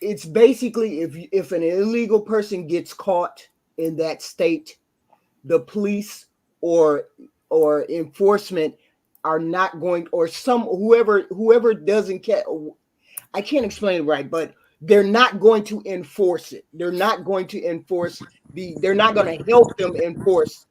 it's basically if an illegal person gets caught in that state, the police or enforcement are not going, or whoever doesn't catch. I can't explain it right, but they're not going to enforce it. They're not going to enforce they're not going to help them enforce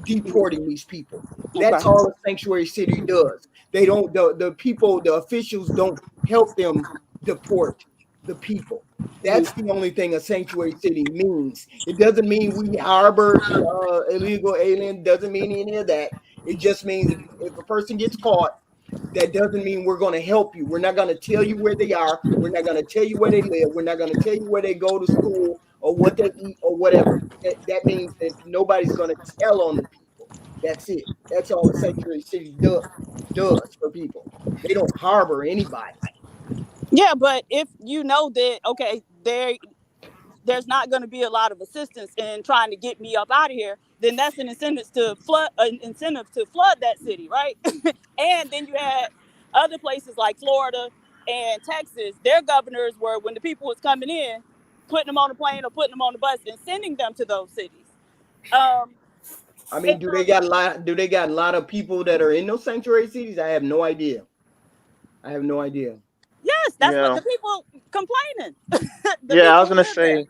deporting these people. That's all a sanctuary city does. They don't, the officials don't help them deport the people. That's the only thing a sanctuary city means. It doesn't mean we harbor illegal alien, doesn't mean any of that. It just means if a person gets caught, that doesn't mean we're going to help you. We're not going to tell you where they are. We're not going to tell you where they live. We're not going to tell you where they go to school or what they eat or whatever. That means that nobody's going to tell on the people. That's it. That's all a sanctuary city does for people. They don't harbor anybody. Yeah, but if you know that, okay, there's not going to be a lot of assistance in trying to get me up out of here, then that's an incentive to flood that city, right? And then you had other places like Florida and Texas. Their governors were, when the people was coming in, putting them on a plane or putting them on the bus and sending them to those cities. I mean, do they got a lot of people that are in those sanctuary cities? I have no idea. Yes, that's what the people complaining. I was gonna say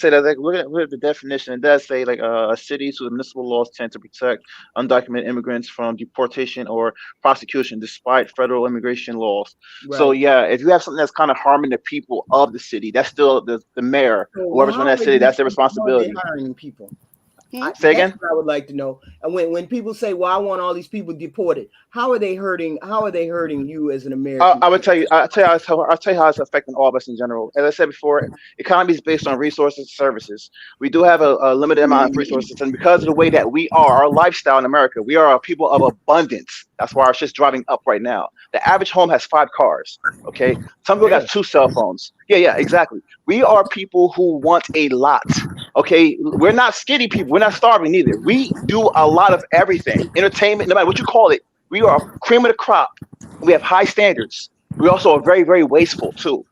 that. Like, look at the definition. It does say like a city whose municipal laws tend to protect undocumented immigrants from deportation or prosecution, despite federal immigration laws. Right. So yeah, if you have something that's kind of harming the people of the city, that's still the mayor, whoever's in that city. That's their responsibility. Hiring people. Say again? That's what I would like to know. And when people say, "Well, I want all these people deported," how are they hurting you as an American? I'll tell you how it's affecting all of us in general. As I said before, economy is based on resources and services. We do have a limited amount of resources, and because of the way that we are, our lifestyle in America, we are a people of abundance. That's why our shit's driving up right now. The average home has 5 cars. Okay, some people got 2 cell phones. Yeah, exactly. We are people who want a lot. Okay, we're not skinny people. We're not starving either. We do a lot of everything. Entertainment, no matter what you call it. We are cream of the crop. We have high standards. We also are very, very wasteful too.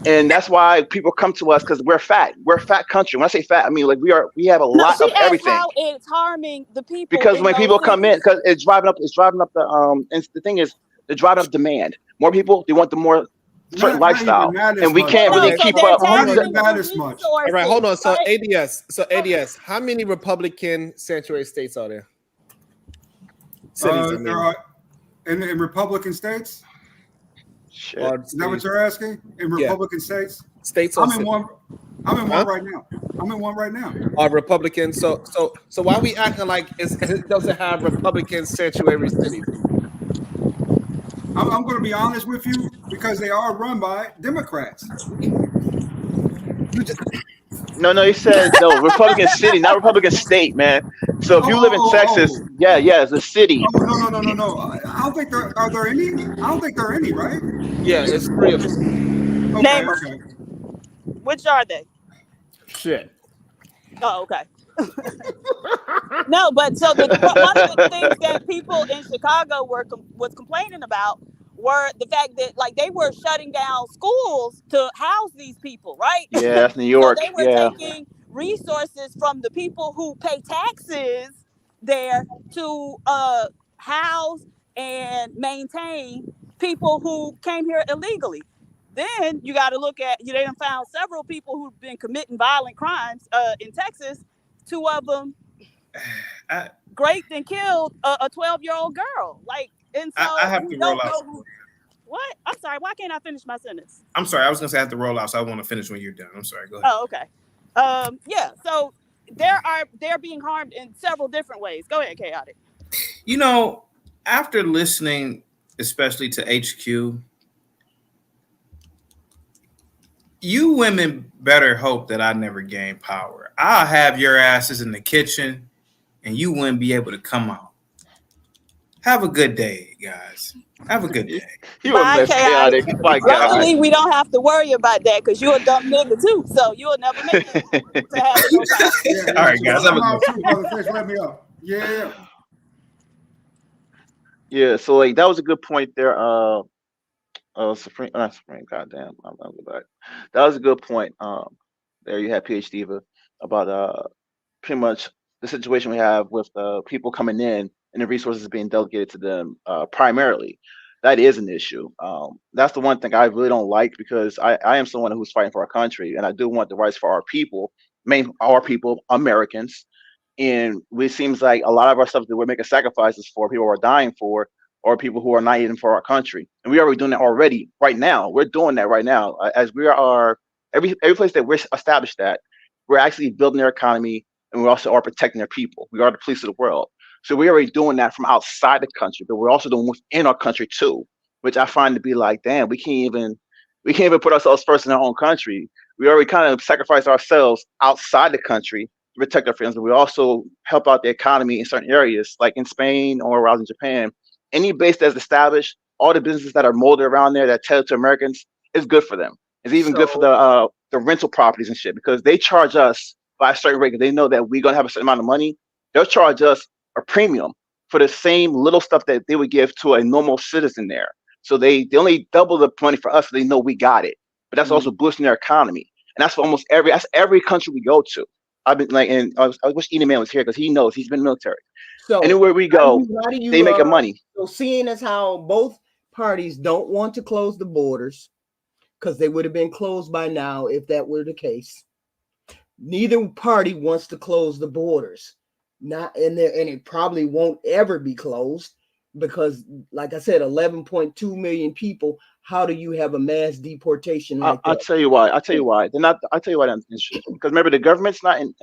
And that's why people come to us, because we're fat. We're a fat country. When I say fat, I mean like we have a lot of everything. How it's harming the people. Because when people come in, because it's driving up the and the thing is, they're driving up demand. More people, they want the more certain lifestyle, and we can't really keep up. Not even that as much. All right, hold on. So ADS, how many Republican sanctuary states are there? Cities, There are in Republican states. Shit. Is that what you're asking? In Republican states? States or I'm in cities? one. I'm in Huh? one right now. I'm in one right now. Are Republicans? So why are we acting like it doesn't have Republican sanctuary cities? I'm going to be honest with you because they are run by Democrats. You just, No, he said no. Republican city, not Republican state, man. So if you live in Texas, yeah, it's a city. Oh, no. I don't think there are there any. I don't think there are any, right? yeah, it's 3 of them. Okay, Name 'em. okay. Which are they? Shit. Oh, okay. No, but so one of the things that people in Chicago was complaining about were the fact that like they were shutting down schools to house these people, right? Yeah, that's New So York. they were Yeah. taking resources from the people who pay taxes there to house and maintain people who came here illegally. Then you got to look at they done found several people who've been committing violent crimes in Texas. 2 of them raped and killed a 12-year-old girl. Like, and so I have to roll out. What? I'm sorry. Why can't I finish my sentence? I'm sorry. I was gonna say I have to roll out, so I want to finish when you're done. I'm sorry. Go ahead. Oh, okay. Yeah. So they're being harmed in several different ways. Go ahead, Chaotic. You know, after listening, especially to HQ, you women better hope that I never gain power. I'll have your asses in the kitchen, and you wouldn't be able to come out. Have a good day, guys. Have a good day. You a mess, Chaotic. My God. Luckily, we don't have to worry about that because you're a dumb nigga too, so you'll never make it to have no power. All right, guys. Have a good day. Thanks for letting me up. Yeah. Yeah, so like that was a good point there. Supreme, not Supreme. Goddamn, I'm gonna go back. That was a good point. There you had PhD Diva about pretty much the situation we have with people coming in and the resources being delegated to them primarily. That is an issue. That's the one thing I really don't like because I am someone who's fighting for our country and I do want the rights for our people, Americans. And it seems like a lot of our stuff that we're making sacrifices for, people are dying for, or people who are not even for our country. And we're already doing that already right now. We're doing that right now. As we are, every place that we're established at, we're actually building their economy and we also are protecting their people. We are the police of the world. So we're already doing that from outside the country, but we're also doing within our country too, which I find to be like, damn, we can't even put ourselves first in our own country. We already kind of sacrifice ourselves outside the country to protect our friends, but we also help out the economy in certain areas, like in Spain or around in Japan. Any base that's established, all the businesses that are molded around there that tell to Americans, is good for them. It's even good for the rental properties and shit because they charge us by a certain rate because they know that we're gonna have a certain amount of money. They'll charge us a premium for the same little stuff that they would give to a normal citizen there. So they only double the money for us so they know we got it. But that's also boosting their economy. And that's for almost every country we go to. I've been like, and I wish Edie Man was here because he knows he's been military. So anywhere we go, they make money. So seeing as how both parties don't want to close the borders, because they would have been closed by now if that were the case. Neither party wants to close the borders. Not in there, and it probably won't ever be closed because, like I said, 11.2 million people. How do you have a mass deportation like that? I'll tell you why. They're not. I'll tell you why that's interesting. Because remember, the government's not in.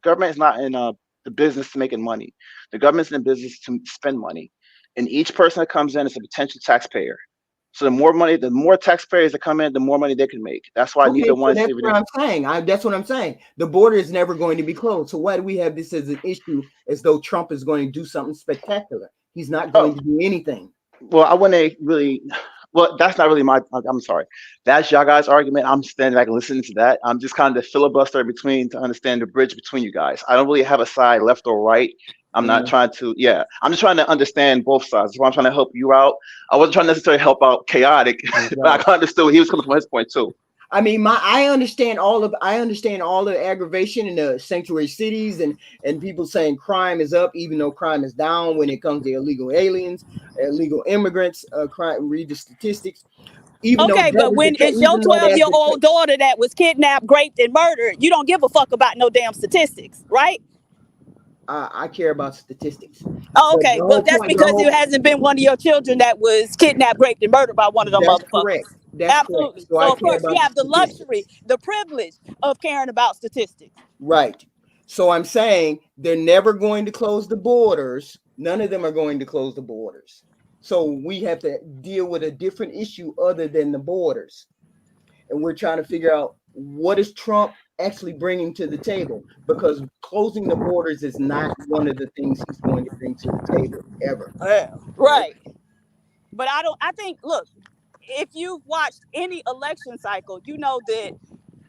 Government is not in the business to making money. The government's in the business to spend money, and each person that comes in is a potential taxpayer. So the more money, the more taxpayers that come in, the more money they can make. That's why neither one. That's what I'm saying. That's what I'm saying. The border is never going to be closed. So why do we have this as an issue? As though Trump is going to do something spectacular. He's not going to do anything. Well, I wouldn't really. Well, that's not really my. I'm sorry. That's y'all guys' argument. I'm standing back and listening to that. I'm just kind of the filibuster between to understand the bridge between you guys. I don't really have a side left or right. I'm not trying to. Yeah, I'm just trying to understand both sides. That's why I'm trying to help you out. I wasn't trying to necessarily help out Chaotic, but I understood he was coming from his point too. I mean, I understand all the aggravation in the sanctuary cities and people saying crime is up, even though crime is down when it comes to illegal aliens, illegal immigrants. Crime. Read the statistics. Okay, but when it's your 12-year-old daughter that was kidnapped, raped, and murdered, you don't give a fuck about no damn statistics, right? I care about statistics. Oh, But okay. the Well, whole that's point, because it hasn't been one of your children that was kidnapped, raped, and murdered by one of them that's motherfuckers. correct. That's correct. Absolutely. So I So of care course you about the have the luxury, statistics. the privilege of caring about statistics. Right. So I'm saying they're never going to close the borders. None of them are going to close the borders. So we have to deal with a different issue other than the borders. And we're trying to figure out what is Trump actually bringing to the table, because closing the borders is not one of the things he's going to bring to the table ever. Right. But I think, look, if you've watched any election cycle, you know that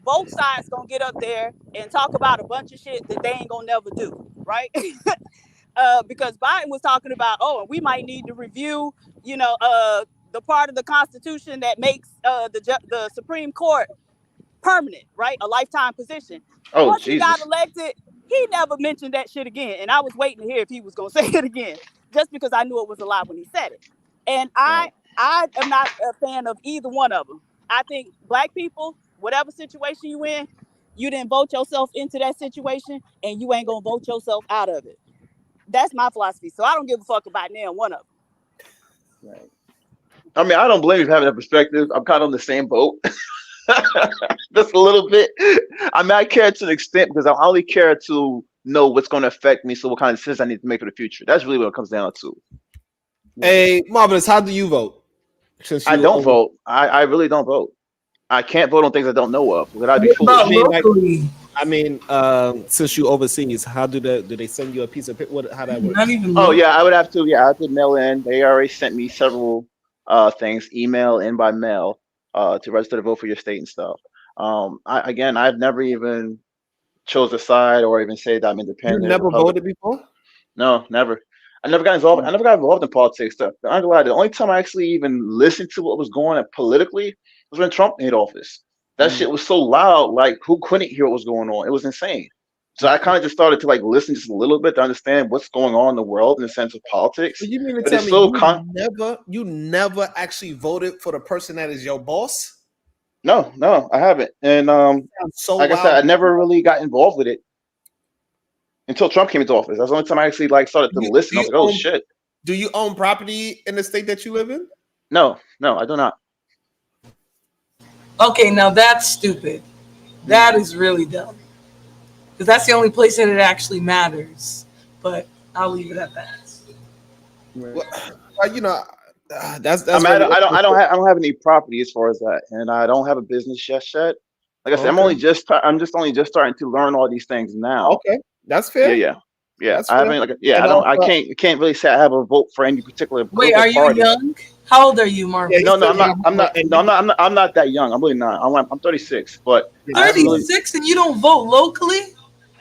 both sides gonna get up there and talk about a bunch of shit that they ain't gonna never do, right? Because Biden was talking about, and we might need to review, the part of the Constitution that makes the Supreme Court permanent, right? A lifetime position. Oh, Once he got Jesus. elected, he never mentioned that shit again. And I was waiting to hear if he was gonna say it again, just because I knew it was a lie when he said it. And I am not a fan of either one of them. I think black people, whatever situation you in, you didn't vote yourself into that situation, and you ain't gonna vote yourself out of it. That's my philosophy. So I don't give a fuck about neither one of them. Right. I mean, I don't blame you for having that perspective. I'm kind of on the same boat. Just a little bit. I mean, I care to an extent because I only care to know what's going to affect me. So what kind of decisions I need to make for the future. That's really what it comes down to. Hey, Marvelous, how do you vote? Since I don't vote. I really don't vote. I can't vote on things I don't know of. That'd be foolish. Since you overseas, how do they send you a piece of paper? How that works? Not even. Oh yeah, I would have to. Yeah, I have to mail in. They already sent me several things, email and by mail, to register to vote for your state and stuff. I've never even chose a side or even said that I'm independent. You never voted before? No, never. I never got involved. I never got involved in politics. I'm not gonna lie. The only time I actually even listened to what was going on politically was when Trump made office. That shit was so loud. Like, who couldn't hear what was going on? It was insane. So I kind of just started to like listen just a little bit to understand what's going on in the world in the sense of politics. So you mean to But tell it's me so you never actually voted for the person that is your boss? No, I haven't. And so like I said, I wild. never really got involved with it until Trump came into office. That's the only time I actually like started to listen. I was like, oh shit. Do you own property in the state that you live in? No, I do not. Okay, now that's stupid. That is really dumb. Because that's the only place that it actually matters. But I'll leave it at that. Well, that's. I mean, I don't have any property as far as that, and I don't have a business just yet. Like I said, Okay. I'm just starting to learn all these things now. Okay, that's fair. Yeah. That's I fair. haven't I can't really say I have a vote for any particular. Wait, are you party. young? How old are you, Marvin? No, I'm not that young. I'm really not. I'm 36, but 36 and you don't vote locally?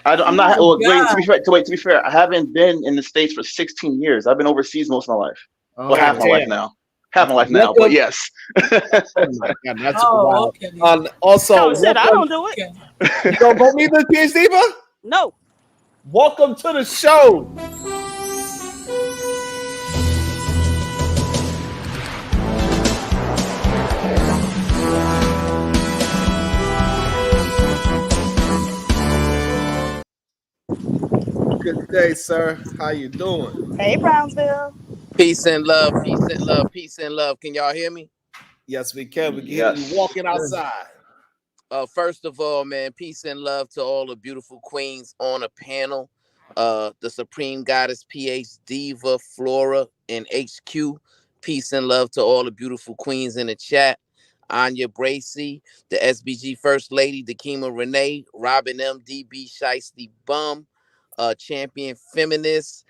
I'm not. Well, to be fair, I haven't been in the States for 16 years. I've been overseas most of my life. Well, half my life now. But yes. Oh my God, that's wild. Okay. Also, I don't do it. You don't vote me the PhD, bro? No. Welcome to the show. Good day, sir. How you doing? Hey, Brownsville. Peace and love, peace and love, peace and love. Can y'all hear me? Yes, we can. We can hear you walking outside. First of all, man, peace and love to all the beautiful queens on a panel. The Supreme Goddess, PH Diva, Flora, and HQ. Peace and love to all the beautiful queens in the chat. Anya Bracy, the SBG First Lady, Dakima Renee, Robin MDB, Shiesty Bum, Champion Feminist,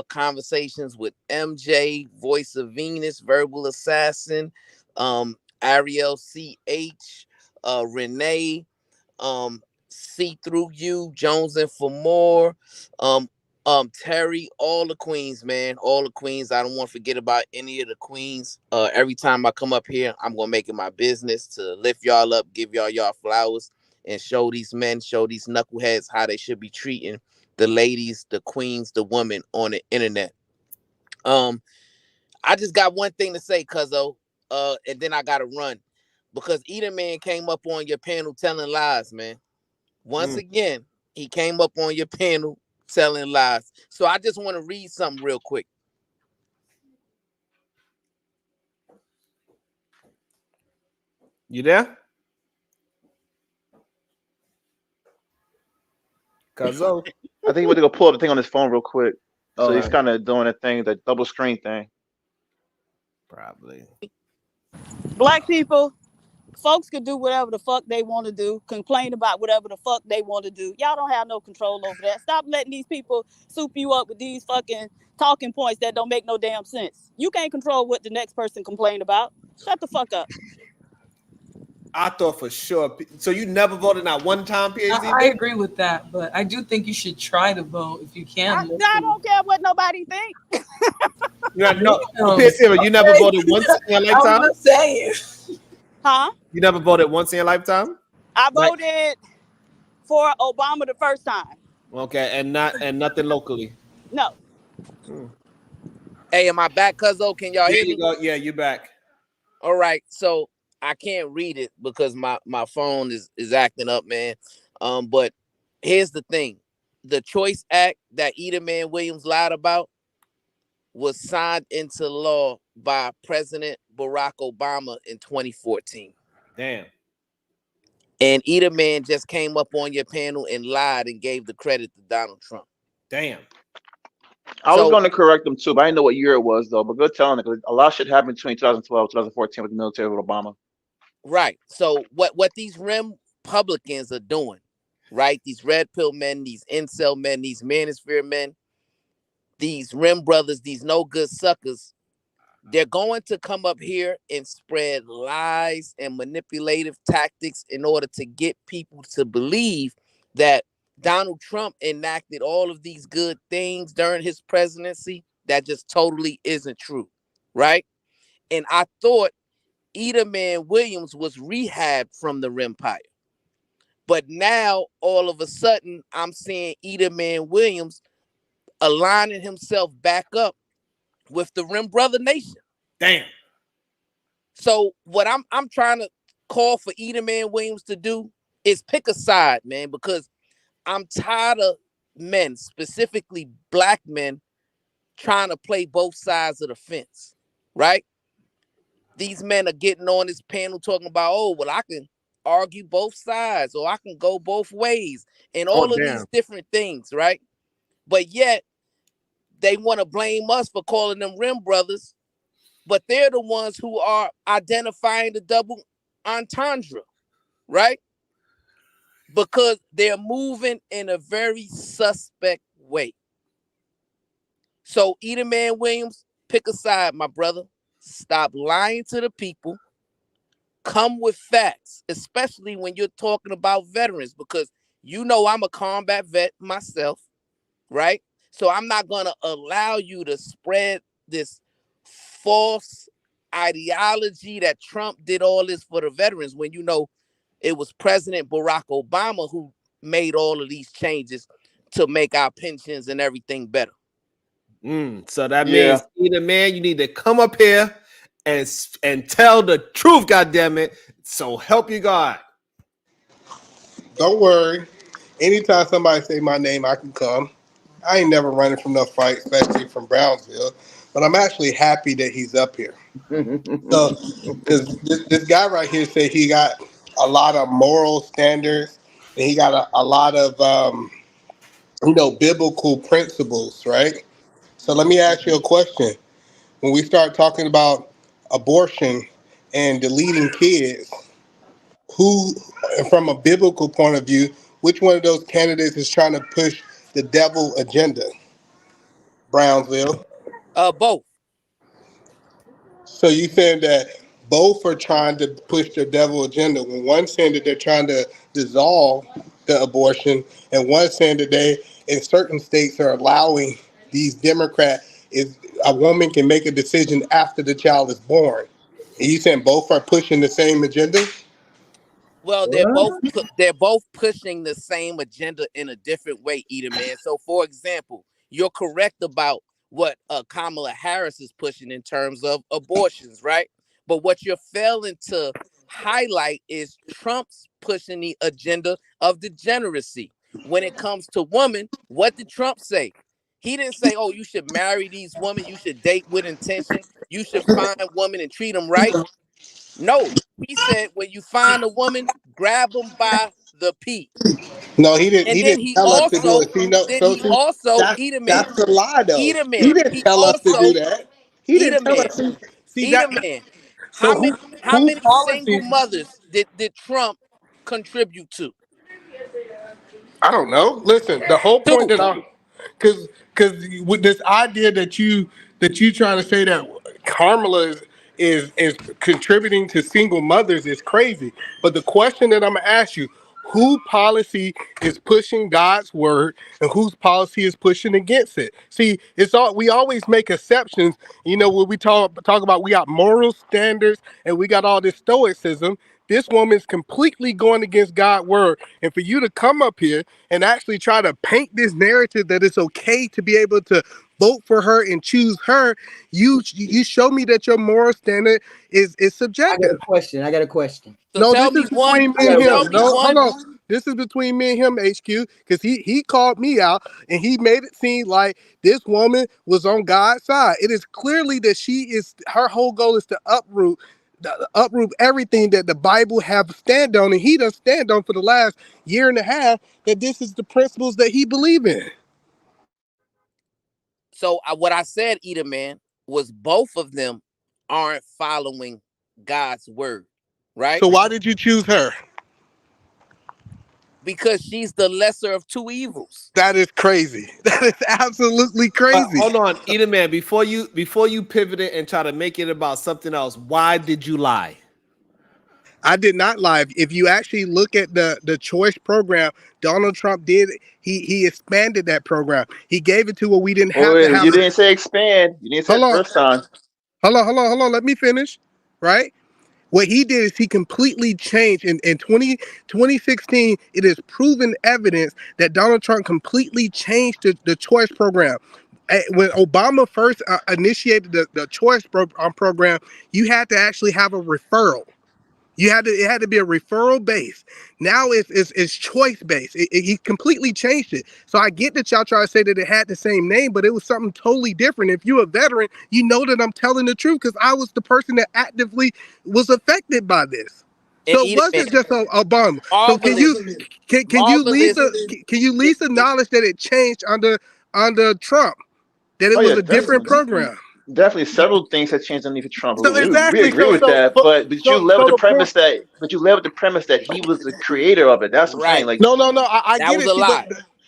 Conversations with MJ, Voice of Venus, Verbal Assassin, Ariel CH, Renee, See Through You, Jones and for more, Terry, all the queens, man, all the queens. I don't want to forget about any of the queens. Every time I come up here, I'm gonna make it my business to lift y'all up, give y'all flowers, and show these men, show these knuckleheads how they should be treating the ladies, the queens, the women on the internet. I just got one thing to say, cuzzo, and then I gotta run. Because Eden Man came up on your panel telling lies, man. Once again, he came up on your panel telling lies. So I just want to read something real quick. You there? Cuzzo. I think he went to go pull up the thing on his phone real quick. So All he's right. kind of doing a thing, that double screen thing. Probably. Black people, folks can do whatever the fuck they want to do, complain about whatever the fuck they want to do. Y'all don't have no control over that. Stop letting these people soup you up with these fucking talking points that don't make no damn sense. You can't control what the next person complain about. Shut the fuck up. I thought for sure. So you never voted not one time, PhD? I agree with that, but I do think you should try to vote if you can. I don't care what nobody think. You never voted once in your lifetime? I'm just saying. Huh? You never voted once in your lifetime? I voted for Obama the first time. Okay, and nothing locally. No. Hey, am I back, Cuzzo? Can y'all hear me? Yeah, you back. All right, so I can't read it because my phone is acting up, man. But here's the thing: the Choice Act that Ida Man Williams lied about was signed into law by President Barack Obama in 2014. Damn. And Ida Man just came up on your panel and lied and gave the credit to Donald Trump. Damn. I was going to correct them too, but I didn't know what year it was though. But good telling it, because a lot of shit happened between 2012 2014 with the military with Obama. Right. So what these Republicans are doing, right? These red pill men, these incel men, these manosphere men, these Rim brothers, these no good suckers, they're going to come up here and spread lies and manipulative tactics in order to get people to believe that Donald Trump enacted all of these good things during his presidency. That just totally isn't true, right? And I thought Ida Man Williams was rehabbed from the Rimpire. But now, all of a sudden, I'm seeing Ida Man Williams aligning himself back up with the Rim Brother Nation. Damn. So what I'm trying to call for Ida Man Williams to do is pick a side, man, because I'm tired of men, specifically black men, trying to play both sides of the fence, right? These men are getting on this panel talking about, oh, well, I can argue both sides or I can go both ways and all of these different things, right? But yet they want to blame us for calling them Rim brothers, but they're the ones who are identifying the double entendre, right? Because they're moving in a very suspect way. So Ida Man Williams, pick a side, my brother. Stop lying to the people. Come with facts, especially when you're talking about veterans, because you know I'm a combat vet myself, right? So I'm not going to allow you to spread this false ideology that Trump did all this for the veterans when you know it was President Barack Obama who made all of these changes to make our pensions and everything better. So that means, Ida Man, you need to come up here and tell the truth, goddammit. So help you God. Don't worry. Anytime somebody say my name, I can come. I ain't never running from no fight, especially from Brownsville. But I'm actually happy that he's up here. So, because this guy right here said he got a lot of moral standards and he got a lot of, biblical principles, right? So let me ask you a question. When we start talking about abortion and deleting kids, who, from a biblical point of view, which one of those candidates is trying to push the devil agenda? Brownsville. Both. So you saying that both are trying to push the devil agenda? When one saying that they're trying to dissolve the abortion, and one saying that they, in certain states, are allowing these Democrats, if a woman can make a decision after the child is born. And you saying both are pushing the same agenda? Well, they're both pushing the same agenda in a different way, Ida Man. So, for example, you're correct about what Kamala Harris is pushing in terms of abortions, right? But what you're failing to highlight is Trump's pushing the agenda of degeneracy. When it comes to women, what did Trump say? He didn't say, oh, you should marry these women, you should date with intention, you should find women and treat them right. No, he said, when you find a woman, grab them by the pee. No, he didn't. And He then didn't tell us to do it. See, no, so see, eat a man, that's the lie, though. eat a He man. didn't He tell us to do also that. He eat didn't a tell man, us. See eat that. a man. So How who many single policies? mothers did Trump contribute to? I don't know. Listen, the whole point Two. that because with this idea that you trying to say that Carmela is contributing to single mothers is crazy. But the question that I'm gonna ask you, who policy is pushing God's word and whose policy is pushing against it? See, it's all we always make exceptions. You know, when we talk about we got moral standards and we got all this stoicism. This woman's completely going against God's word. And for you to come up here and actually try to paint this narrative that it's okay to be able to vote for her and choose her, you show me that your moral standard is I got subjective. a question. I got a question. So No, tell this me is one. between me and Tell him. me No, hold one. on. This is between me and him, HQ, because he called me out and he made it seem like this woman was on God's side. It is clearly that her whole goal is to uproot everything that the Bible have stand on, and he does stand on for the last year and a half that this is the principles that he believe in. So what I said, Eater Man, was both of them aren't following God's word, right? So why did you choose her? Because she's the lesser of two evils. That is crazy. That is absolutely crazy. Hold on, Eater Man. Before you pivot it and try to make it about something else, why did you lie? I did not lie. If you actually look at the choice program, Donald Trump did. He expanded that program. He gave it to where we didn't have to Wait, have. you didn't say expand. You didn't say Hold it on. first time. Hold on. Let me finish. Right. What he did is he completely changed. In 2016, it is proven evidence that Donald Trump completely changed the choice program. When Obama first initiated the choice program, you had to actually have a referral. It had to be a referral base. Now it's choice based. He completely changed it. So I get that y'all try to say that it had the same name, but it was something totally different. If you're a veteran, you know that I'm telling the truth because I was the person that actively was affected by this. And So it wasn't just Obama. So can you at least acknowledge that it changed under Trump? That it Oh was yeah, a different program. definitely several things have changed underneath Trump. So We exactly. agree with that, but you led with the premise that he was the creator of it. That's what I'm saying. Like No, I that get was it. a lie.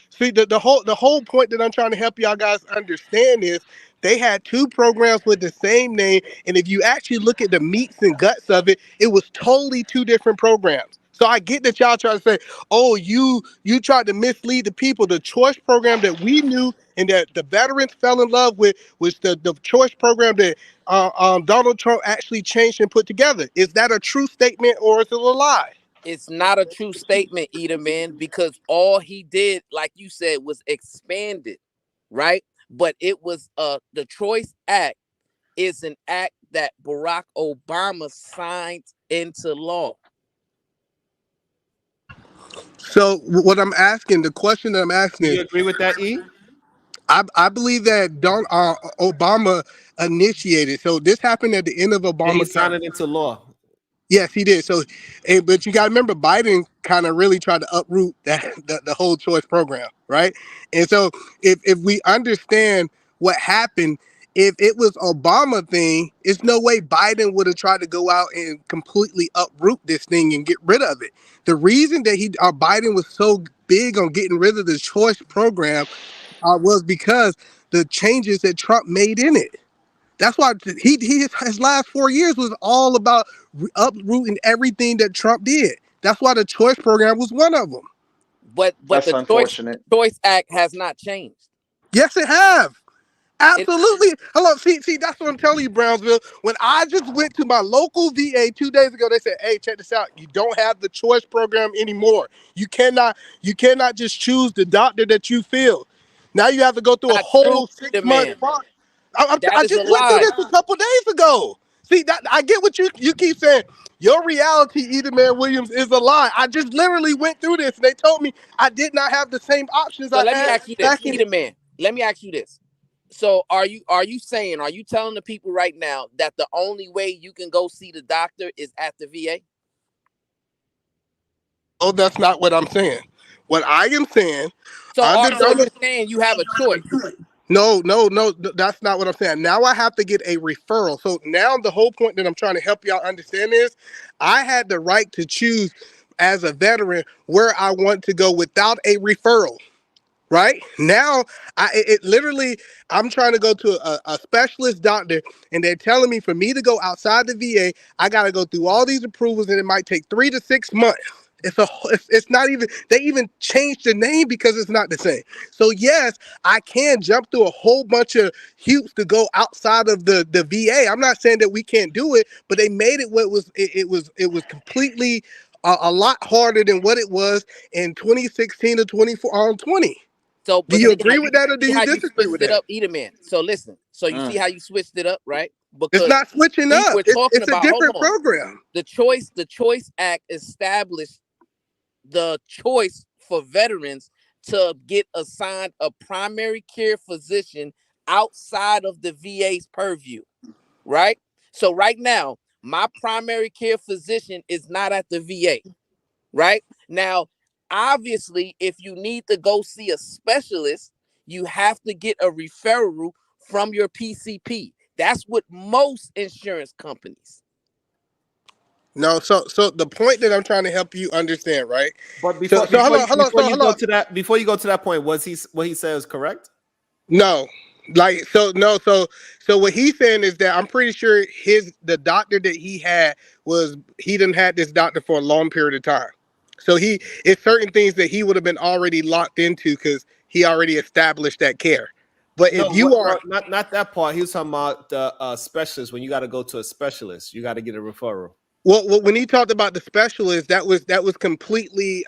See, the whole point that I'm trying to help y'all guys understand is they had two programs with the same name, and if you actually look at the meats and guts of it, it was totally two different programs. So I get that y'all try to say, oh, you tried to mislead the people. The choice program that we knew and that the veterans fell in love with was the choice program that Donald Trump actually changed and put together. Is that a true statement or is it a lie? It's not a true statement, Eater Man, because all he did, like you said, was expanded, right? But it was the Choice Act is an act that Barack Obama signed into law. So what I'm asking, the question that I'm asking Do is, you agree with that, E? I believe that Obama initiated. So this happened at the end of Yeah, he Obama's signed term. it into law. Yes, he did. So, but you got to remember, Biden kind of really tried to uproot the whole choice program, right? And so, if we understand what happened, if it was Obama thing, it's no way Biden would have tried to go out and completely uproot this thing and get rid of it. The reason that Biden was so big on getting rid of the choice program was because the changes that Trump made in it. That's why his last 4 years was all about uprooting everything that Trump did. That's why the choice program was one of them. But that's the unfortunate. Choice Act has not changed. Yes, it have. Absolutely. Hello, see, that's what I'm telling you, Brownsville. When I just went to my local VA 2 days ago, they said, "Hey, check this out. You don't have the choice program anymore. You cannot just choose the doctor that you feel. Now you have to go through a whole 6 month process." I That is just a went through lie. this a couple days ago. See, that I get what you keep saying. Your reality, Edith Man Williams, is a lie. I just literally went through this, and they told me I did not have the same options So I let me had ask you this, back in. Edith Man. Let me ask you this. So are you telling the people right now that the only way you can go see the doctor is at the VA? Oh, that's not what I'm saying. What I am saying, So you're saying you have a choice. No, that's not what I'm saying. Now I have to get a referral. So now the whole point that I'm trying to help y'all understand is I had the right to choose as a veteran where I want to go without a referral. Right now, it literally, I'm trying to go to a specialist doctor, and they're telling me for me to go outside the VA, I got to go through all these approvals, and it might take 3 to 6 months. It's not even, they even changed the name because it's not the same. So yes, I can jump through a whole bunch of hoops to go outside of the VA. I'm not saying that we can't do it, but they made it what it was completely a lot harder than what it was in 2016 to 2020. So, Do you agree with that or do you disagree with switched it that? up, Edelman? So listen. So you see how you switched it up, right? It's Because not switching up. we're talking It's a about. Hold different on. program. The Choice Act established the choice for veterans to get assigned a primary care physician outside of the VA's purview, right? So right now, my primary care physician is not at the VA, right? Now, obviously, if you need to go see a specialist, you have to get a referral from your PCP. That's what most insurance companies. No, so the point that I'm trying to help you understand, right? But before you go to that point, what he said is correct? No, so what he's saying is that I'm pretty sure the doctor that he didn't had this doctor for a long period of time. So it's certain things that he would have been already locked into because he already established that care. But if not that part, he was talking about the specialist. When you got to go to a specialist, you got to get a referral. Well, when he talked about the specialist, that was completely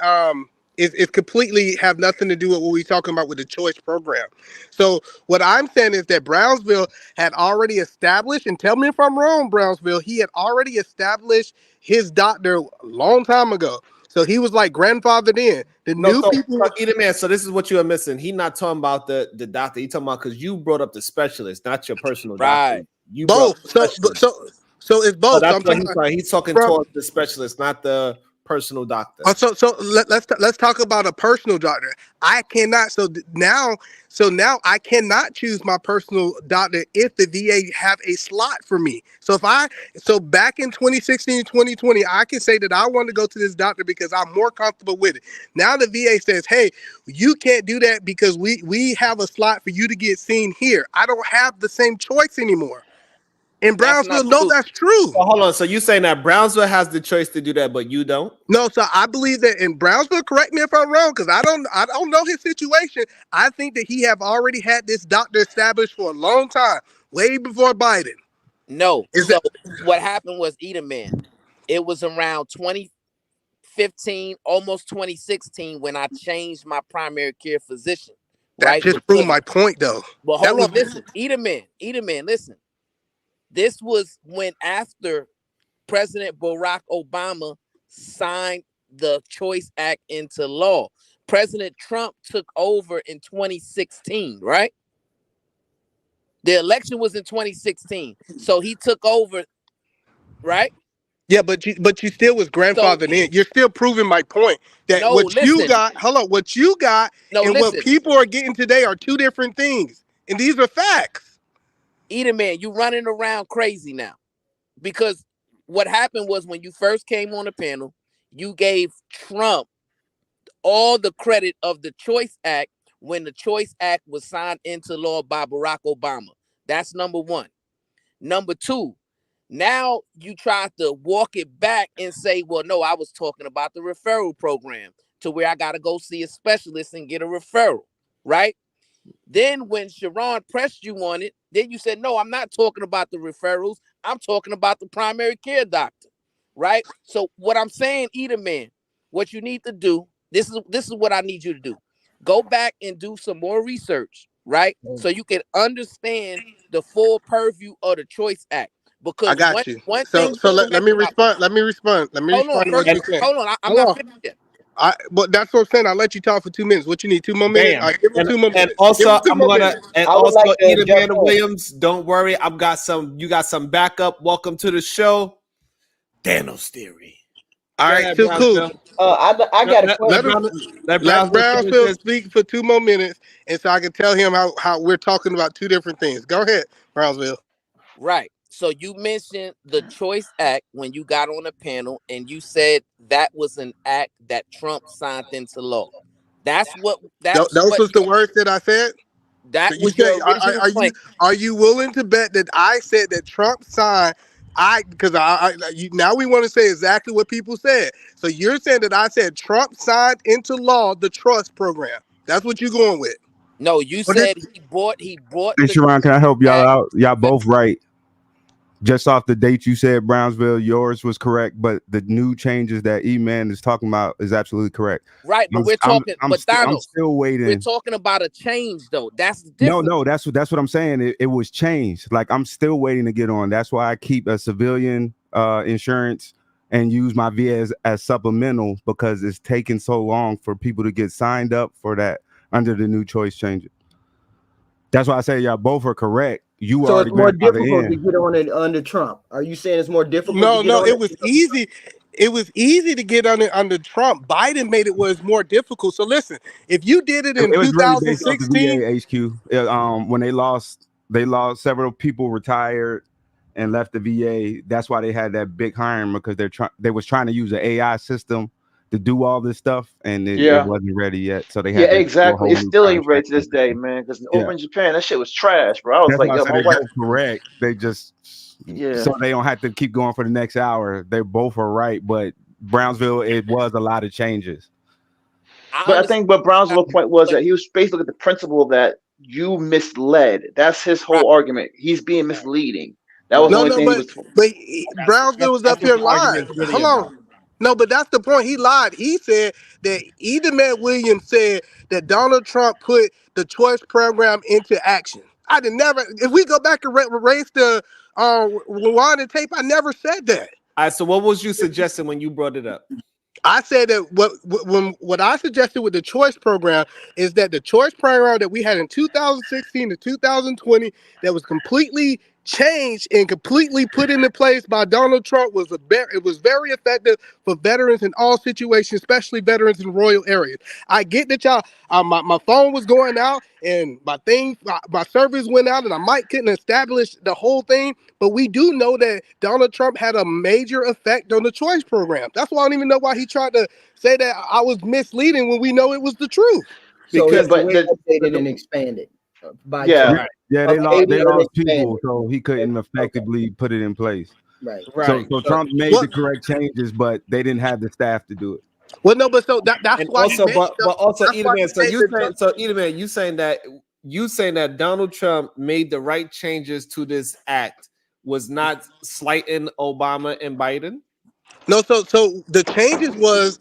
it's completely have nothing to do with what we're talking about with the choice program. So what I'm saying is that Brownsville had already established, and tell me if I'm wrong, Brownsville, he had already established his doctor a long time ago. So he was like grandfathered in. So this is what you are missing. He not talking about the doctor. He talking about because you brought up the specialist, not your personal doctor. You both. So it's both. So that's what he's talking towards the specialist, not the personal doctor. So let's talk about a personal doctor. I cannot. So now I cannot choose my personal doctor if the VA have a slot for me. So back in 2016, 2020, I can say that I want to go to this doctor because I'm more comfortable with it. Now the VA says, hey, you can't do that because we have a slot for you to get seen here. I don't have the same choice anymore. In Brownsville, that's true. So hold on. So you saying that Brownsville has the choice to do that, but you don't? No, so I believe that in Brownsville, correct me if I'm wrong, because I don't know his situation. I think that he have already had this doctor established for a long time, way before Biden. No. What happened was Edelman. It was around 2015, almost 2016, when I changed my primary care physician. That just proved my point, though. But hold on, listen, Edelman, listen. This was when after President Barack Obama signed the Choice Act into law. President Trump took over in 2016, right? The election was in 2016. So he took over, right? Yeah, but you still was grandfathered in. You're still proving my point that what you got and what people are getting today are two different things. And these are facts. Edelman, you running around crazy now. Because what happened was when you first came on the panel, you gave Trump all the credit of the Choice Act when the Choice Act was signed into law by Barack Obama. That's number one. Number two, now you try to walk it back and say, well, no, I was talking about the referral program to where I got to go see a specialist and get a referral, right? Then when Sharon pressed you on it, then you said, no, I'm not talking about the referrals. I'm talking about the primary care doctor, right? So what I'm saying, Edelman, what you need to do, this is what I need you to do. Go back and do some more research, right? So you can understand the full purview of the Choice Act. Because I got you. one So thing you don't let me recognize. respond. Let me respond. Let me Hold on, respond to what first, you said. hold on. I'm Hold not on. finished yet. But that's what I'm saying. I'll let you talk for 2 minutes. What you need? 2 more minutes? Bam. I give him 2 more And minutes. Give also him 2 I'm more gonna minutes. and I would also like to Eden jump Man in. Williams, don't worry. You got some backup. Welcome to the show. Thanos theory. All Go right, ahead, so cool. Brownsville. I got a Let question. him Let let Brownsville finish Brownsville this. speak for 2 more minutes, and so I can tell him how we're talking about 2 different things. Go ahead, Brownsville. Right. So you mentioned the Choice Act when you got on the panel, and you said that was an act that Trump signed into law. That's what Those was the words that I said. So that you was said, your original claim. are you willing to bet that I said that Trump signed? Because now we want to say exactly what people said. So you're saying that I said Trump signed into law the trust program. That's what you're going with. No, you But this, said he brought Hey, the Sharon, can I help y'all act. out? Y'all both right. Just off the date you said, Brownsville, yours was correct, but the new changes that E-Man is talking about is absolutely correct. Right, but we're I'm, talking, I'm, but st- I'm Donald, still we're waiting. talking about a change though. That's No, different. that's what I'm saying. It was changed. Like I'm still waiting to get on. That's why I keep a civilian insurance and use my VA as supplemental, because it's taking so long for people to get signed up for that under the new choice changes. That's why I say y'all both are correct. You were So already it's more grandfathered difficult to in. get on it under Trump. Are you saying it's more difficult to no, get on it it? was easy. It was easy to get on it under Trump. Biden made it was more difficult. So listen, if you did it in It was really based off the 2016, VA HQ. When they lost several people retired and left the VA. That's why they had that big hiring, because they was trying to use an AI system to do all this stuff, and it wasn't ready yet. So they had to do a exactly. whole It's new still ain't ready contract. to this day, man. Because Yeah, over in Japan, that shit was trash, bro. I was that's like, why I yo, said my they wife. both correct. They just Yeah. so they don't have to keep going for the next hour. They both are right, but Brownsville, it was a lot of changes. But I think what Brown's point was that he was basically at the principle that you misled. That's his whole argument. He's being misleading. That was the only thing he was. but Brownsville was up That's what here the lying. argument's really Hold about. on. No, but that's the point. He lied. He said that Matt Williams said that Donald Trump put the choice program into action. I did never. If we go back and erase the rewind and tape, I never said that. All right, so what was you suggesting when you brought it up? I said that what I suggested with the choice program is that the choice program that we had in 2016 to 2020 that was completely changed and completely put into place by Donald Trump was very effective for veterans in all situations, especially veterans in rural areas. I get that y'all, my phone was going out and my service went out and I might couldn't establish the whole thing, but we do know that Donald Trump had a major effect on the choice program. That's why I don't even know why he tried to say that I was misleading when we know it was the truth. So Because it's the way updated and expanded by Yeah. Trump. right, Yeah, they Updated and lost people, expanded. so he couldn't effectively put it in place. Right. So right. Trump made the correct changes, but they didn't have the staff to do it. Well, no, but so that's And why he also, made but also, that's why Edelman. he made the Edelman, you saying that Donald Trump made the right changes to this act was not slighting Obama and Biden. No, so the changes was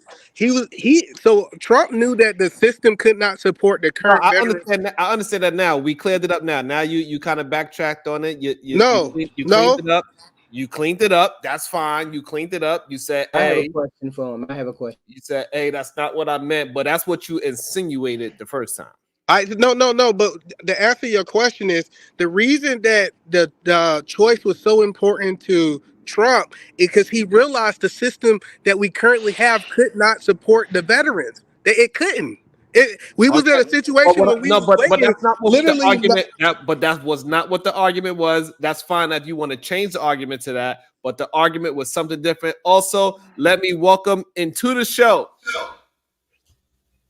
so Trump knew that the system could not support the No, current veterans. I understand that now. We cleared it up now. Now you kind of backtracked on it. You cleaned No. it up. You cleaned it up. That's fine. You cleaned it up. You said, I have a hey, question for him. I have a question. you said, hey, that's not what I meant, but that's what you insinuated the first time. No. But to answer your question is the reason that the choice was so important to Trump is because he realized the system that we currently have could not support the veterans. It couldn't. We was in a situation where we was But waiting that's not what the literally. argument. But that was not what the argument was. That's fine if you want to change the argument to that. But the argument was something different. Also, let me welcome into the show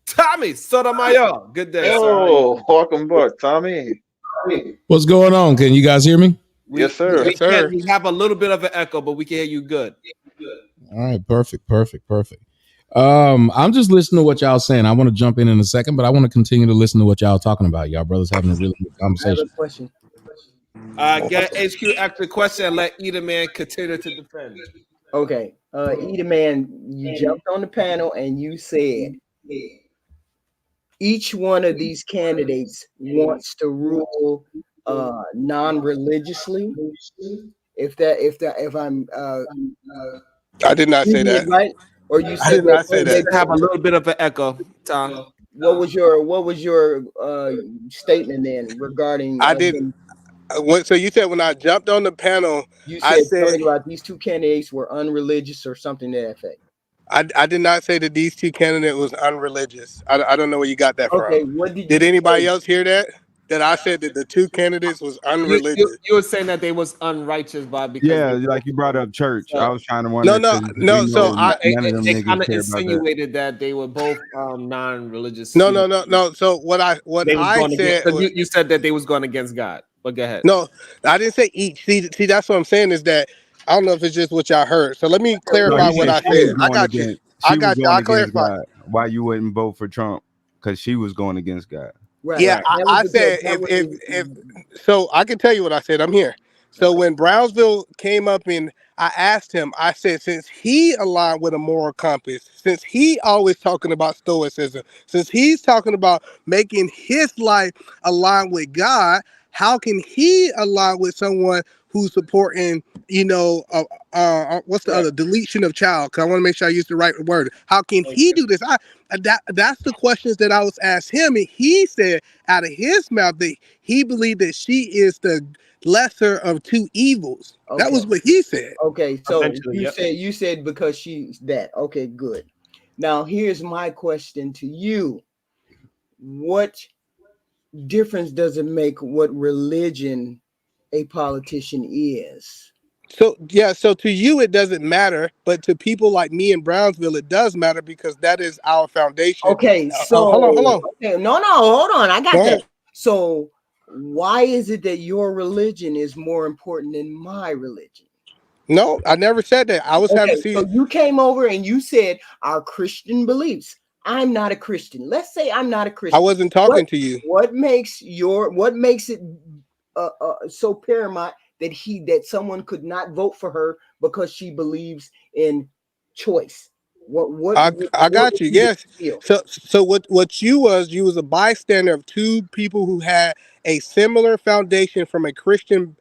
Tommy Sotomayor. Good day, sir. Oh, welcome back, Tommy. What's going on? Can you guys hear me? Yes, sir. Yes, sir. We have a little bit of an echo, but we can hear you good. All right, perfect. I'm just listening to what y'all saying. I want to jump in a second, but I want to continue to listen to what y'all talking about. Y'all brothers having a really good I have conversation. a question. Get HQ ask the question and let Edelman continue to defend. Okay. Edelman, you jumped on the panel and you said each one of these candidates wants to rule non-religiously. If I'm I did not say reading it that. right, or you I said did that not say they that. Have a little bit of an echo, Tom. what was your statement then regarding I did. him? So you said when I jumped on the panel, You I said said something about these two candidates were unreligious or something to that effect. I did not say that these two candidates was unreligious. I don't know where you got that Okay, from. what did Did you anybody say? else hear that? That I said that the two candidates was You unreligious. were saying that they was unrighteous by because Yeah, they like you brought up church. I was trying to No, wonder no, because we no. So know I none of them they niggas kind of care about that. insinuated that they were both non-religious. no. So what They was I going against. said was You said that they was going against God. But go ahead. no. I didn't say each. See, that's what I'm saying is that I don't know if it's just what y'all heard. So let me No, clarify he what said I she was said. I going got you. against. I She was got you. going I against clarify. God. Why you wouldn't vote for Trump? Because she was going against God. Right. Yeah, That was I because said that was if so, I can tell you what I said. I'm here. So when Brownsville came up and I asked him, I said, since he aligned with a moral compass, since he always talking about stoicism, since he's talking about making his life align with God, how can he align with someone who's supporting, what's the other deletion of child? Because I want to make sure I use the right word. How can he do this? That's the questions that I was asked him, and he said out of his mouth that he believed that she is the lesser of two evils. That was what he said. Okay, so Eventually, yep. you said because she's that. Okay, good. Now here's my question to you. What difference does it make what religion a politician is? So to you it doesn't matter, but to people like me in Brownsville, it does matter because that is our foundation. Okay, so Hold on. okay, no, hold on. I got Go that. ahead. So why is it that your religion is more important than my religion? No, I never said that. I was having Okay, so you came over and you said our Christian beliefs. I'm not a Christian. Let's say I'm not a Christian. I wasn't talking to you. What makes it so paramount that someone could not vote for her because she believes in choice? I got you. Yes. So what you was a bystander of two people who had a similar foundation from a Christian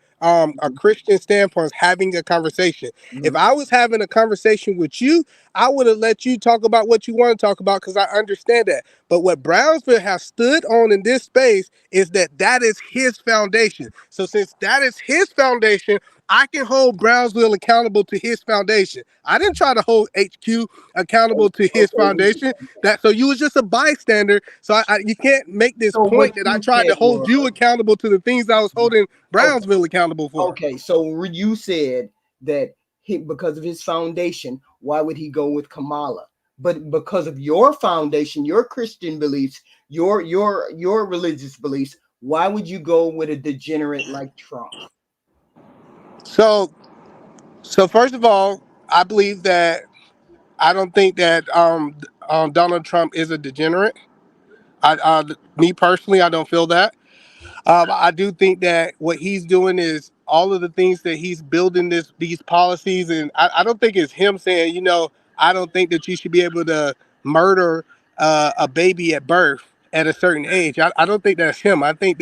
standpoint, having a conversation. If I was having a conversation with you, I would have let you talk about what you want to talk about because I understand that. But what Brownsville has stood on in this space is that is his foundation. So since that is his foundation, I can hold Brownsville accountable to his foundation. I didn't try to hold HQ accountable to his foundation. So you was just a bystander. So you can't make this point that I tried to hold you accountable to the things I was holding Brownsville accountable for. Okay, so you said that because of his foundation, why would he go with Kamala? But because of your foundation, your Christian beliefs, your religious beliefs, why would you go with a degenerate like Trump? So first of all, I believe that I don't think that Donald Trump is a degenerate. Me personally, I don't feel that. I do think that what he's doing is all of the things that he's building these policies, and I don't think it's him saying, I don't think that you should be able to murder a baby at birth at a certain age. I don't think that's him. I think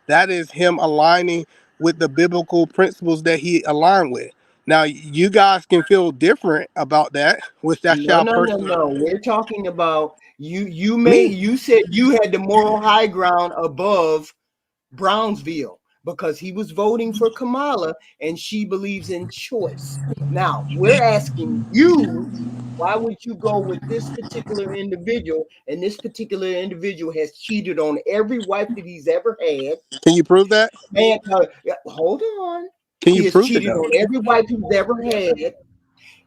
that is him aligning with the biblical principles that he aligned with. Now, you guys can feel different about that, which that's y'all personal. No. We're talking about you. You said you had the moral high ground above Brownsville because he was voting for Kamala and she believes in choice. Now we're asking you, why would you go with this particular individual? And this particular individual has cheated on every wife that he's ever had. Can you prove that? Man, hold on. Can He you has prove it cheated though? on every wife he's ever had.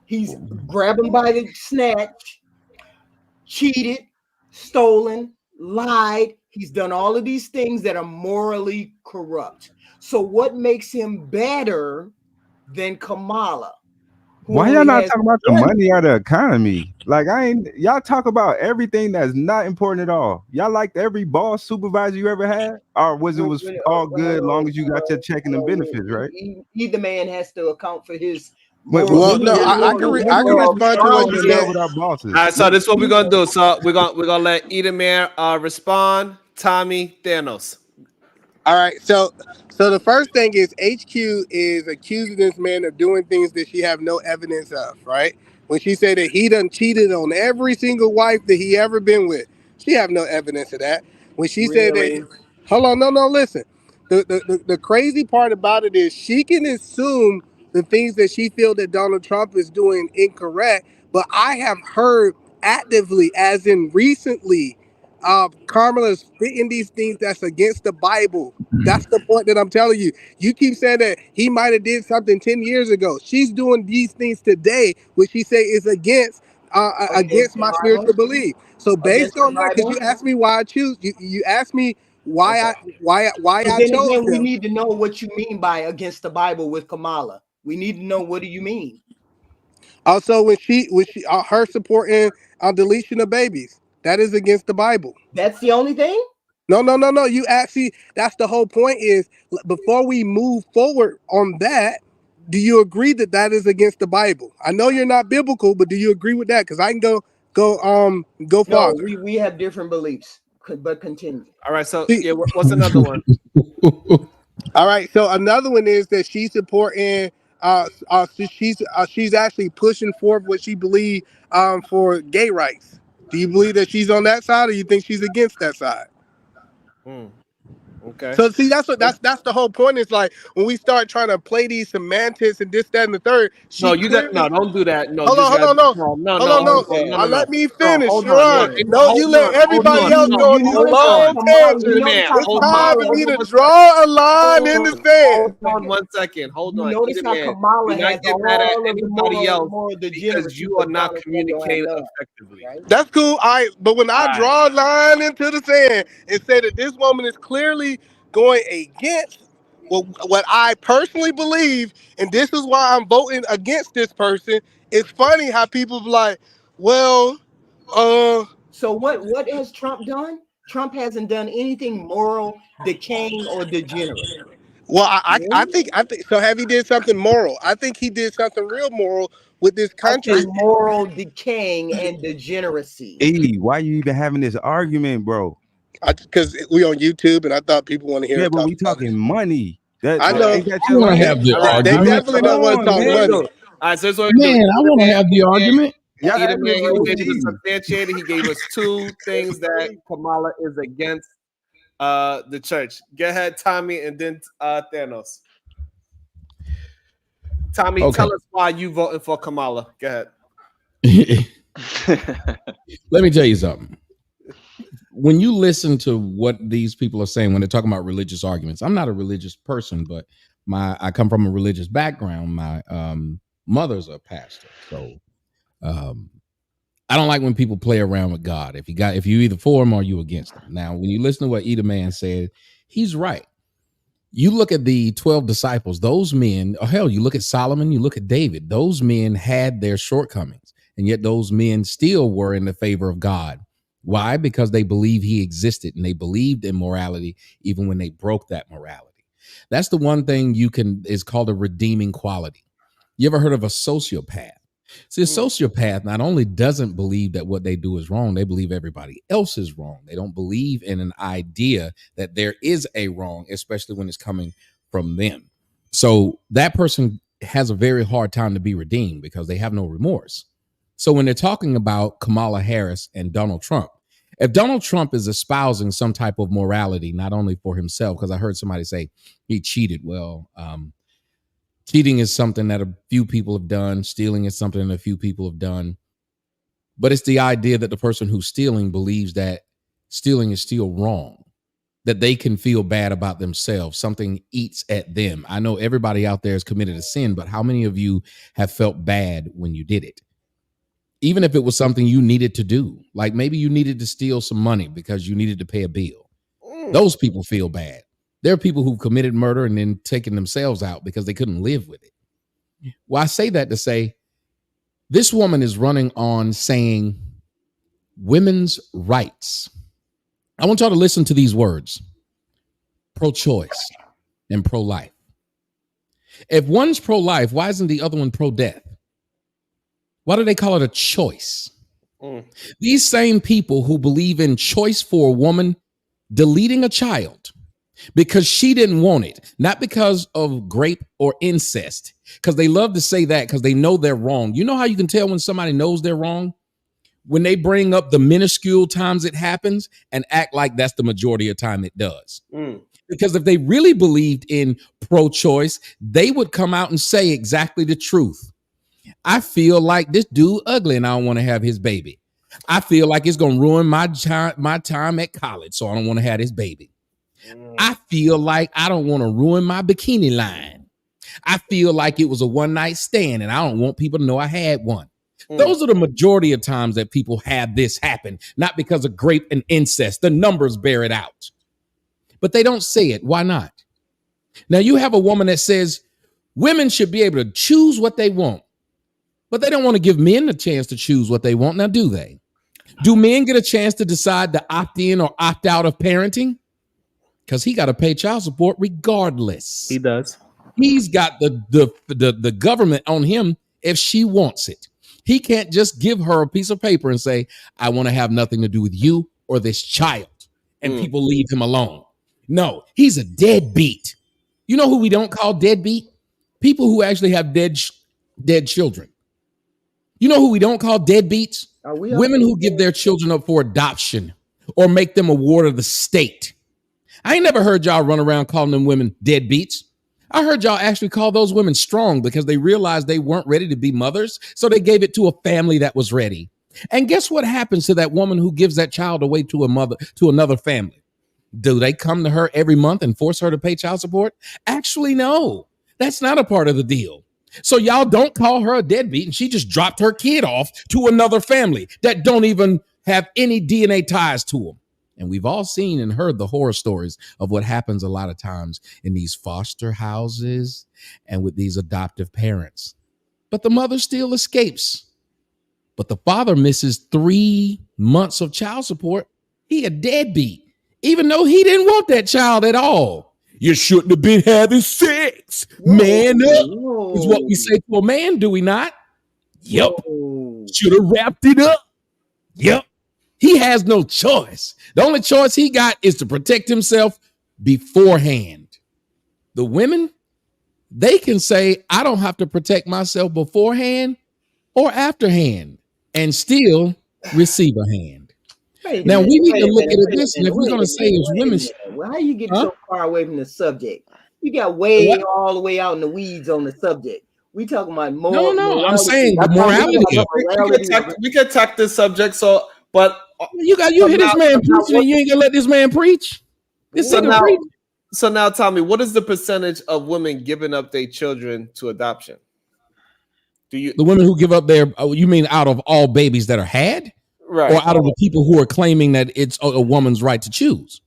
He's grabbed them by the snatch, cheated, stolen, lied. He's done all of these things that are morally corrupt. So what makes him better than Kamala? Why y'all not talking about the money or the economy? Like y'all talk about everything that's not important at all. Y'all liked every boss supervisor you ever had? Or was all good as long as you got your checking and benefits, right? Either man has to account for his Well, no, I can respond to what you said. Without bosses. All right, so this is what we're gonna do. So we're gonna let Edomir respond. Tommy, Thanos. All right, so So the first thing is HQ is accusing this man of doing things that she have no evidence of, right? When she said that he done cheated on every single wife that he ever been with, she have no evidence of that. When she said Really? that, hold on, no, listen. The crazy part about it is she can assume the things that she feel that Donald Trump is doing incorrect, but I have heard actively, as in recently, Kamala's spitting these things that's against the Bible. That's the point that I'm telling you. You keep saying that he might have did something 10 years ago. She's doing these things today, which she say is against Against against the my spiritual Bible? belief. So based Against the on that, because you Bible? asked me why I choose, you asked me why Okay. why But I then chose again, we him. need to know what you mean by against the Bible with Kamala. We need to know, what do you mean? Also, when she her supporting deletion of babies, that is against the Bible. That's the only thing? No. You actually, that's the whole point is before we move forward on that, do you agree that that is against the Bible? I know you're not biblical, but do you agree with that? Because I can go No, farther. we have different beliefs, but continue. All right, so See, yeah, what's another one? all right, so another one is that she's supporting. She's actually pushing forth what she believes for gay rights. Do you believe that she's on that side, or you think she's against that side? Okay. So see, that's the whole point. Is like when we start trying to play these semantics and this, that, and the third. No, She you don't. clearly. No, don't do that. No, Hold just on, hold got on, no, no, no, hold no. on, no. Hold on, no. Let me No, finish, hold on. Sharon. No, you Hold let on. Hold everybody on. else No, go You a notice hold how on. long Kamala, Ida you tangent. notice man, how It's hold time on. for Kamala, me Hold on to one draw a second. line in the sand. Hold on 1 second. Hold you on. notice Ida how man, do Kamala not has get mad at all of the anybody else moral because degeneracy, you are but not Donald Trump don't have communicating none, effectively. right? That's cool. All right, but when I All right. draw a line into the sand and say that this woman is clearly going against what I personally believe, and this is why I'm voting against this person, it's funny how people be like, well, So what has Trump done? Trump hasn't done anything moral, decaying, or degenerate. well, I Really? think so. Have he did something moral? I think he did something real moral with this I said country. moral decaying and degeneracy. E, why you even having this argument, bro? Because we on YouTube, and I thought people want to hear Yeah, us but talk we about it. talking money. That, I All right. know ain't that I your want to lane? have the All right. they All right. argument. definitely Come don't want to on, talk So what we man. money. do? All right. So this is what we do. Man, I want to have the argument. Y'all Hey, Ida acting man, he gave us a OG. substantiated. He gave us two things that Kamala is against the church. Go ahead, Tommy, and then Thanos. Tommy, Okay. tell us why you voting for Kamala. Go ahead. Let me tell you something. When you listen to what these people are saying when they're talking about religious arguments, I'm not a religious person, but I come from a religious background. My mother's a pastor, so I don't like when people play around with God. If you either for him or you against him. Now, when you listen to what Ida Man said, he's right. You look at the 12 disciples, those men, or hell, you look at Solomon, you look at David, those men had their shortcomings, and yet those men still were in the favor of God. Why? Because they believed he existed and they believed in morality even when they broke that morality. That's the one thing is called a redeeming quality. You ever heard of a sociopath? See, a sociopath not only doesn't believe that what they do is wrong, they believe everybody else is wrong. They don't believe in an idea that there is a wrong, especially when it's coming from them. So that person has a very hard time to be redeemed because they have no remorse. So when they're talking about Kamala Harris and Donald Trump, if Donald Trump is espousing some type of morality, not only for himself, because I heard somebody say he cheated. Well, cheating is something that a few people have done. Stealing is something that a few people have done. But it's the idea that the person who's stealing believes that stealing is still wrong, that they can feel bad about themselves. Something eats at them. I know everybody out there has committed a sin, but how many of you have felt bad when you did it? Even if it was something you needed to do, like maybe you needed to steal some money because you needed to pay a bill. Those people feel bad. There are people who've committed murder and then taken themselves out because they couldn't live with it. Well, I say that to say this woman is running on saying women's rights. I want y'all to listen to these words: pro-choice and pro-life. If one's pro-life, why isn't the other one pro-death? Why do they call it a choice? These same people who believe in choice for a woman deleting a child because she didn't want it, not because of grape or incest, because they love to say that because they know they're wrong. You know how you can tell when somebody knows they're wrong? When they bring up the minuscule times it happens and act like that's the majority of time it does. Because if they really believed in pro-choice, they would come out and say exactly the truth. I feel like this dude ugly and I don't want to have his baby. I feel like it's going to ruin my time at college, so I don't want to have his baby. I feel like I don't want to ruin my bikini line. I feel like it was a one-night stand and I don't want people to know I had one. Those are the majority of times that people have this happen, not because of grape and incest. The numbers bear it out. But they don't say it. Why not? Now you have a woman that says women should be able to choose what they want, but they don't want to give men a chance to choose what they want. Now, do they? Do men get a chance to decide to opt in or opt out of parenting? Because he got to pay child support regardless. He does. He's got the government on him if she wants it. He can't just give her a piece of paper and say, I want to have nothing to do with you or this child, and people leave him alone. No, he's a deadbeat. You know who we don't call deadbeat? People who actually have dead children. You know who we don't call deadbeats? Women who give their children up for adoption or make them a ward of the state. I ain't never heard y'all run around calling them women deadbeats. I heard y'all actually call those women strong because they realized they weren't ready to be mothers, so they gave it to a family that was ready. And guess what happens to that woman who gives that child away to another family? Do they come to her every month and force her to pay child support? Actually, no. That's not a part of the deal. So y'all don't call her a deadbeat, and she just dropped her kid off to another family that don't even have any DNA ties to them. And we've all seen and heard the horror stories of what happens a lot of times in these foster houses and with these adoptive parents. But the mother still escapes. But the father misses 3 months of child support. He a deadbeat, even though he didn't want that child at all. You shouldn't have been having sex. Man up is what we say to a man, do we not? Yep. Should have wrapped it up. Yep. He has no choice. The only choice he got is to protect himself beforehand. The women, they can say, I don't have to protect myself beforehand or afterhand and still receive a hand. Now, we need to look at this, and if we're going to say as women... Well, how you get so far away from the subject? You got way all the way out in the weeds on the subject. We talking about more. No, I'm saying the morality of it. We can attack this subject, but you hear this man preaching, and you ain't gonna let this man preach. So now tell me, what is the percentage of women giving up their children to adoption? The women who give up you mean out of all babies that are had? Right. Or out of the people who are claiming that it's a woman's right to choose?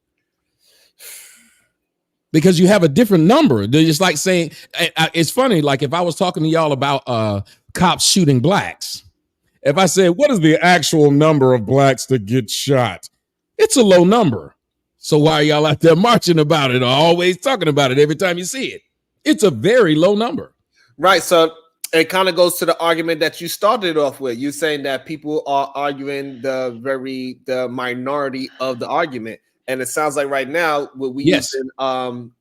Because you have a different number. They're just like saying, it's funny, like if I was talking to y'all about cops shooting blacks, if I said, what is the actual number of blacks that get shot? It's a low number. So why are y'all out there marching about it or always talking about it every time you see it? It's a very low number. Right. So it kind of goes to the argument that you started off with. You saying that people are arguing the minority of the argument. And it sounds like right now, using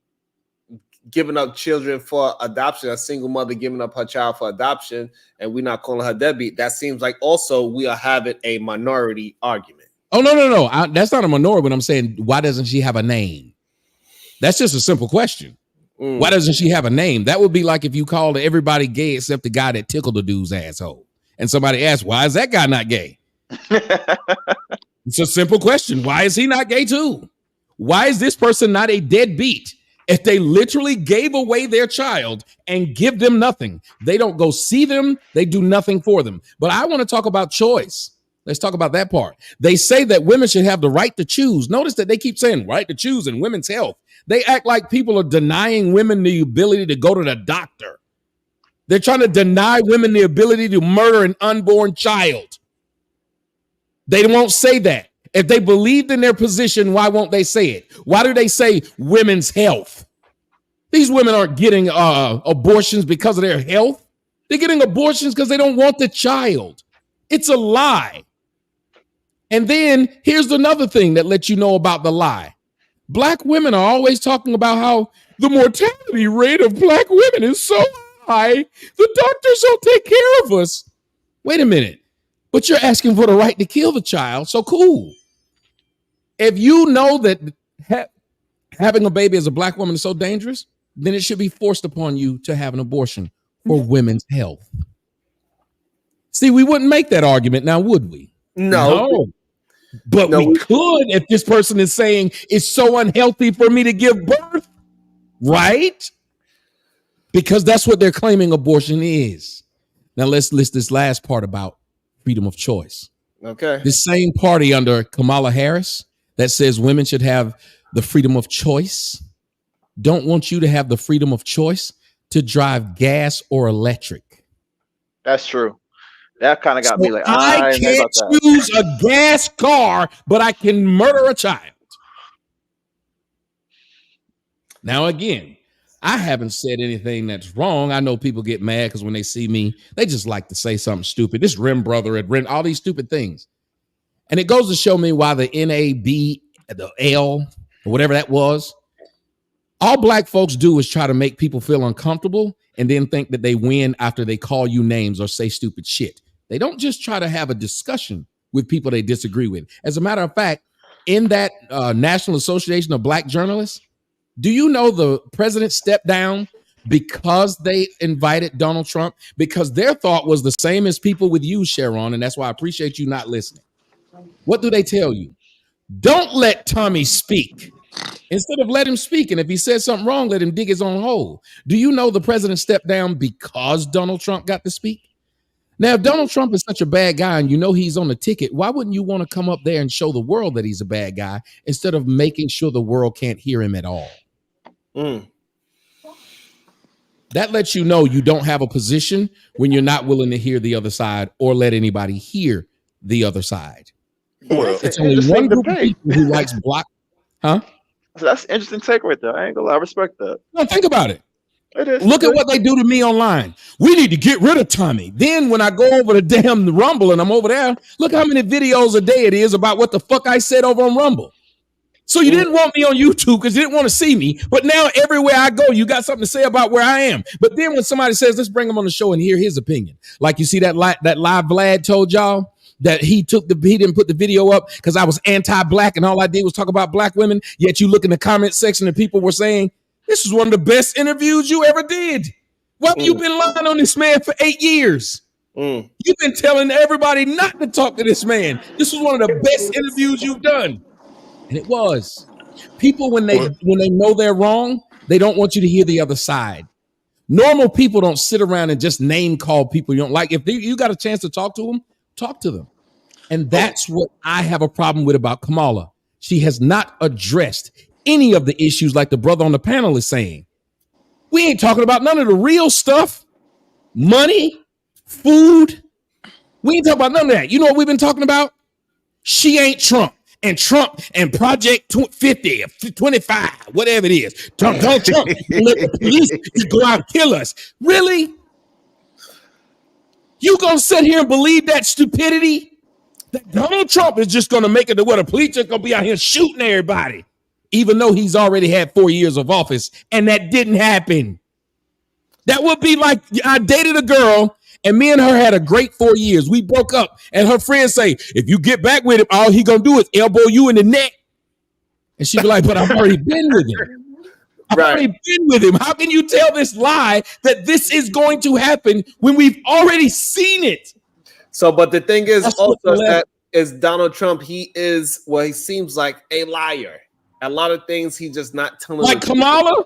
giving up children for adoption, a single mother giving up her child for adoption, and we're not calling her deadbeat. That seems like also we are having a minority argument. Oh, no. That's not a minority. But I'm saying, why doesn't she have a name? That's just a simple question. Why doesn't she have a name? That would be like if you called everybody gay except the guy that tickled the dude's asshole. And somebody asked, why is that guy not gay? It's a simple question. Why is he not gay too? Why is this person not a deadbeat? If they literally gave away their child and give them nothing, they don't go see them, they do nothing for them. But I want to talk about choice. Let's talk about that part. They say that women should have the right to choose. Notice that they keep saying right to choose in women's health. They act like people are denying women the ability to go to the doctor. They're trying to deny women the ability to murder an unborn child. They won't say that. If they believed in their position, why won't they say it? Why do they say women's health? These women aren't getting abortions because of their health. They're getting abortions because they don't want the child. It's a lie. And then here's another thing that lets you know about the lie. Black women are always talking about how the mortality rate of black women is so high. The doctors don't take care of us. Wait a minute. But you're asking for the right to kill the child. So cool. If you know that having a baby as a black woman is so dangerous, then it should be forced upon you to have an abortion for women's health. See, we wouldn't make that argument now, would we? No. But we could if this person is saying it's so unhealthy for me to give birth, right? Because that's what they're claiming abortion is. Now let's list this last part about freedom of choice. Okay. The same party under Kamala Harris that says women should have the freedom of choice don't want you to have the freedom of choice to drive gas or electric. That's true. That kind of got me like, I can't choose a gas car, but I can murder a child. Now, again, I haven't said anything that's wrong. I know people get mad because when they see me, they just like to say something stupid. This Rim brother at Rim, all these stupid things. And it goes to show me why the NAB, the L, or whatever that was, all black folks do is try to make people feel uncomfortable and then think that they win after they call you names or say stupid shit. They don't just try to have a discussion with people they disagree with. As a matter of fact, in that National Association of Black Journalists, do you know the president stepped down because they invited Donald Trump? Because their thought was the same as people with you, Sharon, and that's why I appreciate you not listening. What do they tell you? Don't let Tommy speak. Instead of let him speak, and if he says something wrong, let him dig his own hole. Do you know the president stepped down because Donald Trump got to speak? Now, if Donald Trump is such a bad guy and you know he's on the ticket, why wouldn't you want to come up there and show the world that he's a bad guy instead of making sure the world can't hear him at all? That lets you know you don't have a position when you're not willing to hear the other side or let anybody hear the other side. Well, it's only one group of people who likes block. Huh? So that's an interesting take right there. I ain't gonna lie, I respect that. No, think about it. It is. Look at what they do to me online. We need to get rid of Tommy. Then when I go over the damn Rumble and I'm over there, look how many videos a day it is about what the fuck I said over on Rumble. So you didn't want me on YouTube because you didn't want to see me. But now everywhere I go, you got something to say about where I am. But then when somebody says, let's bring him on the show and hear his opinion. Like you see that live Vlad told y'all that he didn't put the video up because I was anti-black and all I did was talk about black women. Yet you look in the comment section and people were saying, this is one of the best interviews you ever did. Why have you been lying on this man for 8 years? You've been telling everybody not to talk to this man. This was one of the best interviews you've done. And it was. People, when they know they're wrong, they don't want you to hear the other side. Normal people don't sit around and just name call people you don't like. If you got a chance to talk to them, talk to them. And that's what I have a problem with about Kamala. She has not addressed any of the issues like the brother on the panel is saying. We ain't talking about none of the real stuff. Money, food. We ain't talking about none of that. You know what we've been talking about? She ain't Trump. And Trump and Project 50, 25, whatever it is. Trump, let the police go out and kill us. Really? You gonna sit here and believe that stupidity? That Donald Trump is just gonna make it to where the police are gonna be out here shooting everybody, even though he's already had 4 years of office, and that didn't happen. That would be like I dated a girl and me and her had a great 4 years. We broke up and her friends say, if you get back with him, all he gonna do is elbow you in the neck. And she'd be like, but I've already been with him. I've already been with him. How can you tell this lie that this is going to happen when we've already seen it? So, but the thing is also that is Donald Trump, he seems like a liar. A lot of things he just not telling. Like Kamala?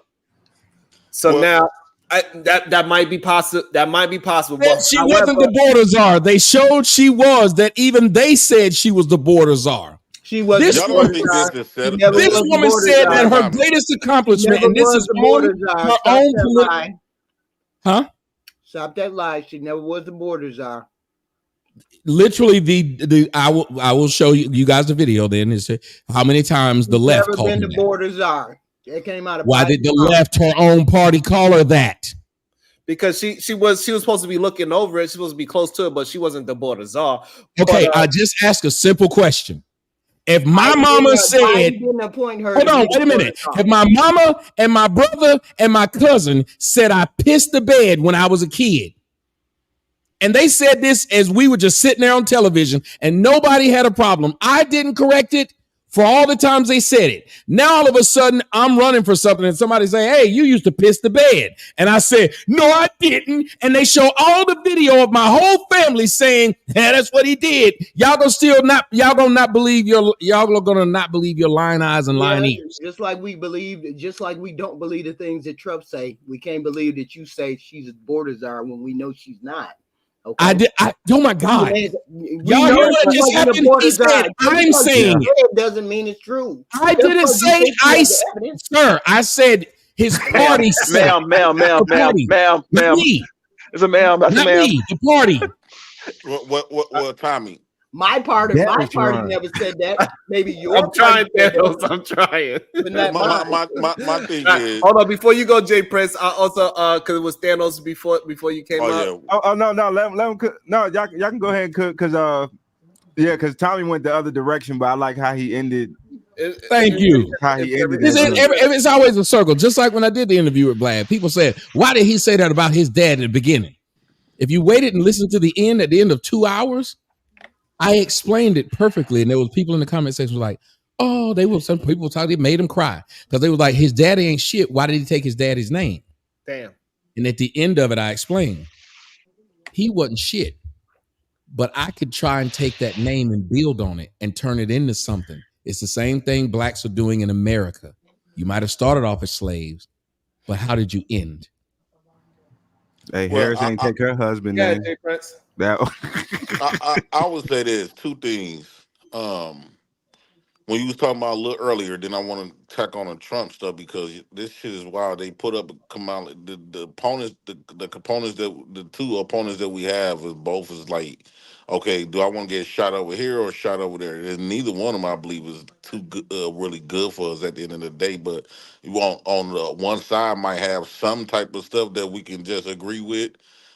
So now that might be possible. That might be possible. But she wasn't the border czar. They showed she was. That even they said she was the border czar. She was. This woman said that her greatest accomplishment, and this is her own political. Huh? Stop that lie. She never was the border czar. Literally, I will show you guys the video. Then is how many times the left never called been her the that. border czar. It came out of. Why did the left, her own party, call her that? Because she was supposed to be looking over it. She was supposed to be close to it, but she wasn't the border czar. Okay, But, I just asked a simple question. If my mama said, why you didn't appoint her? hold on, wait a minute. If my mama and my brother and my cousin said I pissed the bed when I was a kid, and they said this as we were just sitting there on television and nobody had a problem, I didn't correct it for all the times they said it. Now all of a sudden I'm running for something and somebody say, hey, you used to piss the bed. And I said, no, I didn't. And they show all the video of my whole family saying, yeah, that's what he did. Y'all gonna not believe your lying eyes and lying ears. Just like we don't believe the things that Trump say. We can't believe that you say she's a border czar when we know she's not. Okay. Oh my God. Y'all hear what just happened? He said, I'm saying it doesn't mean it's true. I didn't say sir. I said his party said. Ma'am. It's a ma'am. That's a ma'am. The party. What Tommy? My party never said that. Maybe your I'm trying, Thanos. I'm trying. My thing is, hold on, before you go, Jay Prince. I also because it was Thanos before you came up. Yeah. Oh no, let him cook. No, y'all can go ahead and cook because Tommy went the other direction, but I like how he ended. Thank you. How he ended. It's always a circle. Just like when I did the interview with Vlad, people said, "Why did he say that about his dad at the beginning?" If you waited and listened to the end at the end of 2 hours. I explained it perfectly, and there was people in the comment section were like, "Oh, some people talking, it made him cry because they were like, his daddy ain't shit. Why did he take his daddy's name?" Damn. And at the end of it, I explained he wasn't shit, but I could try and take that name and build on it and turn it into something. It's the same thing blacks are doing in America. You might have started off as slaves, but how did you end? Hey, Harris ain't take her husband. Yeah, name. Jay Prince. I would say there's two things. When you was talking about a little earlier, then I want to tack on the Trump stuff because this shit is wild. They put up the opponents, the components the two opponents that we have is both is like, okay, do I want to get shot over here or shot over there? And neither one of them, I believe, is too good, really good for us at the end of the day. But you on the one side might have some type of stuff that we can just agree with.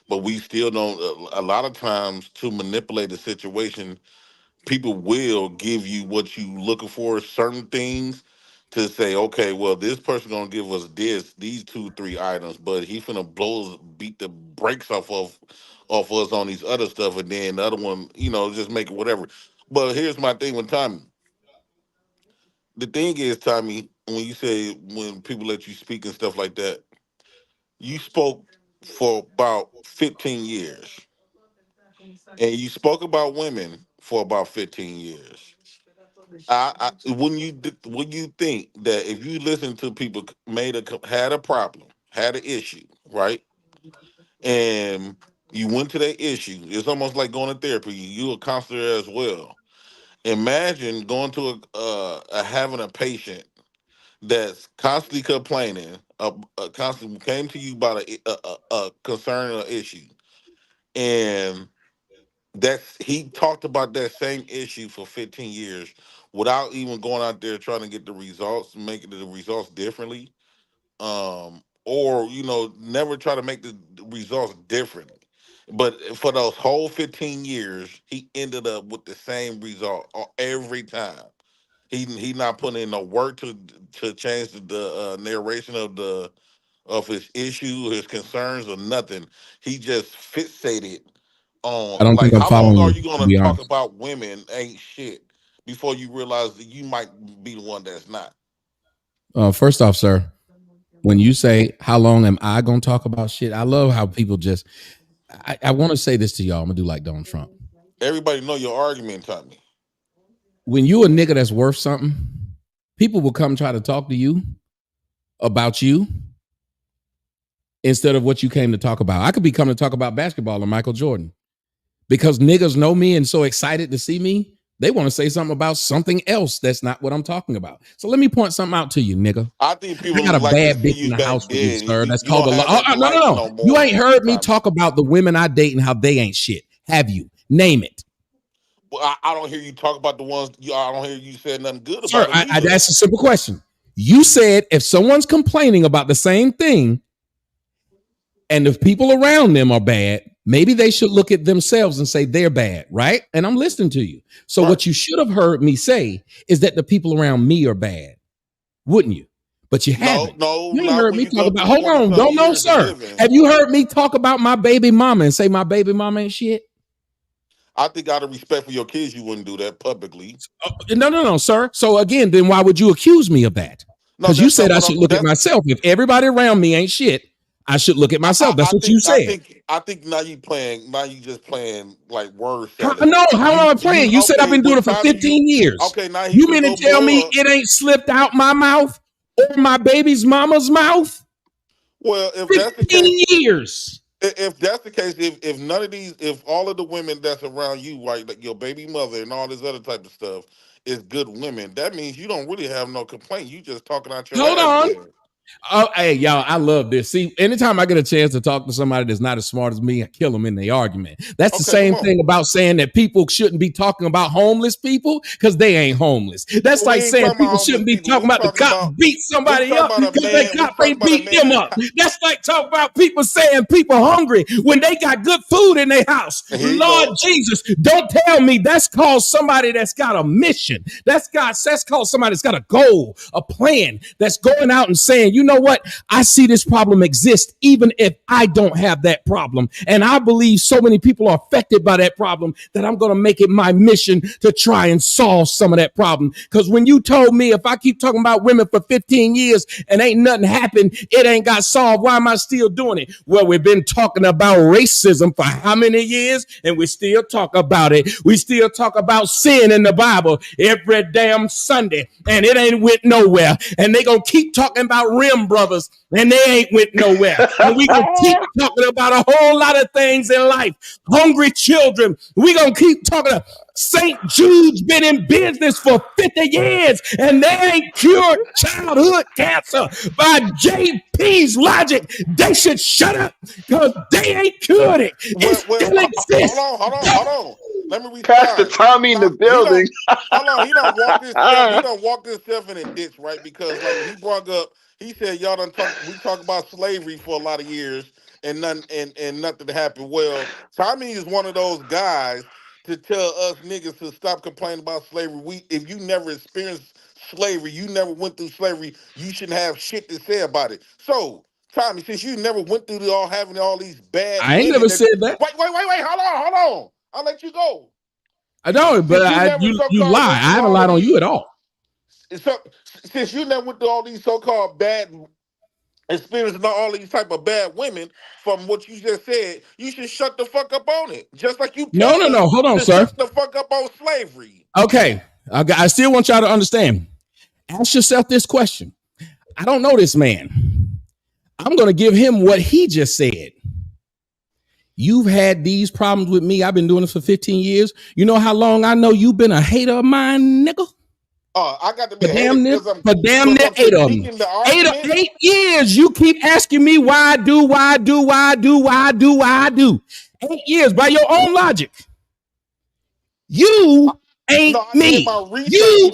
But we still don't. A lot of times, to manipulate the situation, people will give you what you looking for. Certain things to say, okay, well, this person gonna give us these 2-3 items, but he finna beat the brakes off us on these other stuff, and then the other one, just make it whatever. But here's my thing with Tommy. The thing is, Tommy, when people let you speak and stuff like that, you spoke for about 15 years. And you spoke about women for about 15 years. When you think that if you listen to people had a problem, had an issue, right? And you went to that issue, it's almost like going to therapy. You a counselor as well. Imagine going to having a patient that's constantly complaining, constantly came to you about a concern or issue, and he talked about that same issue for 15 years without even going out there trying to get the results, making the results differently, or never try to make the results differently. But for those whole 15 years, he ended up with the same result every time. He not putting in no work to change the narration of his issue, his concerns, or nothing. He just fixated on, I don't think I'm how following long are you, you to gonna be talk honest. about women ain't shit before you realize that you might be the one that's not? First off, sir, when you say how long am I gonna talk about shit, I love how people just. I want to say this to y'all. I'm gonna do like Donald Trump. Everybody know your argument, Tommy. When you a nigga that's worth something, people will come try to talk to you about you instead of what you came to talk about. I could be coming to talk about basketball or Michael Jordan because niggas know me and so excited to see me. They want to say something about something else that's not what I'm talking about. So let me point something out to you, nigga. I think people I got a like bad to see bitch in you the back house with me, then. sir. You That's don't called a have lot. that No, light no. no more, You ain't heard me Tommy. talk about the women I date and how they ain't shit. Have you? Name it. Well, I don't hear you talk about the ones. I don't hear you say nothing good Sir, about them either. that's a simple question. You said if someone's complaining about the same thing and the people around them are bad, Maybe they should look at themselves and say they're bad, right? And I'm listening to you. So what you should have heard me say is that the people around me are bad, wouldn't you? But you haven't. No, You ain't not heard when me you talk go about. through Hold on, 20-something don't know, years of sir. living. Have you heard me talk about my baby mama and say my baby mama ain't shit? I think out of respect for your kids, you wouldn't do that publicly. No, sir. So again, then why would you accuse me of that? No, Because you that's said not I what should I'm. look at myself. If everybody around me ain't shit, I should look at myself. That's what you said. I think now you playing. Now you just playing like word salad. No, how am I playing? You said I've been doing it for 15 years. Okay, now You mean to tell me it ain't slipped out my mouth or my baby's mama's mouth? Well, if that's the 15 case, years. If that's the case, if none of these, if all of the women that's around you, like your baby mother and all this other type of stuff, is good women, that means you don't really have no complaint. You just talking out your Hold ass on. there. Oh, hey, y'all, I love this. See, anytime I get a chance to talk to somebody that's not as smart as me, I kill them in the argument. That's the same thing about saying that people shouldn't be talking about homeless people because they ain't homeless. That's like saying people shouldn't be talking about the cop beat somebody up because the cop ain't beat them up. That's like talking about people saying people hungry when they got good food in their house. Lord Jesus, don't tell me that's called somebody that's got a mission. That's called somebody that's got a goal, a plan, that's going out and saying, you know what? I see this problem exist even if I don't have that problem. And I believe so many people are affected by that problem that I'm going to make it my mission to try and solve some of that problem. Because when you told me if I keep talking about women for 15 years and ain't nothing happened, it ain't got solved, why am I still doing it? Well, we've been talking about racism for how many years? And we still talk about it. We still talk about sin in the Bible every damn Sunday. And it ain't went nowhere. And they going to keep talking about Rim Brothers, and they ain't went nowhere. And we gonna keep talking about a whole lot of things in life. Hungry children. We gonna keep talking. St. Jude's been in business for 50 years, and they ain't cured childhood cancer by JP's logic. They should shut up because they ain't cured it. It still exists. Hold on. Let me respond. Pastor Tommy in the building. Hold on, he don't walk this. He don't walk himself in a ditch, right? Because like he brought up. He said, "Y'all done talk. We talk about slavery for a lot of years, and nothing happened." Well, Tommy is one of those guys to tell us niggas to stop complaining about slavery. If you never experienced slavery, you never went through slavery, you shouldn't have shit to say about it. So, Tommy, since you never went through having all these bad, I ain't never said that. Wait. Hold on. I'll let you go. I know, but you lie. I haven't lied on you at all. So, since you never went through all these so-called bad experiences, all these type of bad women, from what you just said, you should shut the fuck up on it. Just like you tell No. Hold on, sir. Shut the fuck up on slavery. Okay, I still want y'all to understand. Ask yourself this question. I don't know this man. I'm going to give him what he just said. You've had these problems with me. I've been doing this for 15 years. You know how long I know you've been a hater of mine, nigga? I got to be damn near 8 of them. 8 years. You keep asking me why I do. 8 years by your own logic. You ain't me. You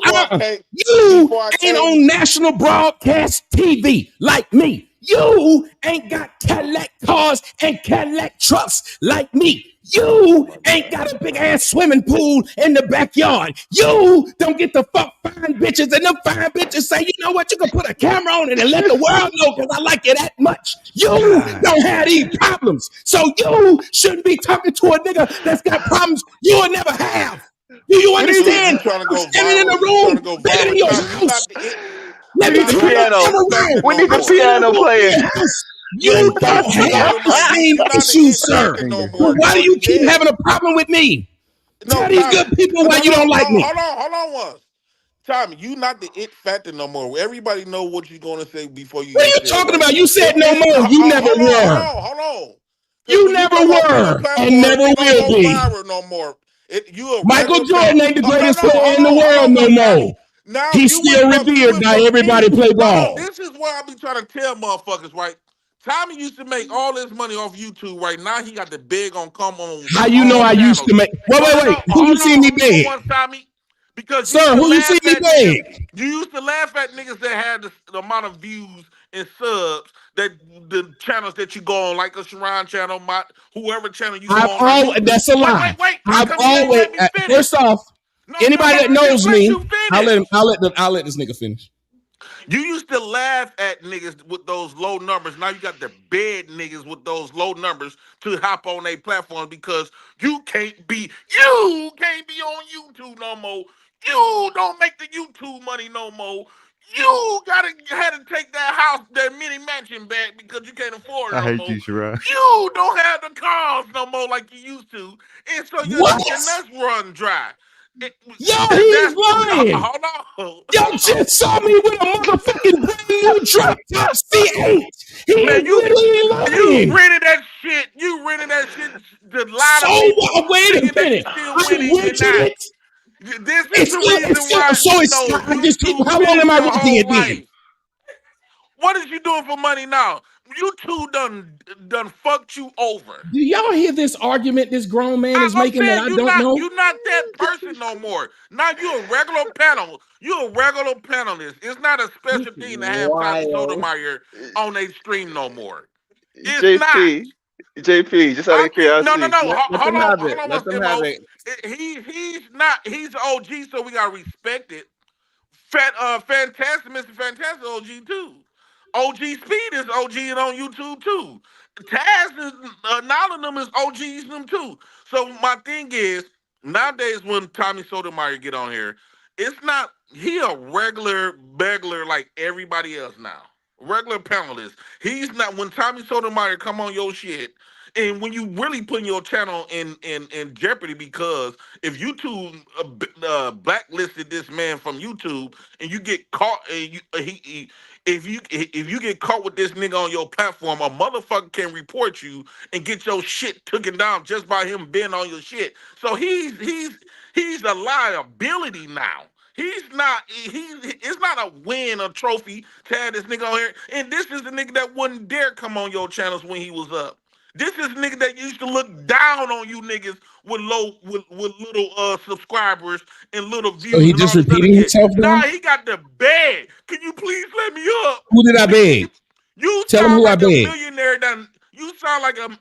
ain't on national broadcast TV like me. You ain't got Cadillac cars and Cadillac trucks like me. You ain't got a big ass swimming pool in the backyard. You don't get to fuck fine bitches, and them fine bitches say, you know what, you can put a camera on it and let the world know because I like you that much. You don't have these problems. So you shouldn't be talking to a nigga that's got problems you'll never have. Do you understand? Trying to go standing in the room, bigger than your house. Let me turn the camera around. We need the piano playing. You don't have the same issues, sir. Why do you keep having a problem with me? Tell these good people why you don't like me. Hold on once. Tommy, you not the it factor no more. Everybody know what you're going to say before you. What are you talking about? You said no more. You never were. Hold on. You never were and never will be. No more. Michael Jordan ain't the greatest player in the world no more. Now he's still revered by everybody play ball. This is what I be trying to tell motherfuckers, right? Tommy used to make all this money off YouTube, right? Now he got the big on come on. How you know I used to make? Wait. Who you see me big? Because sir, who you see me big? You used to laugh at niggas that had the amount of views and subs that the channels that you go on, like a Sharon channel, whoever channel you go on. That's a lie. Wait. How I've come you ain't always, let me finish? first off, anybody that Just knows let me, you I'll finish. let this nigga finish. You used to laugh at niggas with those low numbers. Now you got the bed niggas with those low numbers to hop on a platform because you can't be on YouTube no more. You don't make the YouTube money no more. You had to take that house, that mini mansion back because you can't afford it I no hate more. you, Sharon. You don't have the cars no more like you used to. And so your nuts run dry. Yo, he's lying. Hold on. Y'all just saw me with a motherfucking brand new drop top C8. He Man, is literally lying. You rented that shit. You rented that shit to lie to people. Wait a minute. I rented it. This is the reason why YouTube how long am I your renting whole it then? life. What is you doing for money now? YouTube done fucked you over. Do y'all hear this argument this grown man is making that I don't know? You're not that person no more. Now you're a regular panel. You're a regular panelist. It's not a special thing to have Tommy Sotomayor on a stream no more. It's JP, not. JP, just out of curiosity. No. Hold on, Let them have it. He's not. He's OG, so we gotta respect it. Fantastic, Mr. Fantastic, OG too. OG Speed is OG and on YouTube too. Taz is none of them is OGs them too. So my thing is nowadays when Tommy Sotomayor get on here, it's not he a regular like everybody else now. Regular panelist. He's not when Tommy Sotomayor come on your shit. And when you really putting your channel in jeopardy because if YouTube blacklisted this man from YouTube and you get caught and if you get caught with this nigga on your platform, a motherfucker can report you and get your shit taken down just by him being on your shit. So he's a liability now. It's not a win, a trophy to have this nigga on here. And this is the nigga that wouldn't dare come on your channels when he was up. This is nigga that used to look down on you niggas with little subscribers and little views. So he just repeating himself now? Nah, he got the bag. Can you please let me up? Who did I beg? You Tell him sound who like I a begged. millionaire you sound like an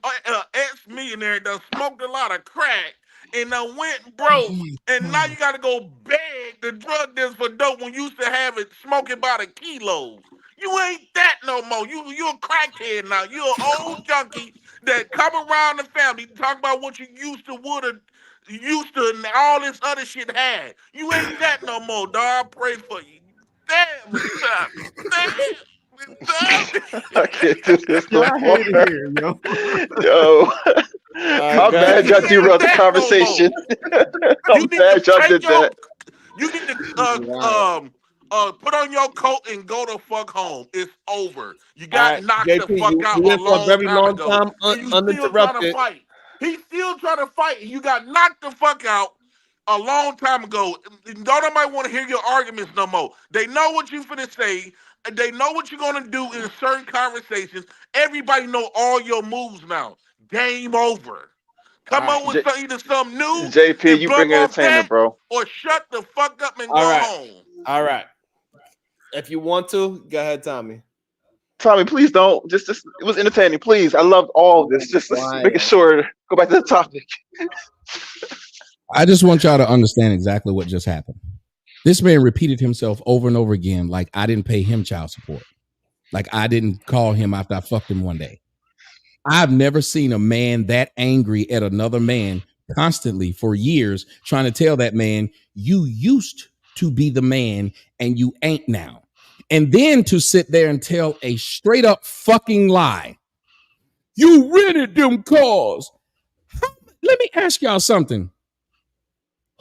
ex-millionaire that smoked a lot of crack and went broke, and now you gotta go beg the drug dealers for dope when you used to have it smoking by the kilos. You ain't that no more. You a crackhead now. You an old junkie that come around the family talk about what you used to and all this other shit had. You ain't that no more, dog. I pray for you. Damn, it's time. I can't do this no I more. hate it here, yo. Yo, I'm mad y'all derailed the conversation. I'm mad y'all did that. You need to put on your coat and go the fuck home. It's over. You got knocked JP, the fuck out you a went for a long very time long ago. time And you still trying to uninterrupted. fight. He's still trying to fight. You got knocked the fuck out a long time ago. Don't nobody want to hear your arguments no more. They know what you finna say. They know what you're gonna do in certain conversations. Everybody know all your moves now. Game over. Come on with either something new JP, and you plug bring off entertainment, that, bro. or shut the fuck up and All go right. home. All right. If you want to, go ahead, Tommy. Tommy, please don't. Just it was entertaining. Please, I loved all of this. Just making sure. Go back to the topic. I just want y'all to understand exactly what just happened. This man repeated himself over and over again like I didn't pay him child support. Like I didn't call him after I fucked him one day. I've never seen a man that angry at another man constantly for years trying to tell that man, you used to be the man and you ain't now. And then to sit there and tell a straight up fucking lie. You rented them cars. Let me ask y'all something.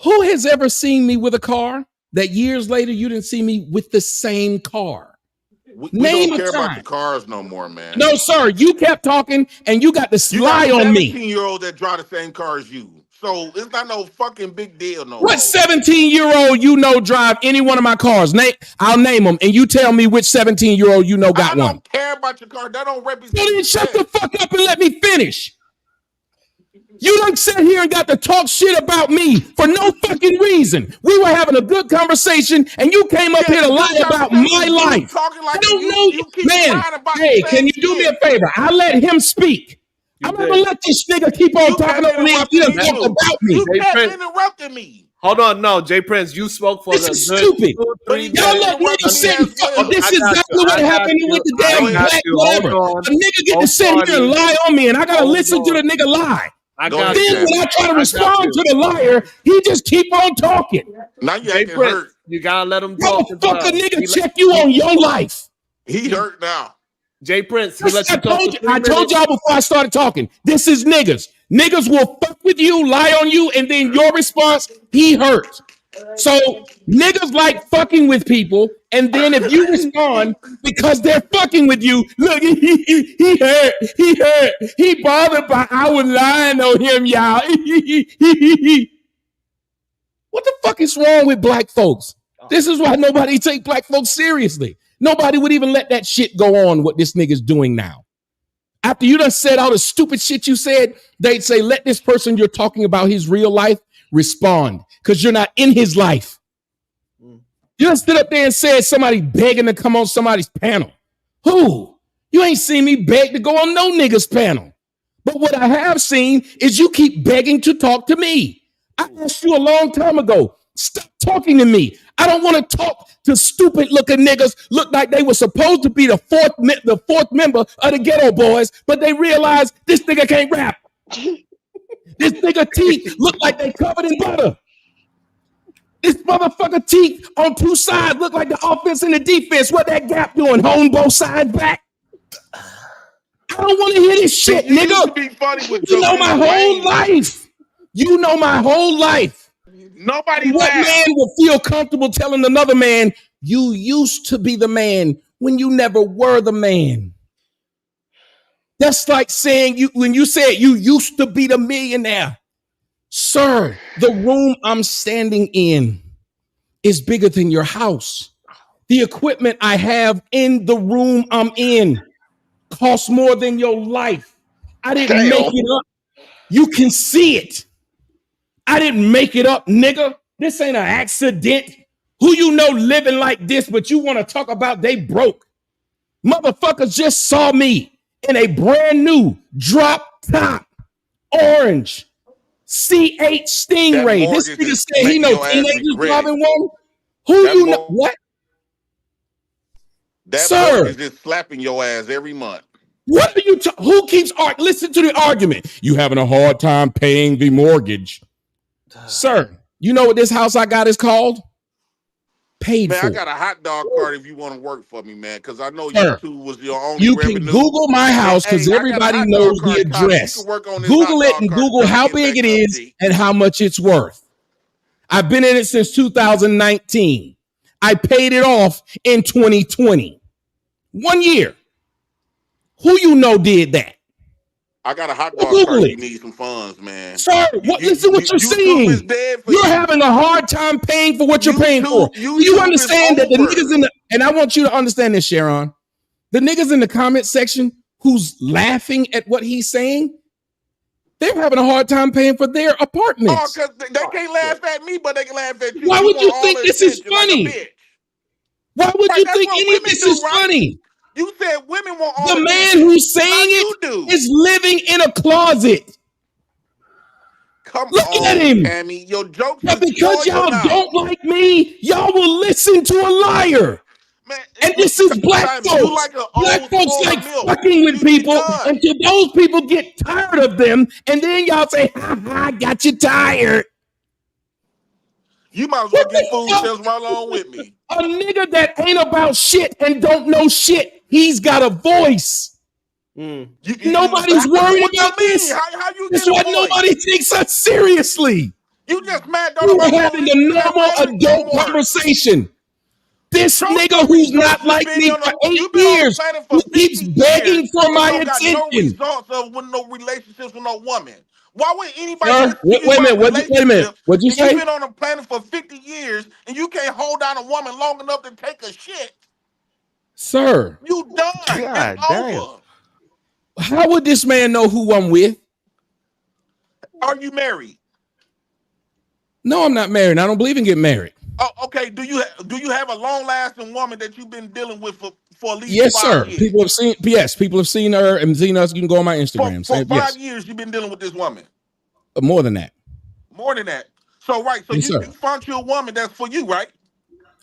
Who has ever seen me with a car that years later you didn't see me with the same car? We Name don't a care about time. your cars no more, man. No, sir. You kept talking and you got to lie on me. 17-year-old that drive the same car as you. So it's not no fucking big deal no more. What 17-year-old you know drive any one of my cars? I'll name them, and you tell me which 17-year-old you know got one. I don't care about your car. That don't represent. So then shut the fuck up and let me finish. You done sat here and got to talk shit about me for no fucking reason. We were having a good conversation, and you came up here to lie about my life. Talking like I don't you, know, you keep man. lying about Hey, the can same you do me a shit. favor? I let him speak. I'm not gonna let this nigga keep on You talking kept over me. He interrupting done me talked too. about me. You Jay kept Prince. interrupting me. Hold on, no, Jay Prince, you spoke for This the is good stupid. 2 or But 3 he Y'all kept minutes. let niggas interrupting me sit and as fuck. well. This is exactly what happened with the damn black whatever. A nigga get to sit here and lie on me, and I gotta listen to the nigga lie. I Go got ahead, Then you. when I try to I got respond you. to the liar, he just keep on talking. Now you Jay acting Prince, hurt. you gotta let him talk as Motherfucker, well. nigga, check you on your life. He hurt now. Jay Prince, he let you talk for 3 I minutes. told y'all before I started talking. This is niggas. Niggas will fuck with you, lie on you, and then your response, he hurt. So niggas like fucking with people, and then if you respond because they're fucking with you, look, he hurt, he bothered by I was lying on him, y'all. What the fuck is wrong with black folks? This is why nobody take black folks seriously. Nobody would even let that shit go on, what this nigga's doing now. After you done said all the stupid shit you said, they'd say, let this person you're talking about his real life respond, because you're not in his life. You done stood up there and said somebody begging to come on somebody's panel. Who? You ain't seen me beg to go on no nigga's panel. But what I have seen is you keep begging to talk to me. I asked you a long time ago, stop talking to me. I don't want to talk to stupid looking niggas look like they were supposed to be the fourth member of the Ghetto Boys, but they realized this nigga can't rap. This nigga teeth look like they covered in butter. This motherfucker teeth on 2 sides look like the offense and the defense. What that gap doing? Holding both sides back? I don't want to hear this shit, You used to nigga. be funny with You know jumping my in the whole lane. life. You know my whole life. Nobody What laughed. man will feel comfortable telling another man, you used to be the man when you never were the man? That's like saying when you said you used to be the millionaire. Sir, the room I'm standing in is bigger than your house. The equipment I have in the room I'm in costs more than your life. I didn't make it up. You can see it. I didn't make it up, nigga. This ain't an accident. Who you know living like this, but you want to talk about they broke? Motherfuckers just saw me in a brand new drop top orange C8 That Stingray. This mortgage nigga is said he making know your ass teenagers regret it. driving one. Who That you know? What? That Sir, mortgage is slapping your ass every month. what are you? Who keeps listen to the argument? You having a hard time paying the mortgage, sir? You know what this house I got is called? Paid Man, for. I got a hot dog card if you want to work for me, man, because I know Sir, YouTube was your only you can revenue. Google my house Hey, because I got a everybody hot knows dog the card, Tommy. You address. can work on this Google hot it dog and card to Google try to how get big back it is update. and how much it's worth. I've been in it since 2019. I paid it off in 2020. 1 year. Who you know did that? I got a hot dog Google card if it. you need some funds, man. Sir, listen what you're YouTube is saying. dead for You're you. having a hard time paying for what you're paying for. Do you YouTube is understand that the over. niggas and I want you to understand this, Sharon. The niggas in the comment section who's laughing at what he's saying, they're having a hard time paying for their Oh, apartments. because they can't laugh at me, but they can laugh at you. Why You would want you all think the this is attention like a funny? bitch. Why would Right, you that's think what any of women this do, is right? funny? You said women want all The the man attention. who's saying Like you it do. is living in a closet. Come Look at on, him. Pammy. Your jokes But is because spoil your y'all mouth. don't like me, y'all will listen to a liar. Man, And this is black Tommy, you folks. like an Black old folks spoiled like milk. fucking with Be people done. until those people get tired of them. And then y'all say, ha ha, got you tired. You might as well get food stamps right along with me. A nigga that ain't about shit and don't know shit, he's got a voice. Nobody's worried What about you mean? this. How you That's get a why voice? nobody takes us seriously. You just mad don't We were nobody want to having a listen to that normal rhetoric no adult more. conversation. This Show nigga some who's results. not like me for 8 You've been on the years, planet who for keeps 50 years begging for and my don't got no attention. results of with no relationships with no woman. Why would anybody Sir, listen to you wait a about minute. Wait a minute. relationships? What'd you And you've say? been on the planet for 50 years and you can't hold down a woman long enough to take a shit. Sir, You done. God It's damn. over. how would this man know who I'm with? Are you married? No, I'm not married. I don't believe in getting married. Oh, okay. Do you have a long-lasting woman that you've been dealing with for at least Yes, 5 sir. years? People have seen. Yes, people have seen her and seen us. You can go on my Instagram. For 5 Yes, years, you've been dealing with this woman. more than that. More than that. So right. So Yes, you sir. found you a woman that's for you, right?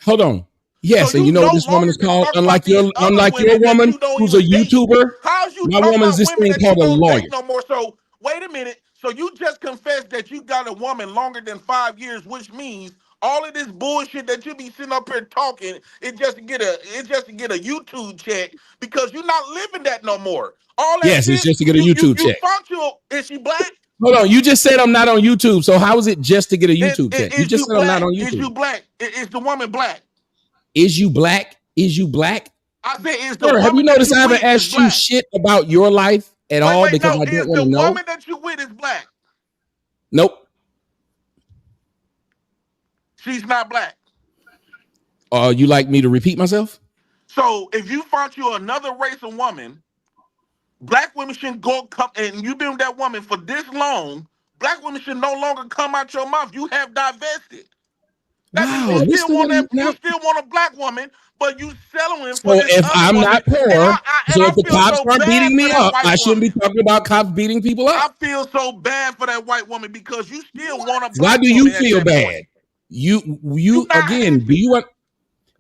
Hold on. Yes, So and you know no what this woman longer is can called? talk about these other Unlike your women that woman, you don't who's a even date. YouTuber, How's you my talking woman's about this women thing that you called a don't lawyer. date no more? So wait a minute. So you just confessed that you got a woman longer than 5 years, which means all of this bullshit that you be sitting up here talking is just to get a YouTube check because you're not living that no more. All that Yes, it's shit. just to get a You YouTube check. found you. Is she black? Hold on. You just said I'm not on YouTube. So how is it just to get a YouTube check? You Is just you said I'm not black? on Is YouTube. you black? Is the woman black? Is you black? Is you black? I said, is the Sir, have you woman that noticed you I haven't with is asked you black? shit about your life at all Wait, because no. I don't Is want the to know? woman that you with is black? Nope. She's not black. You like me to repeat myself? So if you found you another race of woman, black women shouldn't come, and you've been with that woman for this long, black women should no longer come out your mouth. You have divested. That means Wow, listen to what you now. still want a black woman, but you settling for So this if other I'm woman. not poor, And so I if the feel cops so aren't bad beating for me that up, white I shouldn't be woman. talking about cops beating people I up. feel so bad for that white woman because you still want a Why black do you woman at feel that bad? point. You not again, happy.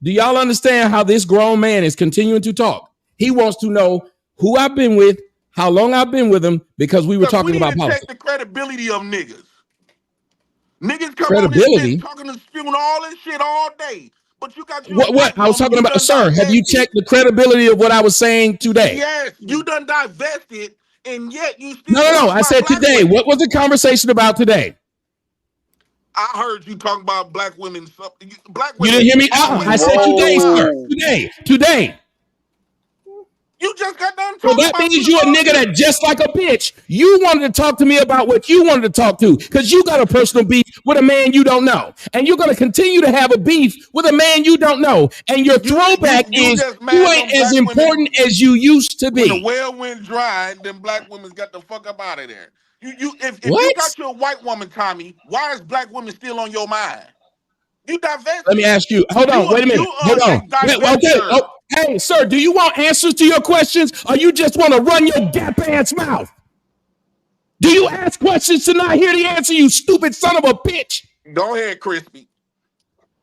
do y'all understand how this grown man is continuing to talk? He wants to know who I've been with, how long I've been with him, because we were Because we talking need about to check politics. the credibility of niggas. Niggas come on this bitch Credibility. talking and spewing all this shit all day. But you got you a What white I was woman, talking you about, done sir, have you divested. checked the credibility of what I was saying today? Yes, you done divested, and yet you No, still no, no. talking I about said black today. women. What was the conversation about today? I heard you talking about black women. Black You women didn't hear me? always I said been on your today, sir. mind. Today. You just got done So talking that about means this you a nigga earlier. that just like a bitch. You wanted to talk to me about what you wanted to talk to because you got a personal beef with a man you don't know. And you're going to continue to have a beef with a man you don't know. And your throwback You is just you mad them ain't as black women important as you used to when the be. well went dry, then black women got the fuck up out of there. If you What? got your white woman, Tommy, why is black women still on your mind? You Let me divested. ask you. Hold on. Wait a minute. Hold on. A Okay. divester. Oh, hey, sir, do you want answers to your questions or you just want to run your gap ass mouth? Do you ask questions to not hear the answer, you stupid son of a bitch? Go ahead, Crispy.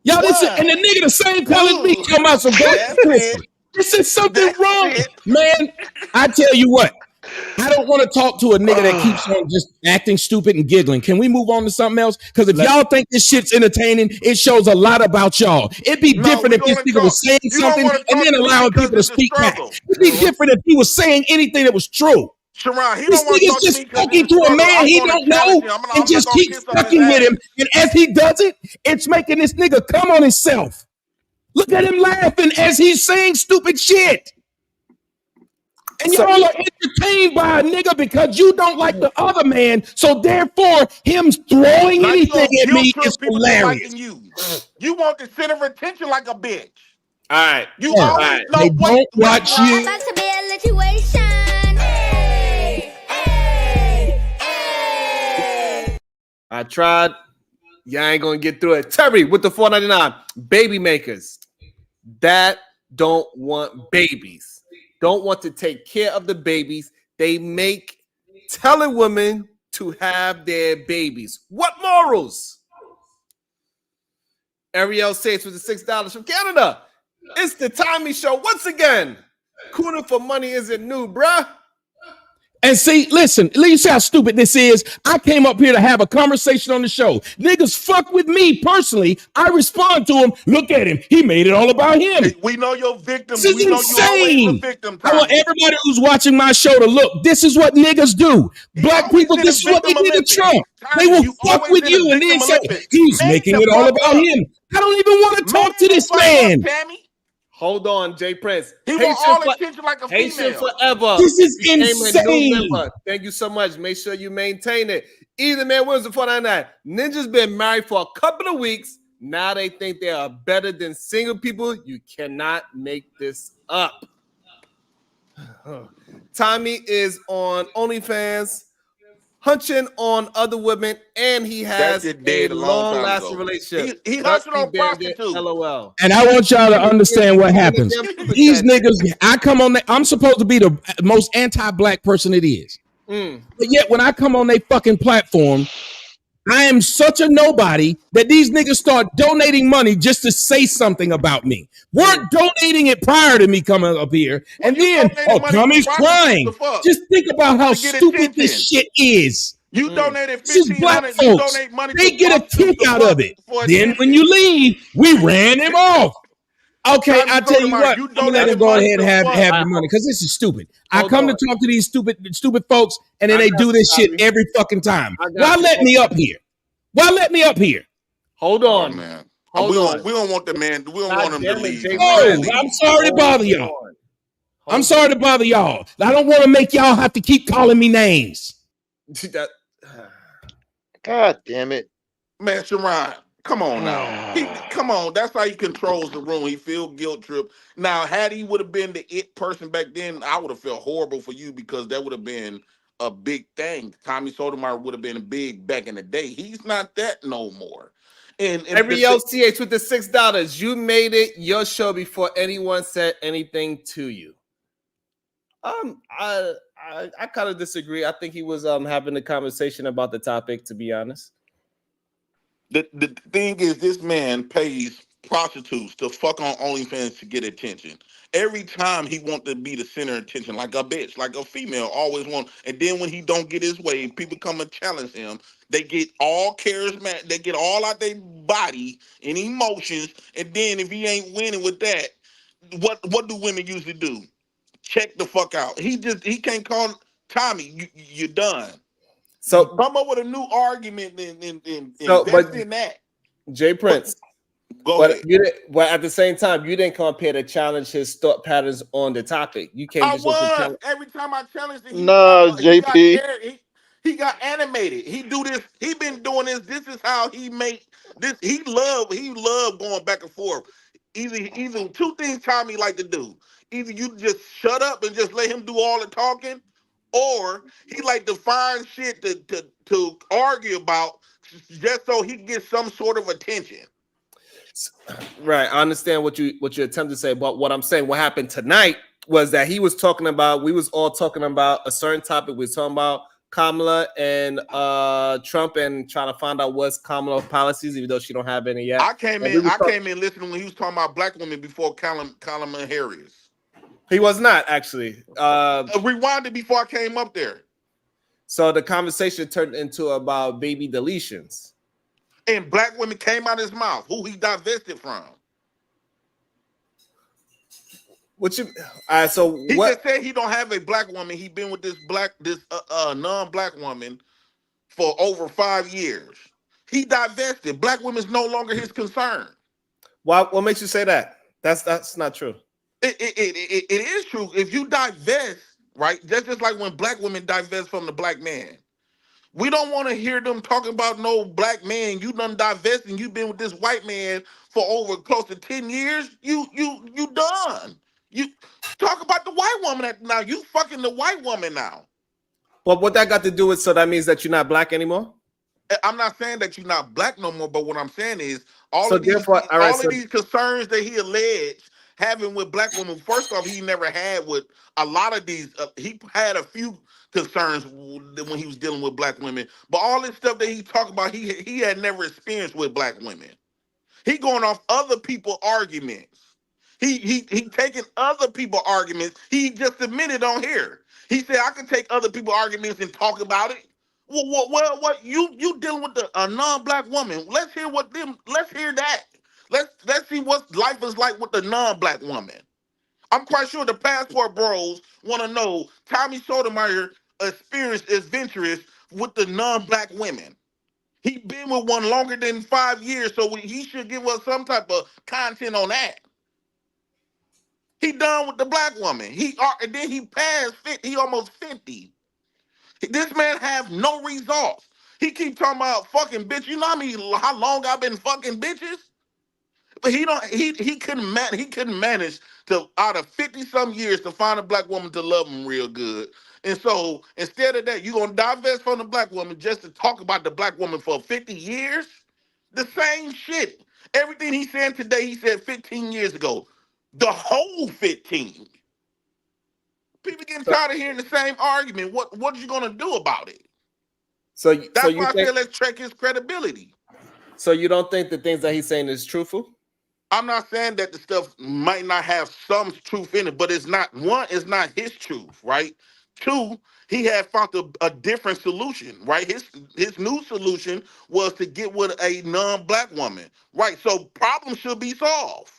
Y'all, this is, and the Why? nigga the same color as me Ooh, talking about some go that's it. Crispy. This is something That's wrong. it. Man, I tell you what, I don't want to talk to a nigga that keeps on just acting stupid and giggling. Can we move on to something else? Because if y'all think this shit's entertaining, it shows a lot about y'all. It'd be No, different we if this gonna nigga talk. was saying You don't something want to and talk then to me allowing because people to it's a speak back. struggle. It'd be different if he was saying anything that was true. Sharon, he This don't want to nigga's talk to just me because it's talking a to a struggle. man I'm he going to don't challenge know him. and I'm not just going to keep kiss up his fucking with him. ass. And as he does it, it's making this nigga come on himself. Look at him laughing as he's saying stupid shit. And So y'all are entertained by a nigga because you don't like the other man. So therefore, him throwing Now you anything gonna at me guilt is trip people to hilarious. liking you. You want the center of attention like a bitch. all right, You Sir, all always right. they no don't wait, watch you. About to be a situation. Hey, hey, hey. I tried. Y'all ain't gonna get through it. Terry with the $4.99. Baby makers that don't want babies, don't want to take care of the babies. They make telling women to have their babies. What morals? Ariel says with the $6 from Canada. It's the Tommy Show once again. Cooning for money isn't new, bruh. And see, listen, you see how stupid this is? I came up here to have a conversation on the show. Niggas fuck with me personally. I respond to him. Look at him. He made it all about him. Hey, we know your victim. This is We know you always a insane. victim, I want Tommy. everybody who's watching my show to look. This is what niggas do. He Black always people, in the this is what they victim did to Olympics. Trump. They Tommy, will you fuck always with in the you and then victim say, Olympics. he's Man making the it all fuck about up. him. I don't even want to Man talk to the this fuck up, man. Tammy. Hold on, Jay Prince. He want Haitian, all attention like a Haitian female. forever. This is Became a new insane. member. Thank you so much. Make sure you maintain it. Either man wins the $4.99. Ninja's been married for a couple of weeks. Now they think they are better than single people. You cannot make this up. Tommy is on OnlyFans. hunching on other women, and he That has shit a dead a long time long-lasting ago. relationship. He Thus, hunching he on banned it. prostitutes. LOL. And I want y'all to understand what In the happens. damn super These chat. niggas, I come on, I'm supposed to be the most anti-black person it is. But yet when I come on their fucking platform, I am such a nobody that these niggas start donating money just to say something about me. Weren't donating it prior to me coming up here. And then, Tommy's crying. Just think about how stupid this shit is. You donated This is black $1,500. You folks. donate money They to get a prostitutes kick to out fuck of it. for Then when attention. you leave, we ran him off. Okay, Tommy I tell you Sotomayor, what, you I'm gonna let him donated go money ahead and to have fuck. the money because this is stupid. I Hold come on. to talk to these stupid folks, and then I they got do you, this shit Tommy. every fucking time. I got Why you. let me up here? Why let me up here? Hold Oh, on. man. Hold on. We don't want the man. We don't God want him to damn it, leave. Jay We ain't gonna No, Prince. leave. I'm sorry to bother y'all. on. I'm sorry to bother y'all. I don't want to make y'all have to keep calling me names. God damn it. Man, Sharon, come on now. Come on. That's how he controls the room. He feel guilt trip. Now, had he would have been the it person back then, I would have felt horrible for you because that would have been a big thing. Tommy Sotomayor would have been big back in the day. He's not that no more. And Every LCH with the $6. You made it your show before anyone said anything to you. I kind of disagree. I think he was having a conversation about the topic, to be honest. The thing is, this man pays prostitutes to fuck on OnlyFans to get attention. Every time he wants to be the center of attention, like a bitch, like a female, always want. And then when he don't get his way, people come and challenge him. They get all charismatic. They get all out their body and emotions. And then if he ain't winning with that, what do women usually do? Check the fuck out. He can't call Tommy. You're done. So come up with a new argument and but invest in that. Jay Prince. Go ahead. But at the same time, you didn't come up here to challenge his thought patterns on the topic. You came I just to was. challenge. Every time I challenged him, No, he got JP. scared. He got animated. He do this. He been doing this. This is how he make this. He love going back and forth. Either two things Tommy like to do. Either you just shut up and just let him do all the talking, or he like to find shit to argue about just so he gets some sort of attention. Right. I understand what you attempt to say, but what I'm saying, what happened tonight was that we was all talking about a certain topic. We was talking about Kamala and Trump and trying to find out what's Kamala's policies, even though she don't have any yet. I came in listening when he was talking about black women before Kamala Harris. He was not actually. Rewind it before I came up there. So the conversation turned into about baby deletions. And black women came out of his mouth, who he divested from. So he what? just said he don't have a black woman. He been with this non-black woman for over 5 years. He divested. Black women's no longer his concern. Why? What makes you say that? That's not true. It is true. If you divest, right? That's just like when black women divest from the black man. We don't want to hear them talking about no black man. You done divest and you've been with this white man for over close to 10 years. You done. You talk about the white woman now. You fucking the white woman now. But what that got to do with, so that means that you're not black anymore? I'm not saying that you're not black no more, but what I'm saying is all of these concerns that he alleged having with black women. First off, he never had with a lot of these. He had a few concerns when he was dealing with black women, but all this stuff that he talked about, he had never experienced with black women. He going off other people's arguments. He taking other people's arguments. He just admitted on here. He said, I can take other people's arguments and talk about it. Well, you dealing with a non-black woman. Let's hear that. Let's see what life is like with the non-black woman. I'm quite sure the passport bros want to know Tommy Sotomayor experience adventurous with the non-black women. He been with one longer than 5 years, so he should give us some type of content on that. He done with the black woman. And then he passed 50. He almost 50. This man have no results. He keep talking about fucking bitch. You know how long I've been fucking bitches? But he couldn't manage to, out of 50-some years, to find a black woman to love him real good. And so instead of that, you're gonna divest from the black woman just to talk about the black woman for 50 years? The same shit. Everything he's saying today, he said 15 years ago. The whole 15. People getting tired of hearing the same argument. What are you gonna do about it? That's why I said let's check his credibility. So you don't think the things that he's saying is truthful? I'm not saying that the stuff might not have some truth in it, but it's not, one, it's not his truth, right? Two, he had found a different solution, right? His new solution was to get with a non-black woman, right? So problems should be solved.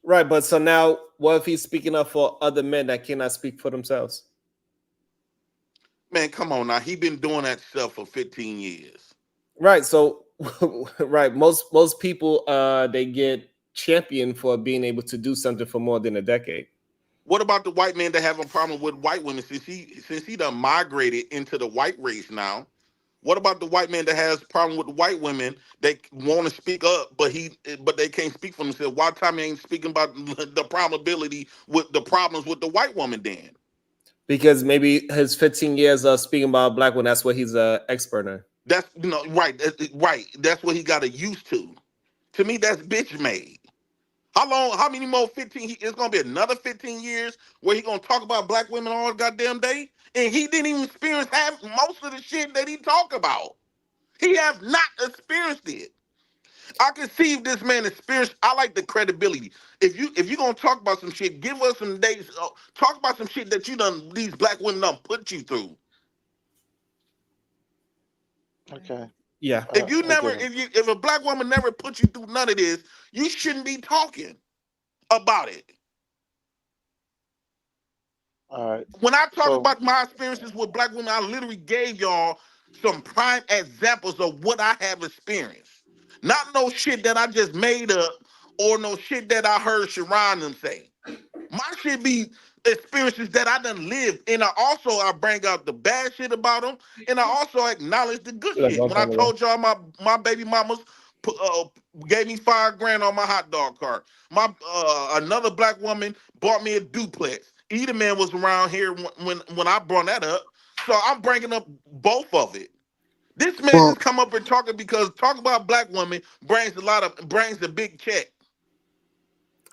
Right, but so now what if he's speaking up for other men that cannot speak for themselves? Man, come on now. He been doing that stuff for 15 years. Right, so right, most people they get championed for being able to do something for more than a decade. What about the white man that have a problem with white women since he done migrated into the white race now? What about the white man that has a problem with white women? They want to speak up, but they can't speak for themselves. Why Tommy ain't speaking about the probability with the problems with the white woman then? Because maybe his 15 years of speaking about black women, that's what he's an expert in. That's right. That's what he got to used to. To me, that's bitch made. How many more 15? It's gonna be another 15 years where he gonna talk about black women all goddamn day, and he didn't even experience half most of the shit that he talk about. He have not experienced it. I can see if this man experienced. I like the credibility. If you gonna talk about some shit, give us some days. Talk about some shit that these black women done put you through. Okay. Yeah. If a black woman never put you through none of this, you shouldn't be talking about it. All right. When I talk about my experiences with black women, I literally gave y'all some prime examples of what I have experienced. Not no shit that I just made up or no shit that I heard Sharon them say. My shit be experiences that I done lived. And I bring out the bad shit about them. And I also acknowledge the good shit. When I told y'all my baby mamas gave me $5,000 on my hot dog cart. Another black woman bought me a duplex. Either man was around here when I brought that up. So I'm bringing up both of it. This man just come up and talking because talking about black women brings a big check.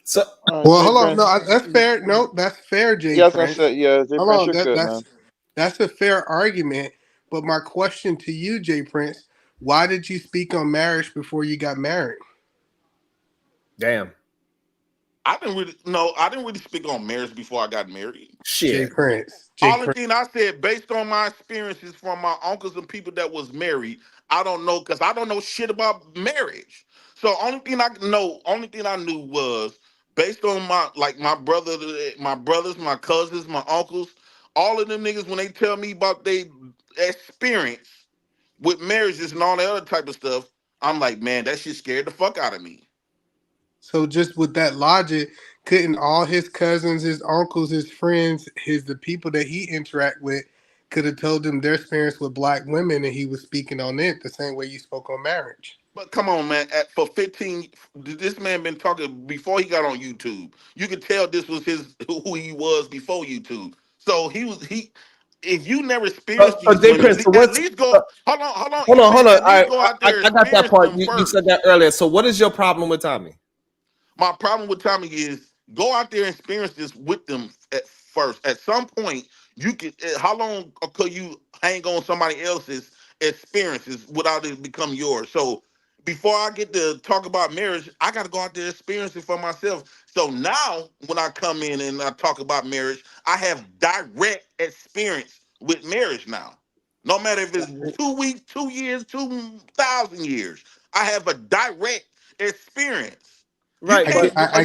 So hold on, no, that's fair. No, that's fair, Jay. Yeah, I was gonna say, yeah, Jay hold Prince, on, you're good, man. that's a fair argument. But my question to you, Jay Prince, why did you speak on marriage before you got married? Damn. I didn't really speak on marriage before I got married. Shit. Jay Prince. Only thing I said, based on my experiences from my uncles and people that was married, I don't know, because I don't know shit about marriage. So only thing I knew was based on my brothers, my cousins, my uncles, all of them niggas, when they tell me about their experience with marriages and all that other type of stuff, I'm like, man, that shit scared the fuck out of me. So just with that logic, couldn't all his cousins, his uncles, his friends, the people that he interact with could have told him their experience with black women and he was speaking on it the same way you spoke on marriage? But come on, man. For 15, this man been talking before he got on YouTube. You could tell this was who he was before YouTube. So if you never experienced these women, at least go. Hold on. I got that part. You said that earlier. So what is your problem with Tommy? My problem with Tommy is go out there and experience this with them at first. At some point, you can. How long could you hang on somebody else's experiences without it become yours? So before I get to talk about marriage, I got to go out there and experience it for myself. So now, when I come in and I talk about marriage, I have direct experience with marriage now. No matter if it's 2 weeks, 2 years, 2,000 years, I have a direct experience. Right,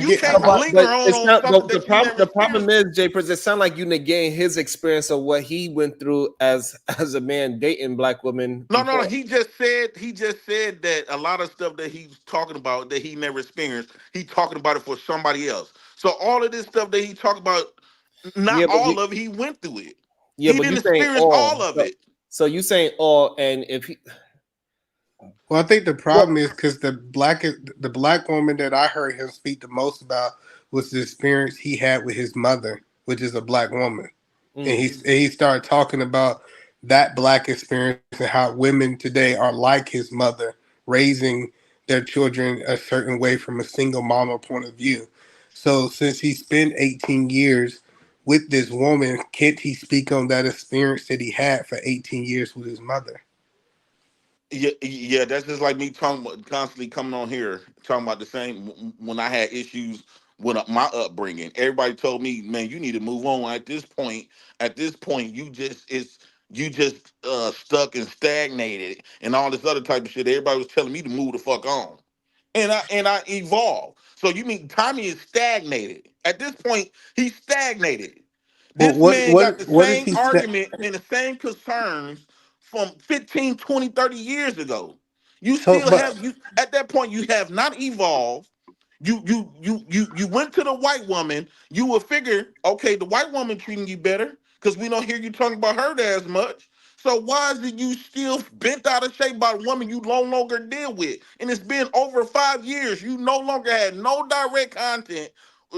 you can't linger on something that you never the problem is, Jay Prince, it sounds like you negate his experience of what he went through as a man dating black women. No. He just said that a lot of stuff that he's talking about that he never experienced, he talking about it for somebody else. So all of this stuff that he talked about, all of it, he went through it. Yeah, he but didn't experience all of it. So you saying all, and if he Well, I think the problem is because the black woman that I heard him speak the most about was the experience he had with his mother, which is a black woman, and he started talking about that black experience and how women today are like his mother, raising their children a certain way from a single mom point of view. So since he spent 18 years with this woman, can't he speak on that experience that he had for 18 years with his mother? Yeah, that's just like me talking about, constantly coming on here talking about the same. When I had issues with my upbringing, everybody told me, "Man, you need to move on." At this point, you just stuck and stagnated and all this other type of shit. Everybody was telling me to move the fuck on, and I evolved. So you mean Tommy is stagnated? At this point, he's stagnated. But This man got the what is same he argument and the same concerns from 15, 20, 30 years ago. You so still but have you at that point you have not evolved. You went to the white woman. You will figure, okay, the white woman treating you better because we don't hear you talking about her as much. So why is it you still bent out of shape by a woman you no longer deal with? And it's been over 5 years. You no longer had no direct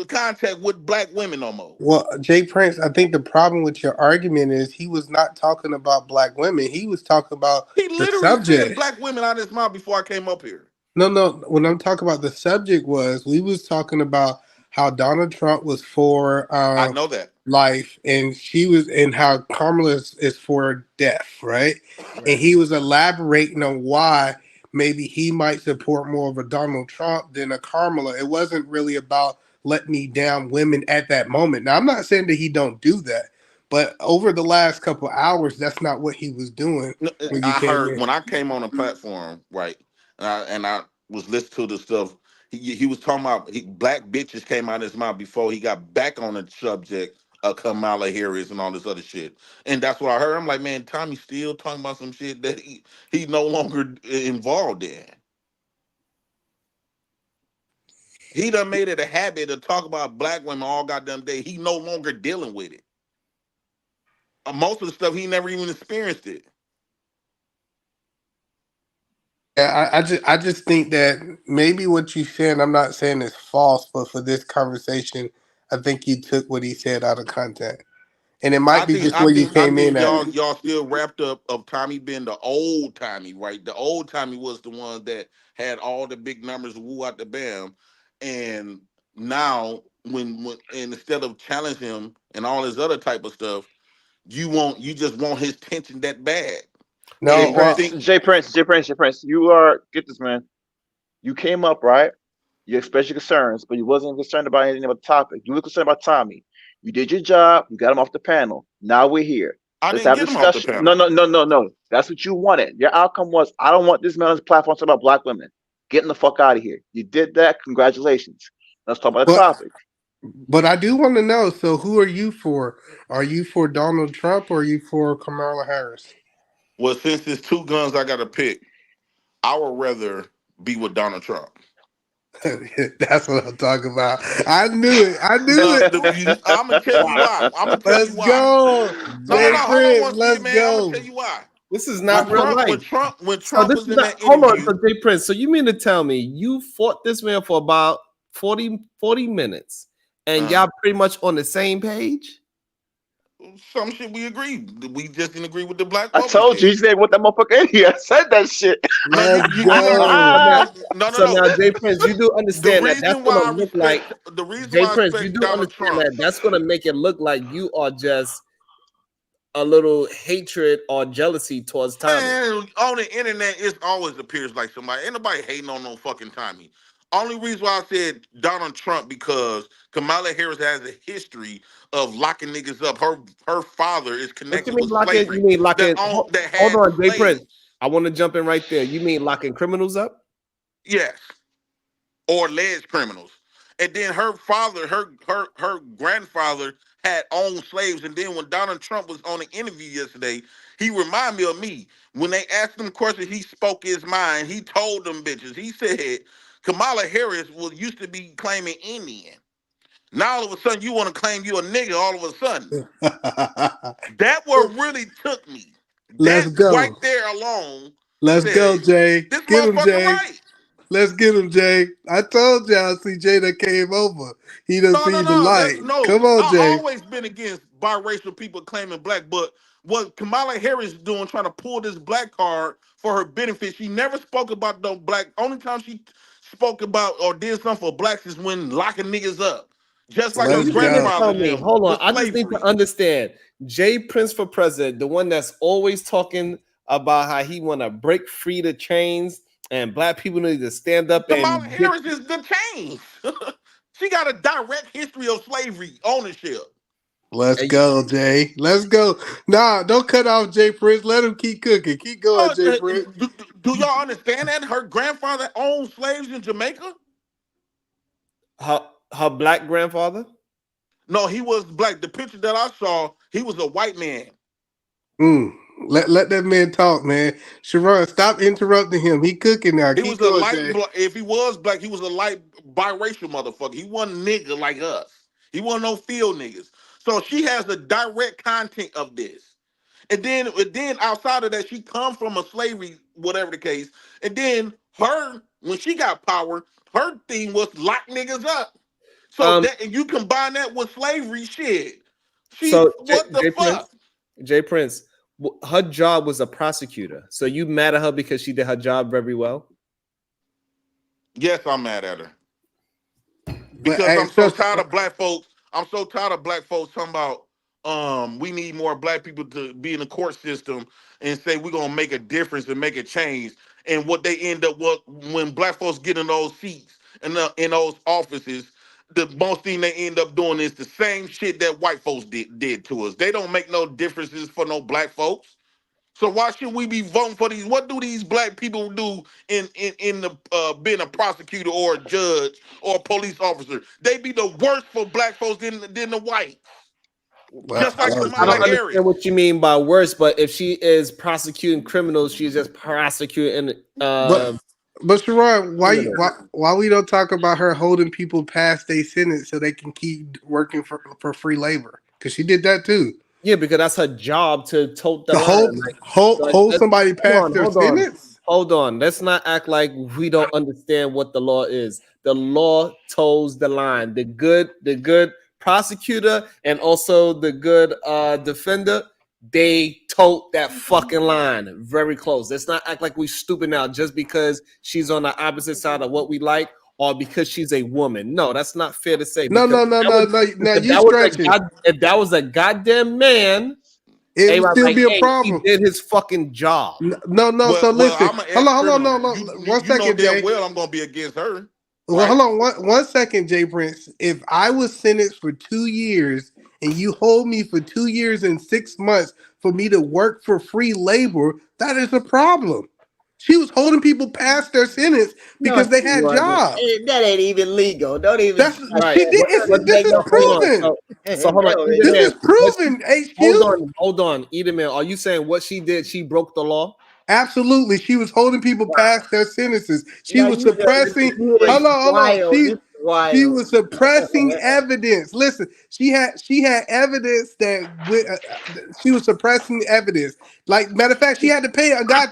contact with black women no more. Well, Jay Prince, I think the problem with your argument is he was not talking about black women. He was talking about He the literally said subject. black women out of his mouth before I came up here. No, no. When I'm talking about the subject was we was talking about how Donald Trump was for I know that. life, and she was, and how Kamala is for death, right? And he was elaborating on why maybe he might support more of a Donald Trump than a Kamala. It wasn't really about letting me down women at that moment. Now, I'm not saying that he don't do that, but over the last couple hours, that's not what he was doing No, when you I came heard in. when I came on the platform, right, and I was listening to the stuff. He was talking about black bitches came out of his mouth before he got back on the subject of Kamala Harris and all this other shit. And that's what I heard. I'm like, man, Tommy's still talking about some shit that he no longer involved in. He done made it a habit to talk about black women all goddamn day. He no longer dealing with it. Most of the stuff he never even experienced it. Yeah, I just think that maybe what you said, I'm not saying is false, but for this conversation, I think you took what he said out of context. And it I might be think just I where you think I came in think at. y'all still wrapped up of Tommy being the old Tommy, right? The old Tommy was the one that had all the big numbers, woo out the bam, and now when and instead of challenge him and all this other type of stuff, you just want his tension that bad, Jay No, and you Prince, think Jay Prince, Jay Prince, Jay Prince. You are get this, man. You came up right. You expressed your concerns, but you wasn't concerned about anything about the topic. You were concerned about Tommy. You did your job. You got him off the panel. Now we're here. I Let's didn't have a get him off the discussion. No, panel. no, no, no, no. That's what you wanted. Your outcome was, I don't want this man on his platform talking about black women. Getting the fuck out of here. You did that. Congratulations. Let's talk about the but topic. but I do want to know. So, who are you for? Are you for Donald Trump or are you for Kamala Harris? Well, since there's two guns I got to pick, I would rather be with Donald Trump. That's what I'm talking about. I knew it. I knew it. I'm gonna tell you why. I'm gonna tell you Let's why. go, No, no, Jay no. Wow. Hold on Prince. one second, Let's man. I'm gonna go. tell you why. This is When not real Trump, when life. Trump, when So Trump this was is in not, that hold on, interview, so Jay Prince. So you mean to tell me you fought this man for about 40 minutes and uh, y'all pretty much on the same page? some shit we agree. We just didn't agree with the black I woman told you, shit. you said what that motherfucker in here. I said that shit. No, Let's I know you. So go. now, No, no, so no. now, Jay Prince, you do The understand that that's reason gonna why I look like respect, the reason Jay why I Prince. You respect do Donald understand Trump. that that's gonna make it look like you are just a little hatred or jealousy towards Tommy. Man, on the internet, it always appears like somebody. Ain't nobody hating on no fucking Tommy. Only reason why I said Donald Trump because Kamala Harris has a history of locking niggas up. Her father is What you connected mean with locking? You slavery mean locking? that Hold had on, Jay Prince. slaves. I want to jump in right there. You mean locking criminals up? Yes, or alleged criminals. And then her father, her grandfather had owned slaves. And then when Donald Trump was on an interview yesterday, he reminded me of me. When they asked him questions, he spoke his mind. He told them bitches. He said Kamala Harris was used to be claiming Indian. Now all of a sudden you want to claim you a nigga all of a sudden. That what really took me. Let's That right go. there alone Let's go, Jay. This Get him, motherfucker Jay. right. Let's get him, Jay. I told y'all, see Jay that came over. He done seen the light. Come on, I Jay. always been against biracial people claiming black, but what Kamala Harris doing, trying to pull this black card for her benefit, she never spoke about no black. Only time she spoke about or did something for blacks is when locking niggas up, just like So her you mean to grandfather tell and me, them hold on, with I just need to slavery. understand. Jay Prince for president, the one that's always talking about how he want to break free the chains and black people need to stand up Kamala and Harris is the change. She got a direct history of slavery ownership. Let's go, Jay. Let's go. Nah, don't cut off Jay Prince. Let him keep cooking. Keep going, Jay Prince. Do y'all understand that her grandfather owned slaves in Jamaica? her black grandfather? No, he was black. The picture that I saw, he was a white man. Let that man talk, man. Sharon, stop interrupting him. He cooking now. He Keep was a going, light. Jay. If he was black, he was a light biracial motherfucker. He wasn't nigga like us. He wasn't no field niggas. So she has the direct content of this. And then outside of that, she come from a slavery, whatever the case. And then her, when she got power, her thing was lock niggas up. So that, and you combine that with slavery, shit. What the fuck? Jay Prince, her job was a prosecutor. So you mad at her because she did her job very well? Yes, I'm mad at her. Because I'm so tired of black folks. I'm so tired of black folks talking about we need more black people to be in the court system and say we're gonna make a difference and make a change. And what they end up when black folks get in those seats and in those offices, the most thing they end up doing is the same shit that white folks did to us. They don't make no differences for no black folks. So why should we be voting for these? What do these black people do in the being a prosecutor or a judge or a police officer? They be the worst for black folks than the whites. Just like I Kamala don't Harris. understand what you mean by worse, but if she is prosecuting criminals, she's just prosecuting. But Sharon, why we don't talk about her holding people past their sentence so they can keep working for free labor? Because she did that too. Yeah, because that's her job to tote the line. Hold somebody past their sentence? Hold on. Let's not act like we don't understand what the law is. The law toes the line. The good prosecutor and also the good defender, they tote that fucking line very close. Let's not act like we stupid now just because she's on the opposite side of what we like or because she's a woman. No, that's not fair to say. No. Now you stretching. If that was a goddamn man, it would still be a problem. He did his fucking job. No. So listen. Hold on. No. 1 second, Jay. Well, I'm gonna be against her. Well, hold on 1 second, Jay Prince. If I was sentenced for 2 years and you hold me for 2 years and 6 months for me to work for free labor, that is a problem. She was holding people past their sentence because they had jobs. That ain't even legal. Don't even. This is proven. So hold on. This is proven. HQ. Hold on. Edelman, are you saying what she did? She broke the law? Absolutely. She was holding people past their sentences. She was suppressing. Hold on. She was suppressing evidence. Listen, she had evidence that she was suppressing evidence. Like, matter of fact, she had to pay a guy.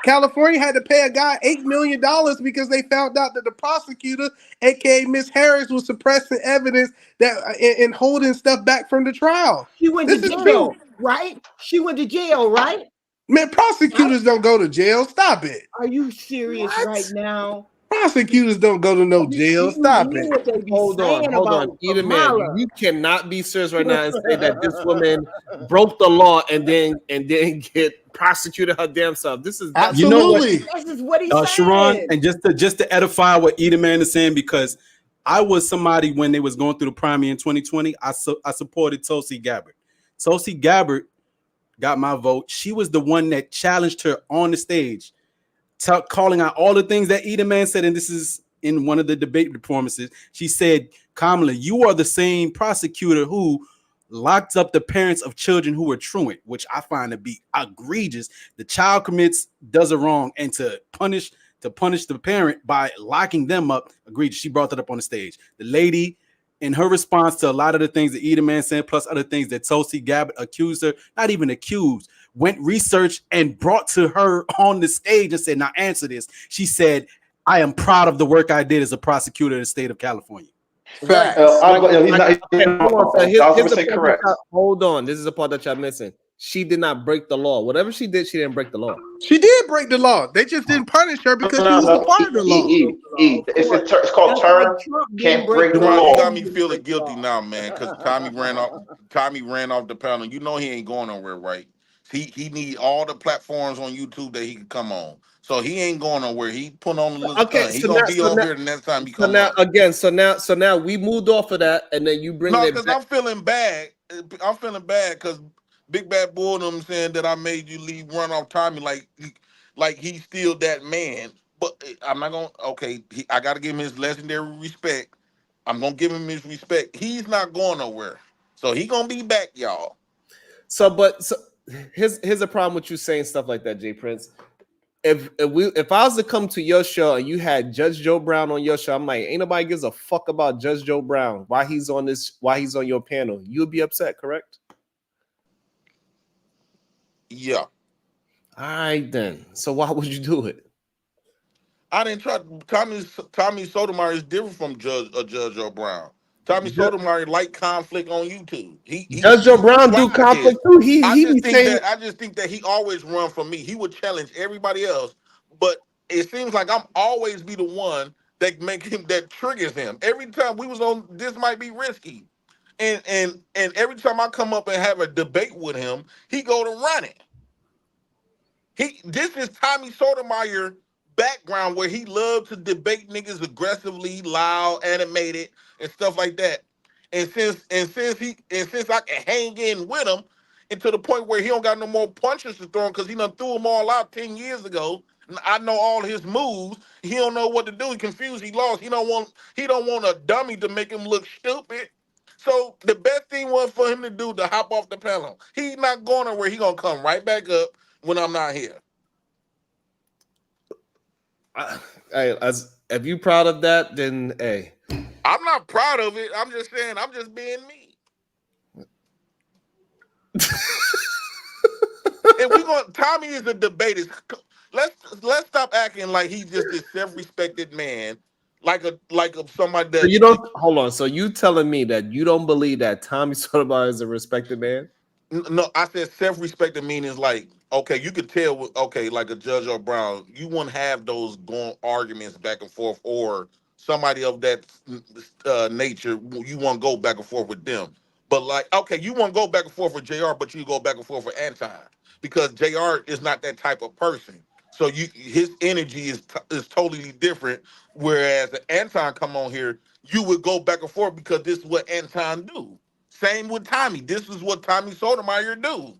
California had to pay a guy $8 million because they found out that the prosecutor, aka Miss Harris, was suppressing evidence that and holding stuff back from the trial. She went to jail, right? She went to jail, right? Man, prosecutors don't go to jail. Stop it. Are you serious right now? Prosecutors don't go to no jail. Stop it. Hold on. Edelman, you cannot be serious right now and say that this woman broke the law and then get prosecuted her damn self. This is absolutely. This is what he said. Sharon, and just to edify what Edelman is saying, because I was somebody when they was going through the primary in 2020. I supported Tulsi Gabbard. Tulsi Gabbard got my vote. She was the one that challenged her on the stage, calling out all the things that Edelman said, and this is in one of the debate performances. She said, Kamala, you are the same prosecutor who locked up the parents of children who were truant, which I find to be egregious. The child does a wrong, and to punish the parent by locking them up, egregious. She brought that up on the stage. The lady, in her response to a lot of the things that Edelman said, plus other things that Tulsi Gabbard accused her, not even accused, went research and brought to her on the stage and said, now answer this. She said, I am proud of the work I did as a prosecutor in the state of California. Right. He's not. Okay, hold on. So here's the 1,000% part that correct. hold on. This is the part that y'all missing. She did not break the law. Whatever she did, she didn't break the law. She did break the law. They just didn't punish her because she was a part of the law. It's called term. Can't break the Jerron, law. you got me feeling guilty now, man, because Tommy ran off the panel. You know he ain't going nowhere, right? He need all the platforms on YouTube that he can come on. So he ain't going nowhere. He put on a little stunt. He gonna be over here the next time he come now up. again. So now we moved off of that, and then you bring No, it because back. I'm feeling bad. I'm feeling bad because Big Bad Bull them saying that I made you run off Tommy like he's still that man. But I'm not gonna. Okay, I gotta give him his legendary respect. I'm gonna give him his respect. He's not going nowhere, so he gonna be back, y'all. So here's a problem with you saying stuff like that, Jay Prince. If I was to come to your show and you had Judge Joe Brown on your show, I'm like, ain't nobody gives a fuck about Judge Joe Brown. Why he's on your panel? You'd be upset, correct? Yeah. All right then. So why would you do it? I didn't try. Tommy Sotomayor is different from Judge Joe Brown. Tommy Sotomayor like conflict on YouTube. Judge Joe Brown do conflict too. I just think that he always run from me. He would challenge everybody else, but it seems like I'm always be the one that triggers him. Every time we was on This Might Be Risky, and every time I come up and have a debate with him, he go to running. This is Tommy Sotomayor background where he loved to debate niggas aggressively, loud, animated, and stuff like that. And since I can hang in with him, and to the point where he don't got no more punches to throw him because he done threw them all out 10 years ago. And I know all his moves. He don't know what to do. He confused. He lost. He don't want a dummy to make him look stupid. So the best thing was for him to do to hop off the panel. He's not going nowhere. He gonna come right back up when I'm not here. If you proud of that, then hey. I'm not proud of it. I'm just saying I'm just being me. If we going Tommy is a debater. Let's stop acting like he's just this self-respected man, like somebody that So you don't hold on. So you telling me that you don't believe that Tommy Sotomayor is a respected man? No, I said self-respected meaning like, okay, you could tell, okay, like a Judge O'Brien, you wouldn't have those going arguments back and forth, or somebody of that nature, you won't go back and forth with them. But like, okay, you won't go back and forth with JR, but you go back and forth with Anton because JR is not that type of person. So his energy is totally different. Whereas the Anton come on here, you would go back and forth because this is what Anton do. Same with Tommy. This is what Tommy Sotomayor do.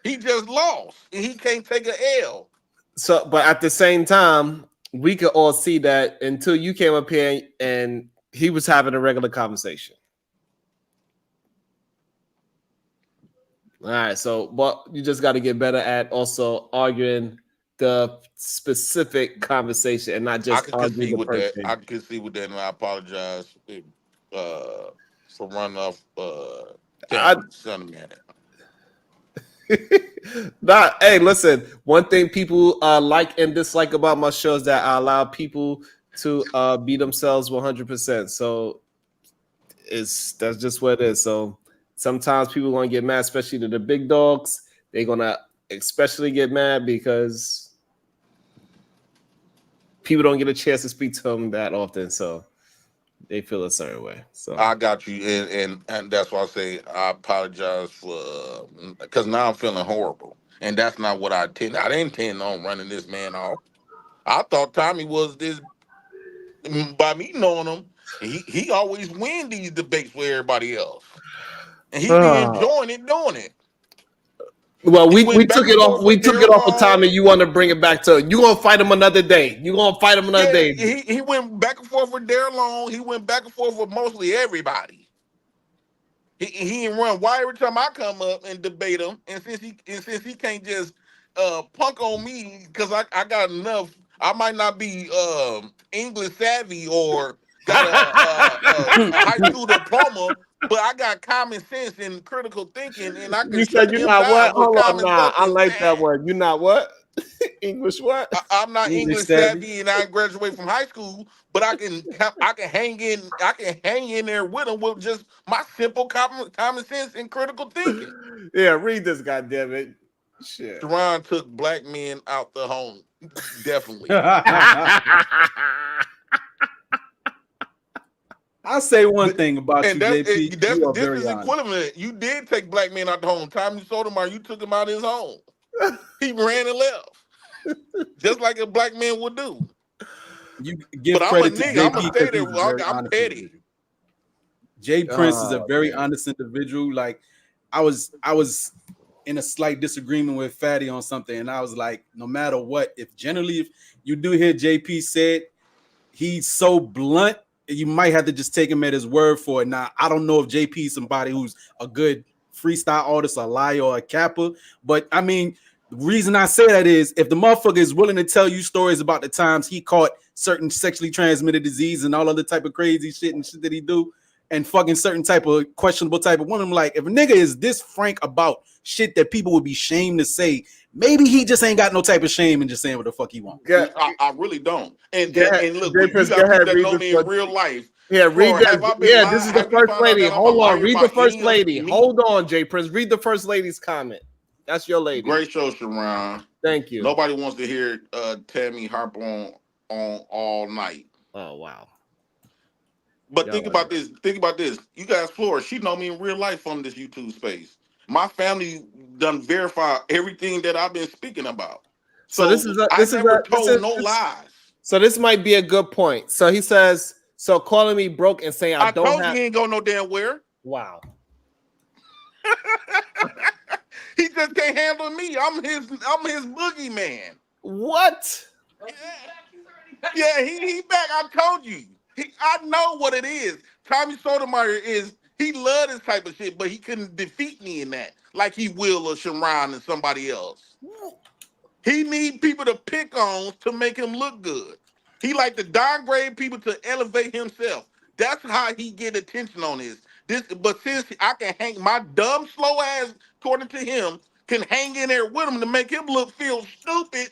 He just lost, and he can't take an L. So, but at the same time, we could all see that until you came up here and he was having a regular conversation. All right, so but you just got to get better at also arguing the specific conversation and not just arguing the person. I can concede with that, and I apologize for running off sentiment. Hey, listen. One thing people like and dislike about my show is that I allow people to be themselves 100%. So that's just what it is. So sometimes people are gonna get mad, especially to the big dogs. They're gonna especially get mad because people don't get a chance to speak to them that often. So they feel a certain way. So I got you, and that's why I say I apologize for because now I'm feeling horrible, and that's not what I intend. I didn't intend on running this man off. I thought Tommy was this. By me knowing him, he always win these debates with everybody else, and he be enjoying it doing it. Well, we took it off. We took it off of Tommy. You want to bring it back to you? Gonna fight him another day? You gonna fight him another day? He went back and forth with Darren Long. He went back and forth with mostly everybody. He didn't run. Why every time I come up and debate him, and since he can't just punk on me because I got enough. I might not be English savvy or got a high school diploma, but I got common sense and critical thinking, and I can You said shut you're him not what? down with Hold on, common nah. I fucking like that sense. word. You're not what? English what? I'm not English English savvy. savvy, and I ain't graduated from high school, but I can hang in there with them with just my simple common sense and critical thinking. Yeah, read this, goddammit. Shit. Sharon took black men out the home, definitely. I'll say one thing about And you, JP. You are this very is honest. equivalent. You did take black men out the home. Tommy Sotomayor, you took him out of his home. He ran and left, just like a black man would do. You give But I'm a credit to nigga. I'm JP gonna stay because there. he's a very I'm honest petty. individual. Jay Prince is a Oh, very man. honest individual. Like I was in a slight disagreement with Fatty on something, and I was like, no matter what, if you do hear JP said, he's so blunt, you might have to just take him at his word for it. Now, I don't know if JP is somebody who's a good freestyle artist, a liar, or a capper, but I mean, the reason I say that is if the motherfucker is willing to tell you stories about the times he caught certain sexually transmitted disease and all other type of crazy shit and shit that he do, and fucking certain type of questionable type of woman, I'm like, if a nigga is this frank about shit that people would be shamed to say, maybe he just ain't got no type of shame and just saying what the fuck he want. I really don't. And look, Jay you Prince, go got people ahead, that read know this me one. in real life. Yeah, read Flora, have that. I been Yeah, lying? this is the Have you first found out lady. that I'm a Hold on, liar read the about first any of lady. me? Hold on, Jay Prince. Read the first lady's comment. That's your lady. Great show, Sharon. Thank you. Nobody wants to hear Tammy harp on all night. Oh wow. But Y'all think are about this. Think about this. You guys, Flora, she know me in real life from this YouTube space. My family done verify everything that I've been speaking about. So this is I never told no lies. So this might be a good point. So he says, so calling me broke and saying I I don't told have. you he ain't go no damn where. Wow. He just can't handle me. I'm his boogeyman. What? Yeah, he back. I told you. I know what it is. Tommy Sotomayor he love this type of shit, but he couldn't defeat me in that like he will or Sharon and somebody else. He need people to pick on to make him look good. He like to downgrade people to elevate himself. That's how he get attention on this. But since I can hang my dumb slow ass, according to him, can hang in there with him to make him feel stupid.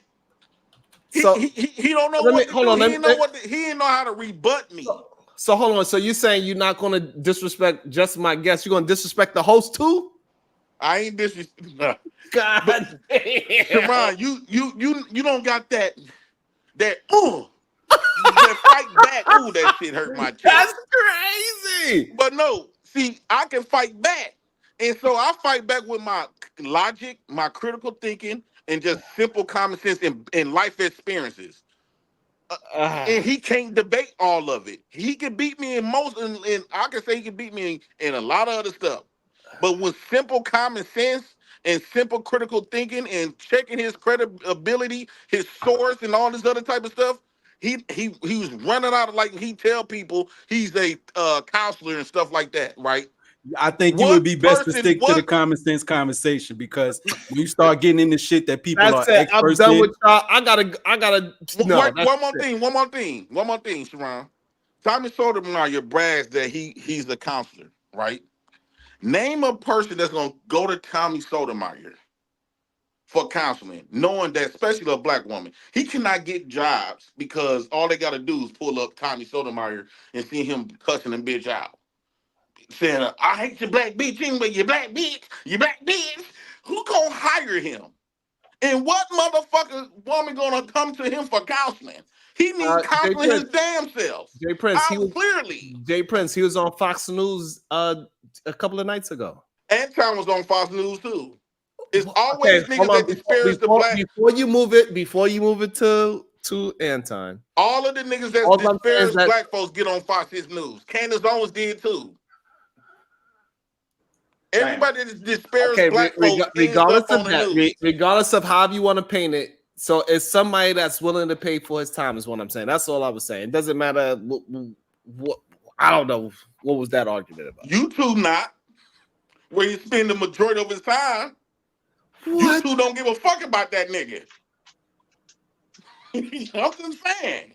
He don't know what to do. He didn't know how to rebut me. So hold on. So you're saying you're not going to disrespect just my guest? You're going to disrespect the host too? I ain't disrespecting. God damn. Sharon, you don't got that fight back. Ooh, that shit hurt my chest. That's crazy. But no, see, I can fight back. And so I fight back with my logic, my critical thinking, and just simple common sense and life experiences. And he can't debate all of it. He can beat me in most, and I can say he can beat me in a lot of other stuff. But with simple common sense and simple critical thinking and checking his credibility, his source, and all this other type of stuff, he was running out of, like he tell people he's a counselor and stuff like that, right? I think you would be best to stick to the common sense conversation, because when you start getting into shit that people That's are it. I'm experts done in, with y'all. I gotta. No, one more thing, Sharon. Tommy Sotomayor brags that he's a counselor, right? Name a person that's gonna go to Tommy Sotomayor for counseling, knowing that, especially a black woman, he cannot get jobs because all they gotta do is pull up Tommy Sotomayor and see him cussing a bitch out, saying, "I hate your black bitch anyway, you black bitch, you black bitch." Who gonna hire him? And what motherfucker woman gonna come to him for counseling? He needs counseling his damn self. Jay Prince, Clearly. Jay Prince, he was on Fox News a couple of nights ago. Anton was on Fox News too. It's always niggas that disparage the black. Before you move it to Anton. All of the niggas that disparage black folks get on Fox News. Candace Owens did too. Everybody that disparage black folks regardless up of on that, the news. regardless of how you want to paint it. So it's somebody that's willing to pay for his time, is what I'm saying. That's all I was saying. It doesn't matter what I don't know what was that argument about. YouTube not where he spend the majority of his time. What? YouTube don't give a fuck about that nigga. I'm just saying.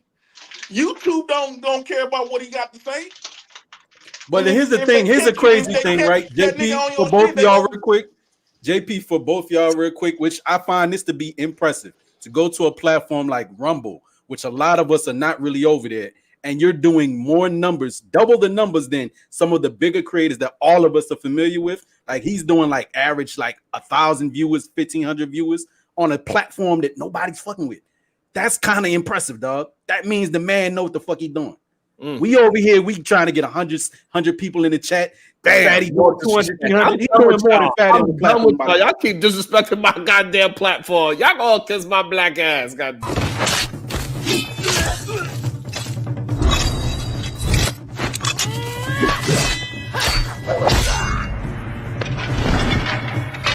YouTube don't care about what he got to say. But And here's the they thing. Here's a catch you, crazy they thing, catch right? that nigga JP, on for your both shit. of They y'all go, real quick. JP, for both y'all real quick, which I find this to be impressive, to go to a platform like Rumble, which a lot of us are not really over there, and you're doing more numbers, double the numbers than some of the bigger creators that all of us are familiar with. Like he's doing like average like 1,000 viewers, 1,500 viewers on a platform that nobody's fucking with. That's kind of impressive, dog. That means the man knows what the fuck he doing. We over here, we trying to get 100 people in the chat. Damn, Fatty more doing 200, 300. He's I'm done doing with more than y'all. Fatty on the I'm done with platform. y'all. Y'all keep disrespecting my goddamn platform. Y'all all kiss my black ass. God.